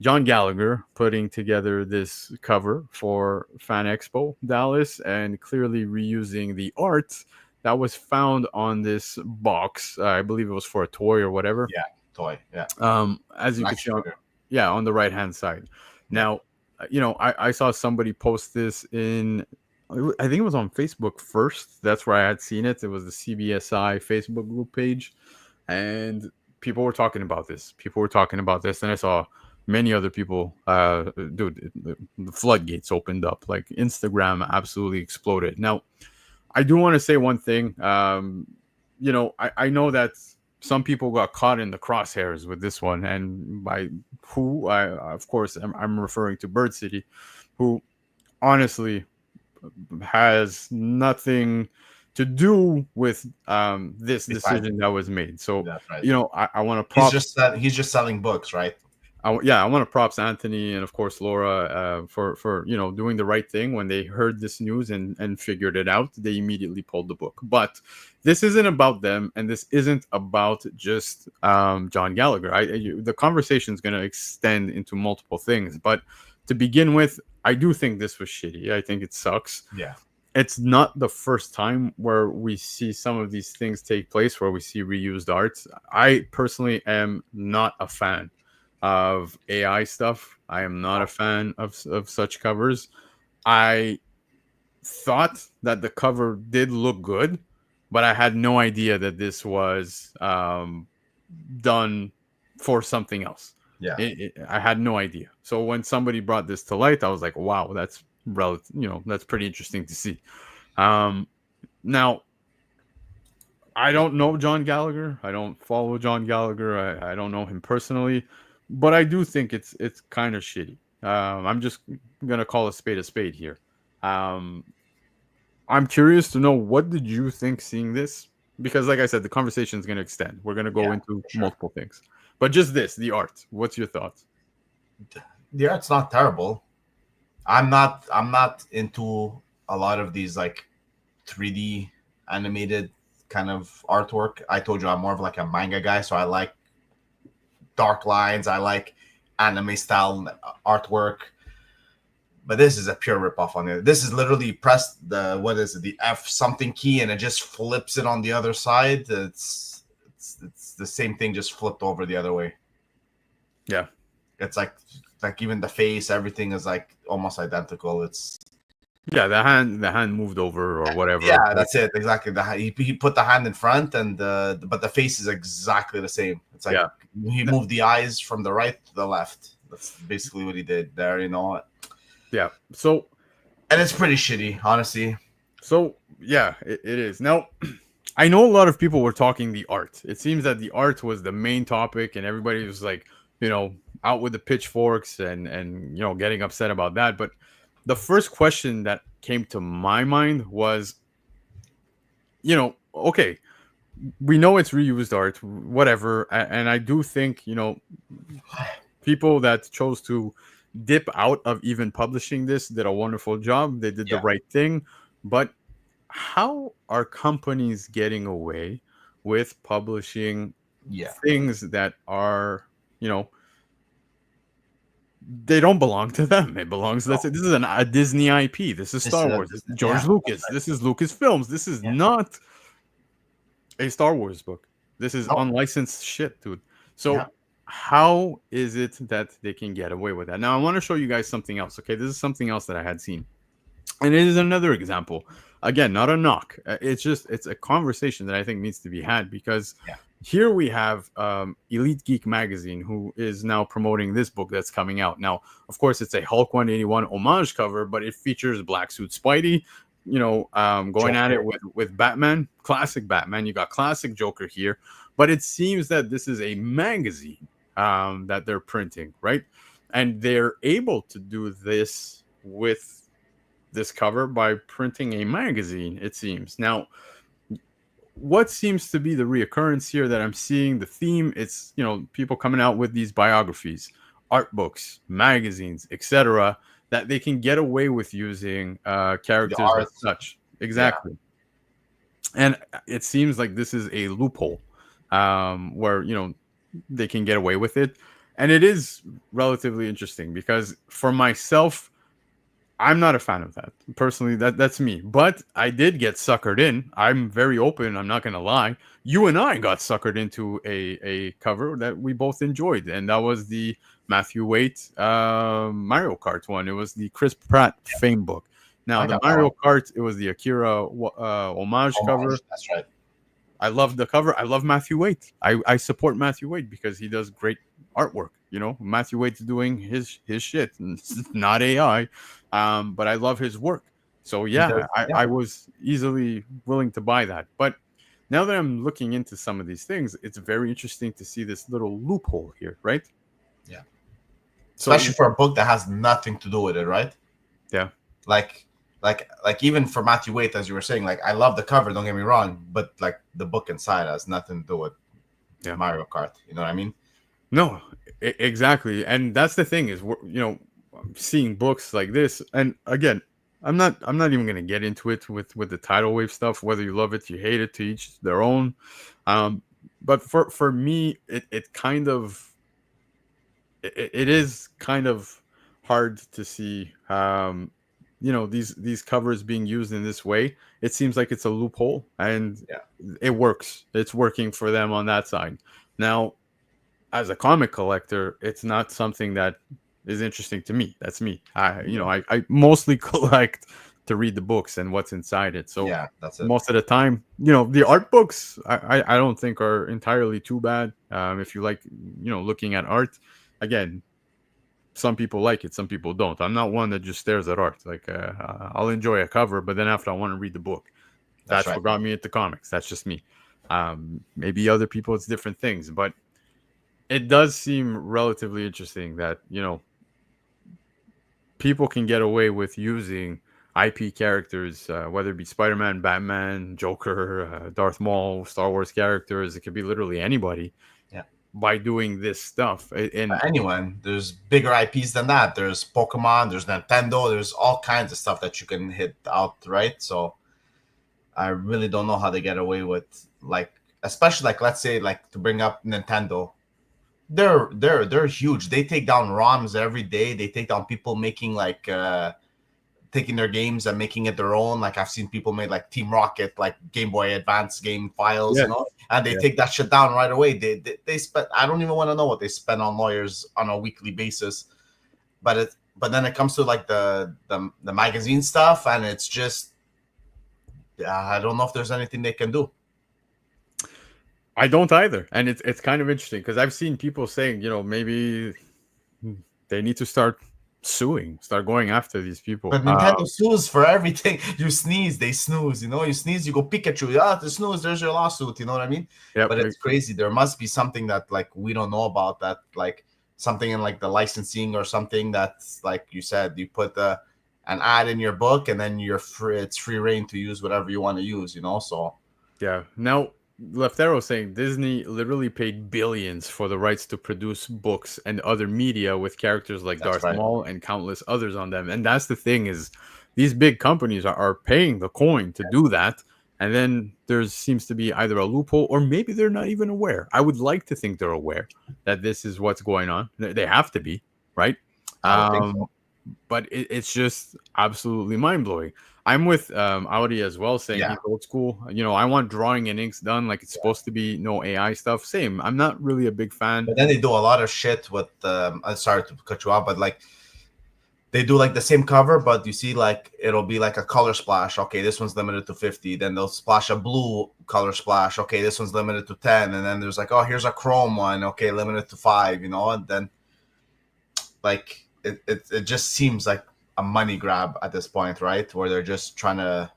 John Gallagher putting together this cover for Fan Expo Dallas and clearly reusing the art that was found on this box. I believe it was for a toy or whatever. Yeah, toy. Yeah. As you can see, on the right hand side. Now, I saw somebody post this I think it was on Facebook first. That's where I had seen it. It was the CBSI Facebook group page, and people were talking about this. And I saw many other people. Dude, the floodgates opened up. Like Instagram absolutely exploded. Now, I do want to say one thing. I know that some people got caught in the crosshairs with this one, and by who of course I'm referring to Bird City, who honestly has nothing to do with this decision that was made. So right. I want to prop. He's just selling books, right? I want to props Anthony and of course Laura for doing the right thing when they heard this news and figured it out. They immediately pulled the book. But this isn't about them, and this isn't about just John Gallagher. The conversation is going to extend into multiple things. But to begin with, I do think this was shitty. I think it sucks. Yeah. It's not the first time where we see some of these things take place, where we see reused art. I personally am not a fan of AI stuff. I am not a fan of such covers. I thought that the cover did look good, but I had no idea that this was done for something else. Yeah, I had no idea. So when somebody brought this to light, I was like, wow, that's that's pretty interesting to see. Now, I don't know John Gallagher. I don't follow John Gallagher. I don't know him personally, but I do think it's kind of shitty. I'm just gonna call a spade here. I'm curious to know, what did you think seeing this? Because like I said, the conversation is going to extend. We're going to go into multiple things. But just the art. What's your thoughts? The art's not terrible. I'm not into a lot of these like 3D animated kind of artwork. I told you I'm more of like a manga guy, so I like dark lines. I like anime style artwork. But this is a pure ripoff on it. This is literally press the F something key and it just flips it on the other side. It's the same thing, just flipped over the other way. Yeah, it's like even the face, everything is like almost identical. It's the hand moved over or whatever. Yeah, that's it exactly. He put the hand in front and but the face is exactly the same. It's like he moved the eyes from the right to the left. That's basically what he did there. Yeah. So, and it's pretty shitty, honestly. So yeah, it is. Now, I know a lot of people were talking the art. It seems that the art was the main topic, and everybody was like, out with the pitchforks and getting upset about that. But the first question that came to my mind was, okay, we know it's reused art, whatever, and I do think people that chose to dip out of even publishing this did a wonderful job. They did the right thing. But how are companies getting away with publishing things that are, they don't belong to them? It belongs to, this is a Disney IP. This is Star Wars. This is George Lucas. This is Lucasfilms. This is not a Star Wars book. This is unlicensed shit, dude. So how is it that they can get away with that? Now, I want to show you guys something else. Okay, this is something else that I had seen, and it is another example. Again, not a knock. It's just it's a conversation that I think needs to be had because Yeah. here we have Elite Geek magazine, who is now promoting this book that's coming out now. Of course, it's a Hulk 181 homage cover, but it features Black Suit Spidey, going at it Joker. with Batman, classic Batman. You got classic Joker here, but it seems that this is a magazine that they're printing, right? And they're able to do this with this cover by printing a magazine, it seems. Now, what seems to be the reoccurrence here that I'm seeing, the theme, it's, people coming out with these biographies, art books, magazines, etc., that they can get away with using The characters as art. such. Yeah. Exactly. And it seems like this is a loophole where, they can get away with it. And it is relatively interesting because for myself, I'm not a fan of that. Personally, that's me. But I did get suckered in. I'm very open, I'm not gonna lie. You and I got suckered into a cover that we both enjoyed, and that was the Matthew Waite Mario Kart one. It was the Chris Pratt Fame book. Now I the got that one. Mario Kart, it was the Akira homage cover. Homage. That's right. I love the cover. I love Matthew Waite. I support Matthew Waite because he does great artwork. Matthew Waite's doing his shit. And it's not AI, but I love his work. So He does. yeah, I, Yeah. I was easily willing to buy that. But now that I'm looking into some of these things, it's very interesting to see this little loophole here, right? Yeah. So Especially for a book that has nothing to do with it, right? yeah, Like, like even for Matthew Waite, as you were saying, like I love the cover. Don't get me wrong, but like the book inside has nothing to do with yeah. Mario Kart. You know what I mean? No, exactly. And that's the thing is, seeing books like this, and again, I'm not even going to get into it with the tidal wave stuff, whether you love it, you hate it, to each their own. um but for me, it kind of it is kind of hard to see these covers being used in this way. It seems like it's a loophole, and Yeah. it works. It's working for them on that side. Now, as a comic collector, it's not something that is interesting to me. That's me. I mostly collect to read the books and what's inside it. So Yeah, that's it. most of the time, the art books I don't think are entirely too bad. If you like, looking at art, again, some people like it, some people don't. I'm not one that just stares at art. Like, I'll enjoy a cover, but then after I want to read the book. That's That's right. what got me into comics. That's just me. Maybe other people, it's different things, but it does seem relatively interesting that people can get away with using IP characters, whether it be Spider-Man, Batman, Joker, Darth Maul, Star Wars characters. It could be literally anybody. Yeah. By doing this stuff, and Anyone, there's bigger IPs than that. There's Pokemon, there's Nintendo, there's all kinds of stuff that you can hit out, right? So I really don't know how they get away with, like, especially like, let's say, like, to bring up Nintendo. They're huge. They take down ROMs every day. They take down people making like taking their games and making it their own. Like I've seen people make like Team Rocket, like Game Boy Advance game files, yeah, and they yeah. take that shit down right away. They spend, I don't even want to know what they spend on lawyers on a weekly basis. But then it comes to like the magazine stuff, and it's just I don't know if there's anything they can do. I don't either, and it's kind of interesting because I've seen people saying, maybe they need to start suing, start going after these people. But Nintendo sues for everything. You sneeze, they snooze. You sneeze, you go Pikachu. The snooze, there's your lawsuit. You know what I mean? Yep. But it's crazy. There must be something that like we don't know about, that like something in like the licensing or something that's like you said, you put an ad in your book and then you're free. It's free reign to use whatever you want to use. So Yeah. Now, Leftero saying Disney literally paid billions for the rights to produce books and other media with characters like that's Darth right. Maul and countless others on them. And that's the thing, is these big companies are paying the coin to do that. And then there seems to be either a loophole, or maybe they're not even aware. I would like to think they're aware that this is what's going on. They have to be, right? I would think so. But it's just absolutely mind blowing. I'm with Audi as well, saying Yeah. he's old school. You know, I want drawing and inks done like it's supposed to be, no AI stuff. Same. I'm not really a big fan. But then they do a lot of shit with. I'm sorry to cut you off, but like they do like the same cover, but you see like it'll be like a color splash. Okay, this one's limited to 50. Then they'll splash a blue color splash. Okay, this one's limited to 10. And then there's like, oh, here's a chrome one. Okay, limited to 5. You know, and then like it just seems like a money grab at this point, right? Where they're just trying to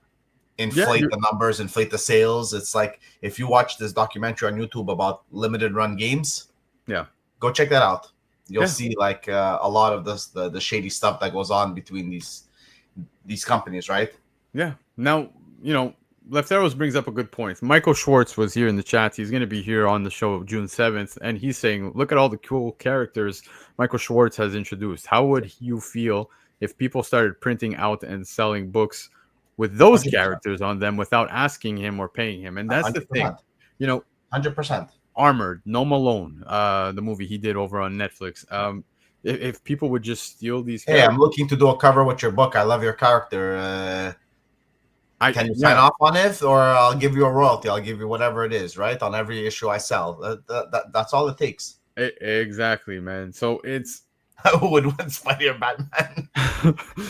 Yeah, inflate the numbers, inflate the sales. It's like if you watch this documentary on YouTube about limited run games, yeah, go check that out. You'll yeah, see like a lot of this the shady stuff that goes on between these companies, right? yeah. Now, you know, Lefteros brings up a good point. Michael Schwartz was here in the chat. He's going to be here on the show June 7th, and he's saying, look at all the cool characters Michael Schwartz has introduced. How would you feel if people started printing out and selling books with those 100%. characters on them without asking him or paying him? And that's the thing. 100%. You know, 100%. Armored, No Malone, the movie he did over on Netflix. If people would just steal these Hey, characters, I'm looking to do a cover with your book. I love your character. Can you sign off on it, or I'll give you a royalty? I'll give you whatever it is, right? On every issue I sell. That's all it takes. Exactly, man. So it's Who would win, Spidey or Batman?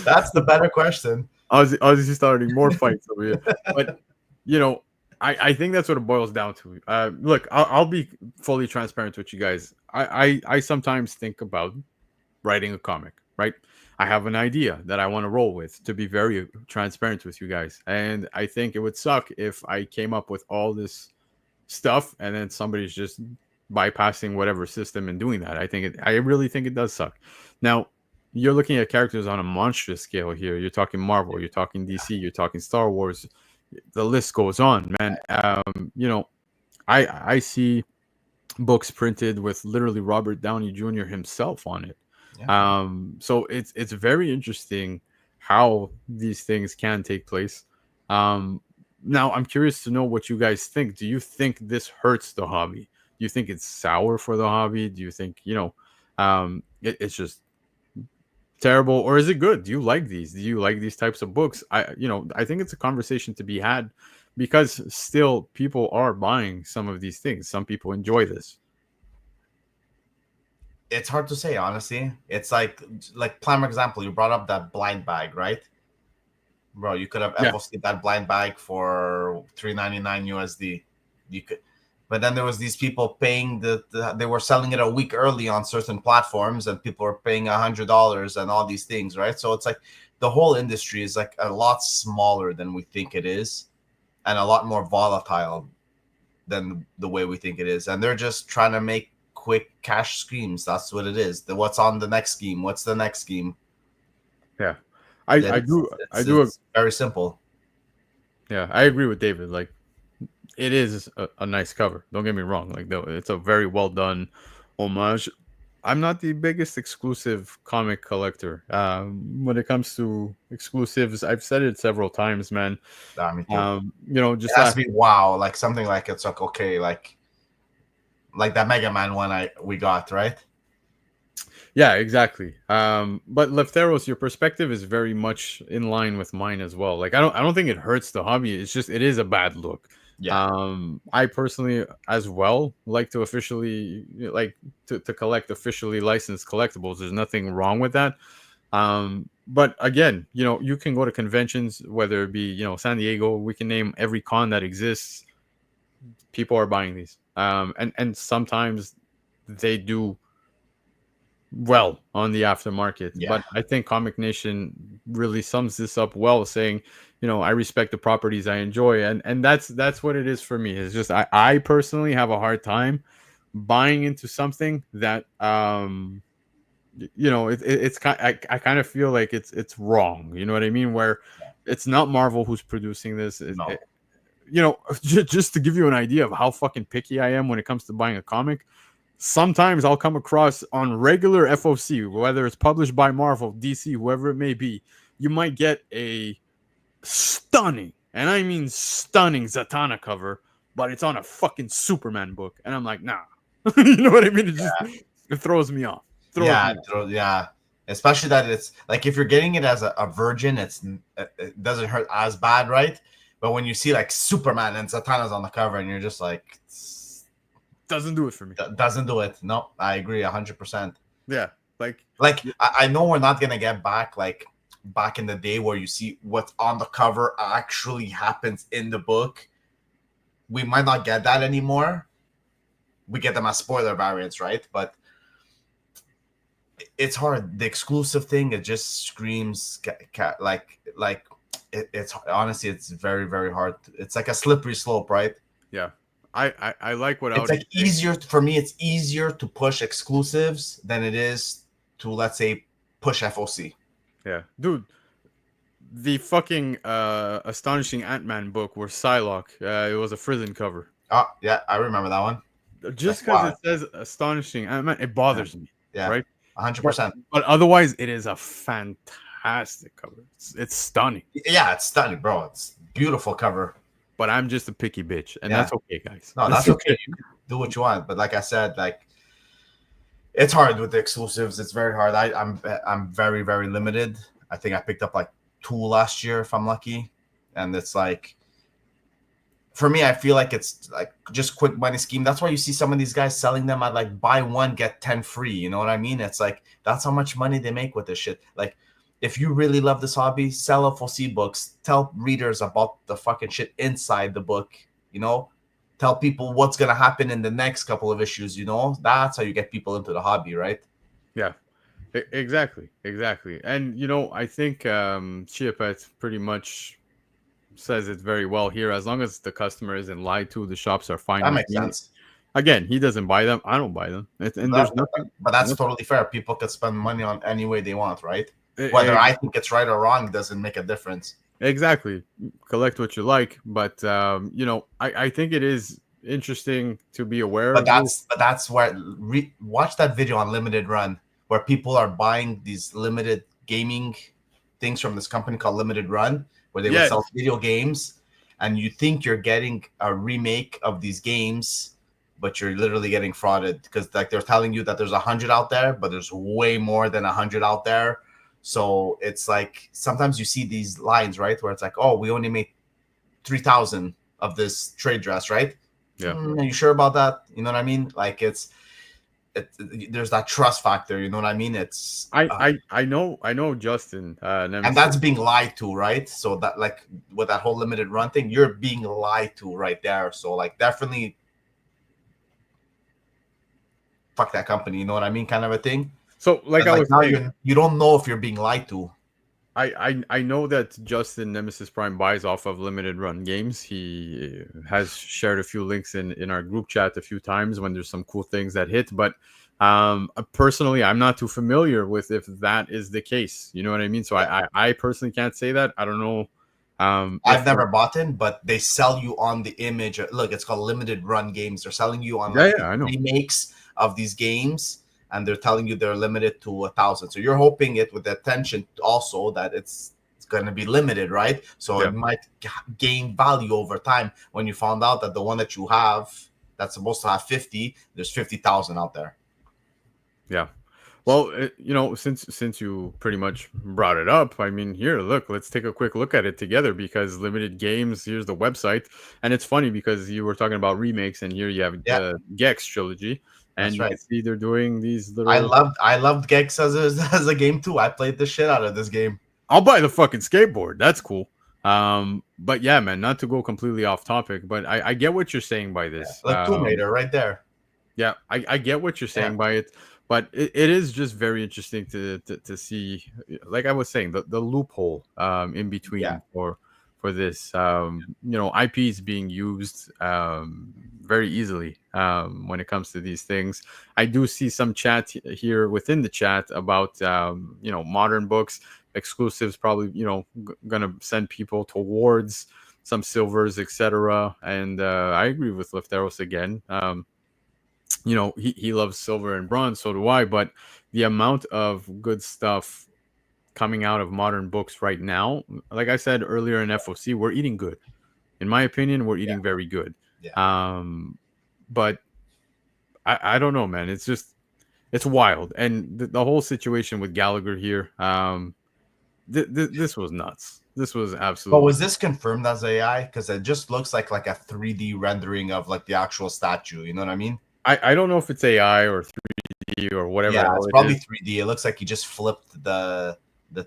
That's the better question. Ozzy starting more fights over here. But you know, I think that's what it boils down to. Look, I'll be fully transparent with you guys. I sometimes think about writing a comic, right? I have an idea that I want to roll with, to be very transparent with you guys. And I think it would suck if I came up with all this stuff and then somebody's just bypassing whatever system and doing that. I really think it does suck. Now, you're looking at characters on a monstrous scale here. You're talking Marvel, you're talking DC, you're talking Star Wars. The list goes on, man. You know, I see books printed with literally Robert Downey Jr. himself on it. Yeah. So it's very interesting how these things can take place. Now I'm curious to know what you guys think. Do you think this hurts the hobby? Do you think it's sour for the hobby? Do you think, you know, it's just terrible, or is it good? Do you like these? Do you like these types of books? I think it's a conversation to be had, because still people are buying some of these things. Some people enjoy this. It's hard to say, honestly. It's like prime example, you brought up that blind bag, right? Bro, you could have Yeah. FOC'd that blind bag for $3.99 USD. You could, but then there was these people paying they were selling it a week early on certain platforms, and people were paying $100 and all these things, right? So it's like the whole industry is like a lot smaller than we think it is, and a lot more volatile than the way we think it is. And they're just trying to make quick cash schemes. That's what it is. What's on the next scheme? What's the next scheme? Yeah. I do. It's very simple. Yeah, I agree with David. Like, it is a nice cover. Don't get me wrong. Like, though, it's a very well done homage. I'm not the biggest exclusive comic collector. When it comes to exclusives, I've said it several times, man. Me too. You know, just it has to be wow, like something like it's like okay, like that Mega Man one we got, right? Yeah, exactly. But Lefteros, your perspective is very much in line with mine as well. Like, I don't think it hurts the hobby. It's just, it is a bad look. Yeah. I personally as well like to officially to collect officially licensed collectibles. There's nothing wrong with that. But again, you know, you can go to conventions, whether it be, you know, San Diego, we can name every con that exists. People are buying these. And sometimes they do well on the aftermarket. Yeah. But I think Comic Nation really sums this up well, saying, you know, I respect the properties I enjoy, and that's what it is for me. It's just I personally have a hard time buying into something that you know, it's kind, I kind of feel like it's wrong. You know what I mean? Where it's not Marvel who's producing this. No. You know, just to give you an idea of how fucking picky I am when it comes to buying a comic. Sometimes I'll come across on regular FOC, whether it's published by Marvel, DC, whoever it may be, you might get a stunning, and I mean stunning, Zatanna cover, but it's on a fucking Superman book. And I'm like, nah. You know what I mean? It throws me off. Yeah. especially that it's like if you're getting it as a virgin, it doesn't hurt as bad, right? But when you see like Superman and Zatanna's on the cover, and you're just like, Doesn't do it for me. doesn't do it. No, I agree 100%. Yeah, like I know we're not gonna get back like back in the day where you see what's on the cover actually happens in the book. We might not get that anymore. We get them as spoiler variants, right? But it's hard. The exclusive thing, it just screams it's honestly, it's very, very hard. It's like a slippery slope, right? yeah, I like what It's like easier for me. It's easier to push exclusives than it is to, let's say, push FOC. Yeah, dude. The fucking astonishing Ant-Man book where Psylocke, it was a Frizzin cover. Oh yeah, I remember that one. Just because it says astonishing Ant-Man, it bothers me. Yeah, right. 100%. But otherwise, it is a fantastic cover. It's stunning. Yeah, it's stunning, bro. It's beautiful cover. But I'm just a picky bitch, and that's okay, guys. No, that's okay. You can do what you want. But like I said, like it's hard with the exclusives. It's very hard. I'm very, very limited. I think I picked up like 2 last year if I'm lucky. And it's like, for me, I feel like it's like just quick money scheme. That's why you see some of these guys selling them at like buy 1 get 10 free. You know what I mean? It's like that's how much money they make with this shit. Like if you really love this hobby, sell FOC books. Tell readers about the fucking shit inside the book. You know, tell people what's gonna happen in the next couple of issues. You know, that's how you get people into the hobby, right? Yeah, exactly. And I think Chiapet pretty much says it very well here. As long as the customer isn't lied to, the shops are fine. That makes sense. Again, he doesn't buy them. I don't buy them. And there's nothing. But that's totally fair. People could spend money on any way they want, right? Whether I think it's right or wrong doesn't make a difference. Exactly. Collect what you like. But, I think it is interesting to be aware of. But that's where watch that video on Limited Run where people are buying these limited gaming things from this company called Limited Run, where they will sell video games, and you think you're getting a remake of these games, but you're literally getting frauded because like they're telling you that there's 100 out there, but there's way more than 100 out there. So it's like sometimes you see these lines, right, where it's like, oh, we only made 3,000 of this trade dress, right? Yeah. Are you sure about that? You know what I mean? Like there's that trust factor. You know what I mean? It's I know Justin, and that's being lied to, right? So that like with that whole Limited Run thing, you're being lied to right there. So like definitely fuck that company. You know what I mean? Kind of a thing. So like I was saying, you don't know if you're being lied to. I know that Justin Nemesis Prime buys off of Limited Run games. He has shared a few links in our group chat a few times when there's some cool things that hit. But personally, I'm not too familiar with if that is the case. You know what I mean? So I personally can't say that. I don't know. I've never bought in, but they sell you on the image. Look, it's called Limited Run games. They're selling you on I know. remakes of these games. And they're telling you they're limited to 1,000. So you're hoping it with the attention also that it's going to be limited, right? So it might gain value over time when you found out that the one that you have that's supposed to have 50, there's 50,000 out there. Yeah. Well, since you pretty much brought it up, I mean, here, look, let's take a quick look at it together because Limited Games, here's the website. And it's funny because you were talking about remakes and here you have the Gex trilogy. And you can see they're doing these little. I loved Gex as a game too. I played the shit out of this game. I'll buy the fucking skateboard. That's cool. But yeah, man, not to go completely off topic, but I get what you're saying by this. Like Tomb Raider right there. Yeah, I get what you're saying by it, but it is just very interesting to see, like I was saying, the loophole in between for this. IPs being used very easily when it comes to these things. I do see some chat here within the chat about modern books exclusives, probably gonna send people towards some silvers, etc. And I agree with Lefteros again. He loves silver and bronze, so do I. But the amount of good stuff coming out of modern books right now, like I said earlier in FOC, we're eating good. In my opinion, we're eating very good. But I don't know, man. It's just it's wild, and the whole situation with Gallagher here, this was nuts. This was But absolutely. was this confirmed as AI? Because it just looks like a 3D rendering of like the actual statue. You know what I mean? I don't know if it's AI or 3D or whatever Yeah, the hell it's it probably is. 3D. It looks like he just flipped the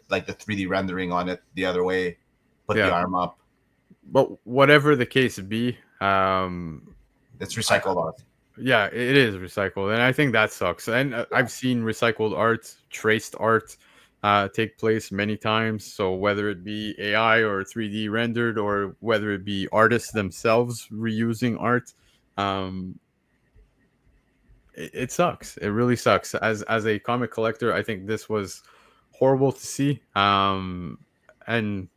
like the 3D rendering on it the other way, put the Yeah, arm up. but whatever the case be, It's I, recycled art. yeah, it is recycled, and I think that sucks. And Yeah, I've seen recycled art, traced art, take place many times. So whether it be AI or 3D rendered, or whether it be artists themselves reusing art, um, it sucks. It really sucks. As a comic collector, I think this was horrible to see. And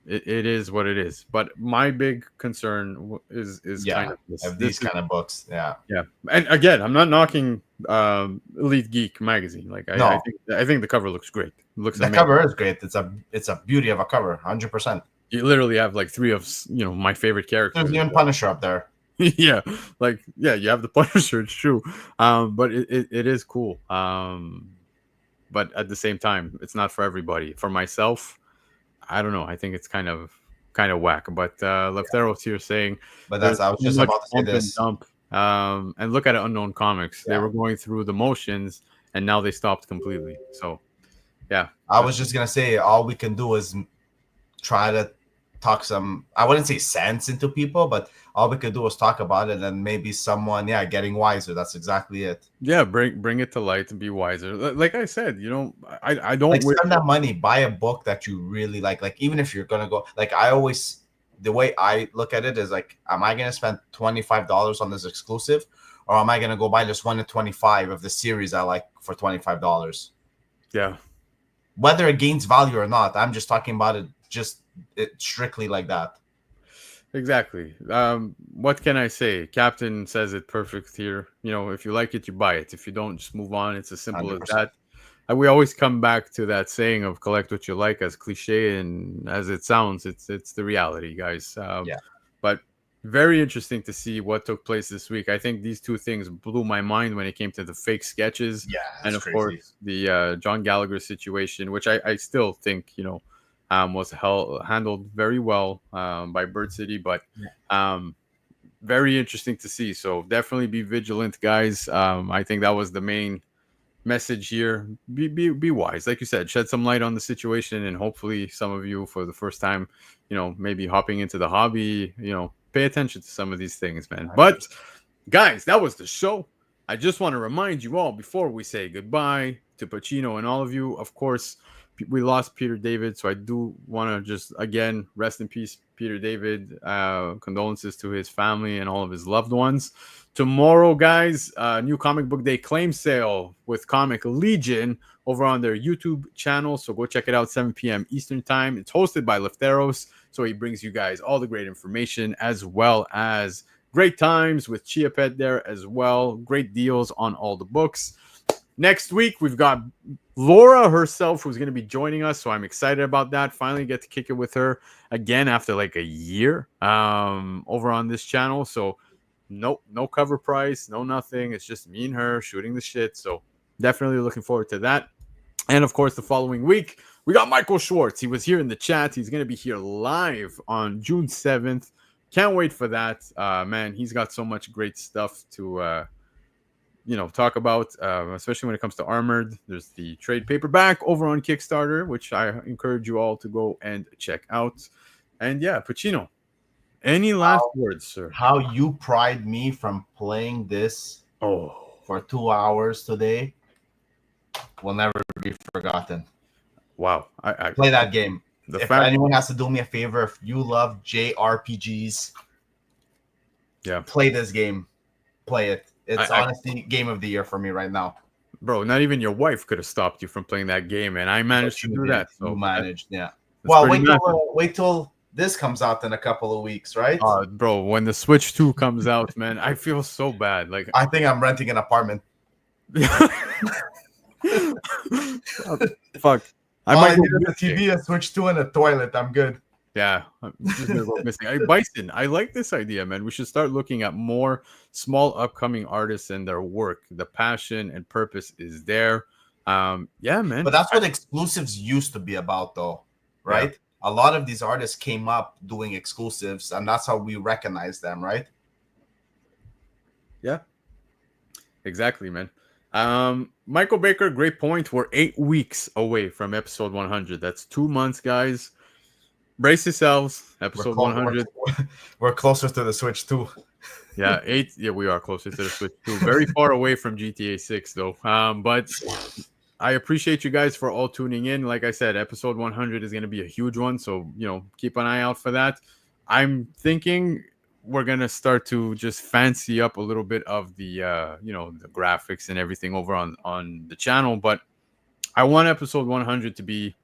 it is what it is. But my big concern is kind yeah. of this. Of these This is kind of books, yeah. yeah. And again, I'm not knocking Elite Geek magazine. Like No, I think the cover looks great. It looks the amazing. cover is great. It's a beauty of a cover, 100%. You literally have like three of my favorite There's characters. even Punisher up there. Yeah, like yeah, you have the Punisher. It's true. But it is cool. But at the same time, it's not for everybody. For myself, I don't know. I think it's kind of whack. But Lefteros here saying But there's that's I was so just much about to say pump and this. dump. And look at it, Unknown Comics. They Yeah, were going through the motions, and now they stopped completely. So yeah, I was just gonna say all we can do is try to talk some, I wouldn't say sense into people, but all we could do is talk about it and maybe someone, yeah, getting wiser. That's exactly it. yeah. Bring it to light and be wiser. Like I said, I don't Like wish. spend that money, buy a book that you really like. Like even if you're gonna go, like I always, the way I look at it is like, am I gonna spend $25 on this exclusive, or am I gonna go buy this 1 in 25 of the series I like for $25? Yeah, Whether it gains value or not, I'm just talking about it, just it strictly like that. exactly. What can I say? Captain says it perfect here. If you like it, you buy it. If you don't, just move on. It's as simple as 100%. that. And we always come back to that saying of collect what you like, as cliche and as it sounds. It's the reality, guys. Yeah. But very interesting to see what took place this week. I think these two things blew my mind when it came to the fake sketches, Yeah, and that's of crazy. course the John Gallagher situation, which I still think was handled very well by Bird City, but um, very interesting to see. So definitely be vigilant, guys. I think that was the main message here. Be wise, like you said. Shed some light on the situation, and hopefully, some of you for the first time, maybe hopping into the hobby, pay attention to some of these things, man. But guys, that was the show. I just want to remind you all before we say goodbye to Pacino and all of you. Of course, we lost Peter David, so I do want to just again rest in peace, Peter David. Condolences to his family and all of his loved ones. Tomorrow, guys, new comic book day claim sale with Comic Legion over on their YouTube channel. So go check it out, 7 p.m. Eastern time. It's hosted by Lefteros, so he brings you guys all the great information as well as great times with Chia Pet there as well. Great deals on all the books. Next week, we've got Laura herself who's going to be joining us. So I'm excited about that. Finally get to kick it with her again after like a year over on this channel. So no cover price, no nothing. It's just me and her shooting the shit. So definitely looking forward to that. And of course, the following week, we got Michael Schwartz. He was here in the chat. He's going to be here live on June 7th. Can't wait for that. Man, he's got so much great stuff to talk about, especially when it comes to Armored. There's the trade paperback over on Kickstarter, which I encourage you all to go and check out. And yeah, Pacino, any last words, sir? How you pried me from playing this for 2 hours today will never be forgotten. Wow. I Play that game. The If fact, anyone has to do me a favor, if you love JRPGs, yeah, play this game. Play it. It's honestly game of the year for me right now. Bro, not even your wife could have stopped you from playing that game, and I managed to do that. So you managed, yeah. that's Well, pretty wait till this comes out in a couple of weeks, right? bro, when the Switch 2 comes out, man, I feel so bad. Like I think I'm renting an apartment. Fuck. I All might I go need is a TV, a Switch 2, and a toilet. I'm good. Yeah, just gonna go missing. Hey, Bison, I like this idea, man. We should start looking at more small upcoming artists and their work. The passion and purpose is there. Yeah, But man. that's what exclusives used to be about, though, Yeah, right? A lot of these artists came up doing exclusives, and that's how we recognize them, right? yeah, exactly, man. Michael Baker, great point. We're 8 weeks away from episode 100. That's 2 months, guys. Brace yourselves. We're Episode close. 100. We're closer to the Switch too. Yeah, 8. Yeah, we are closer to the Switch too. Very far away from GTA 6, though. But I appreciate you guys for all tuning in. Like I said, episode 100 is going to be a huge one. So, keep an eye out for that. I'm thinking we're going to start to just fancy up a little bit of the graphics and everything over on the channel. But I want episode 100 to be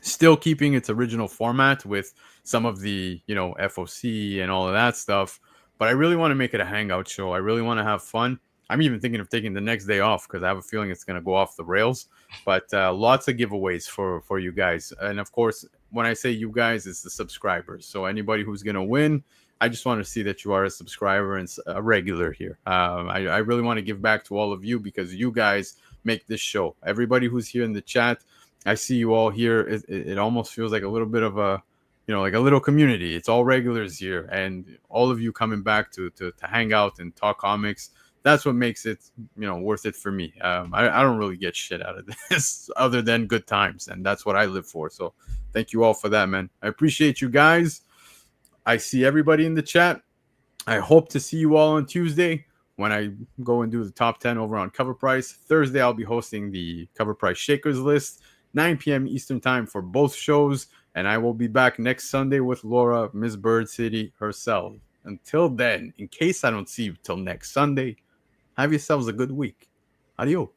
still keeping its original format with some of the FOC and all of that stuff, but I really want to make it a hangout show. I really want to have fun. I'm even thinking of taking the next day off because I have a feeling it's going to go off the rails. But lots of giveaways for you guys, and of course when I say you guys, it's the subscribers. So anybody who's going to win, I just want to see that you are a subscriber and a regular here. I really want to give back to all of you because you guys make this show. Everybody who's here in the chat, I see you all here. It almost feels like a little bit of a, like a little community. It's all regulars here, and all of you coming back to hang out and talk comics. That's what makes it, worth it for me. I don't really get shit out of this other than good times, and that's what I live for. So thank you all for that, man. I appreciate you guys. I see everybody in the chat. I hope to see you all on Tuesday when I go and do the top 10 over on Covrprice. Thursday, I'll be hosting the Covrprice Shakers list, 9 p.m. Eastern time for both shows. And I will be back next Sunday with Laura, Miss Bird City herself. Until then, in case I don't see you till next Sunday, have yourselves a good week. Adios.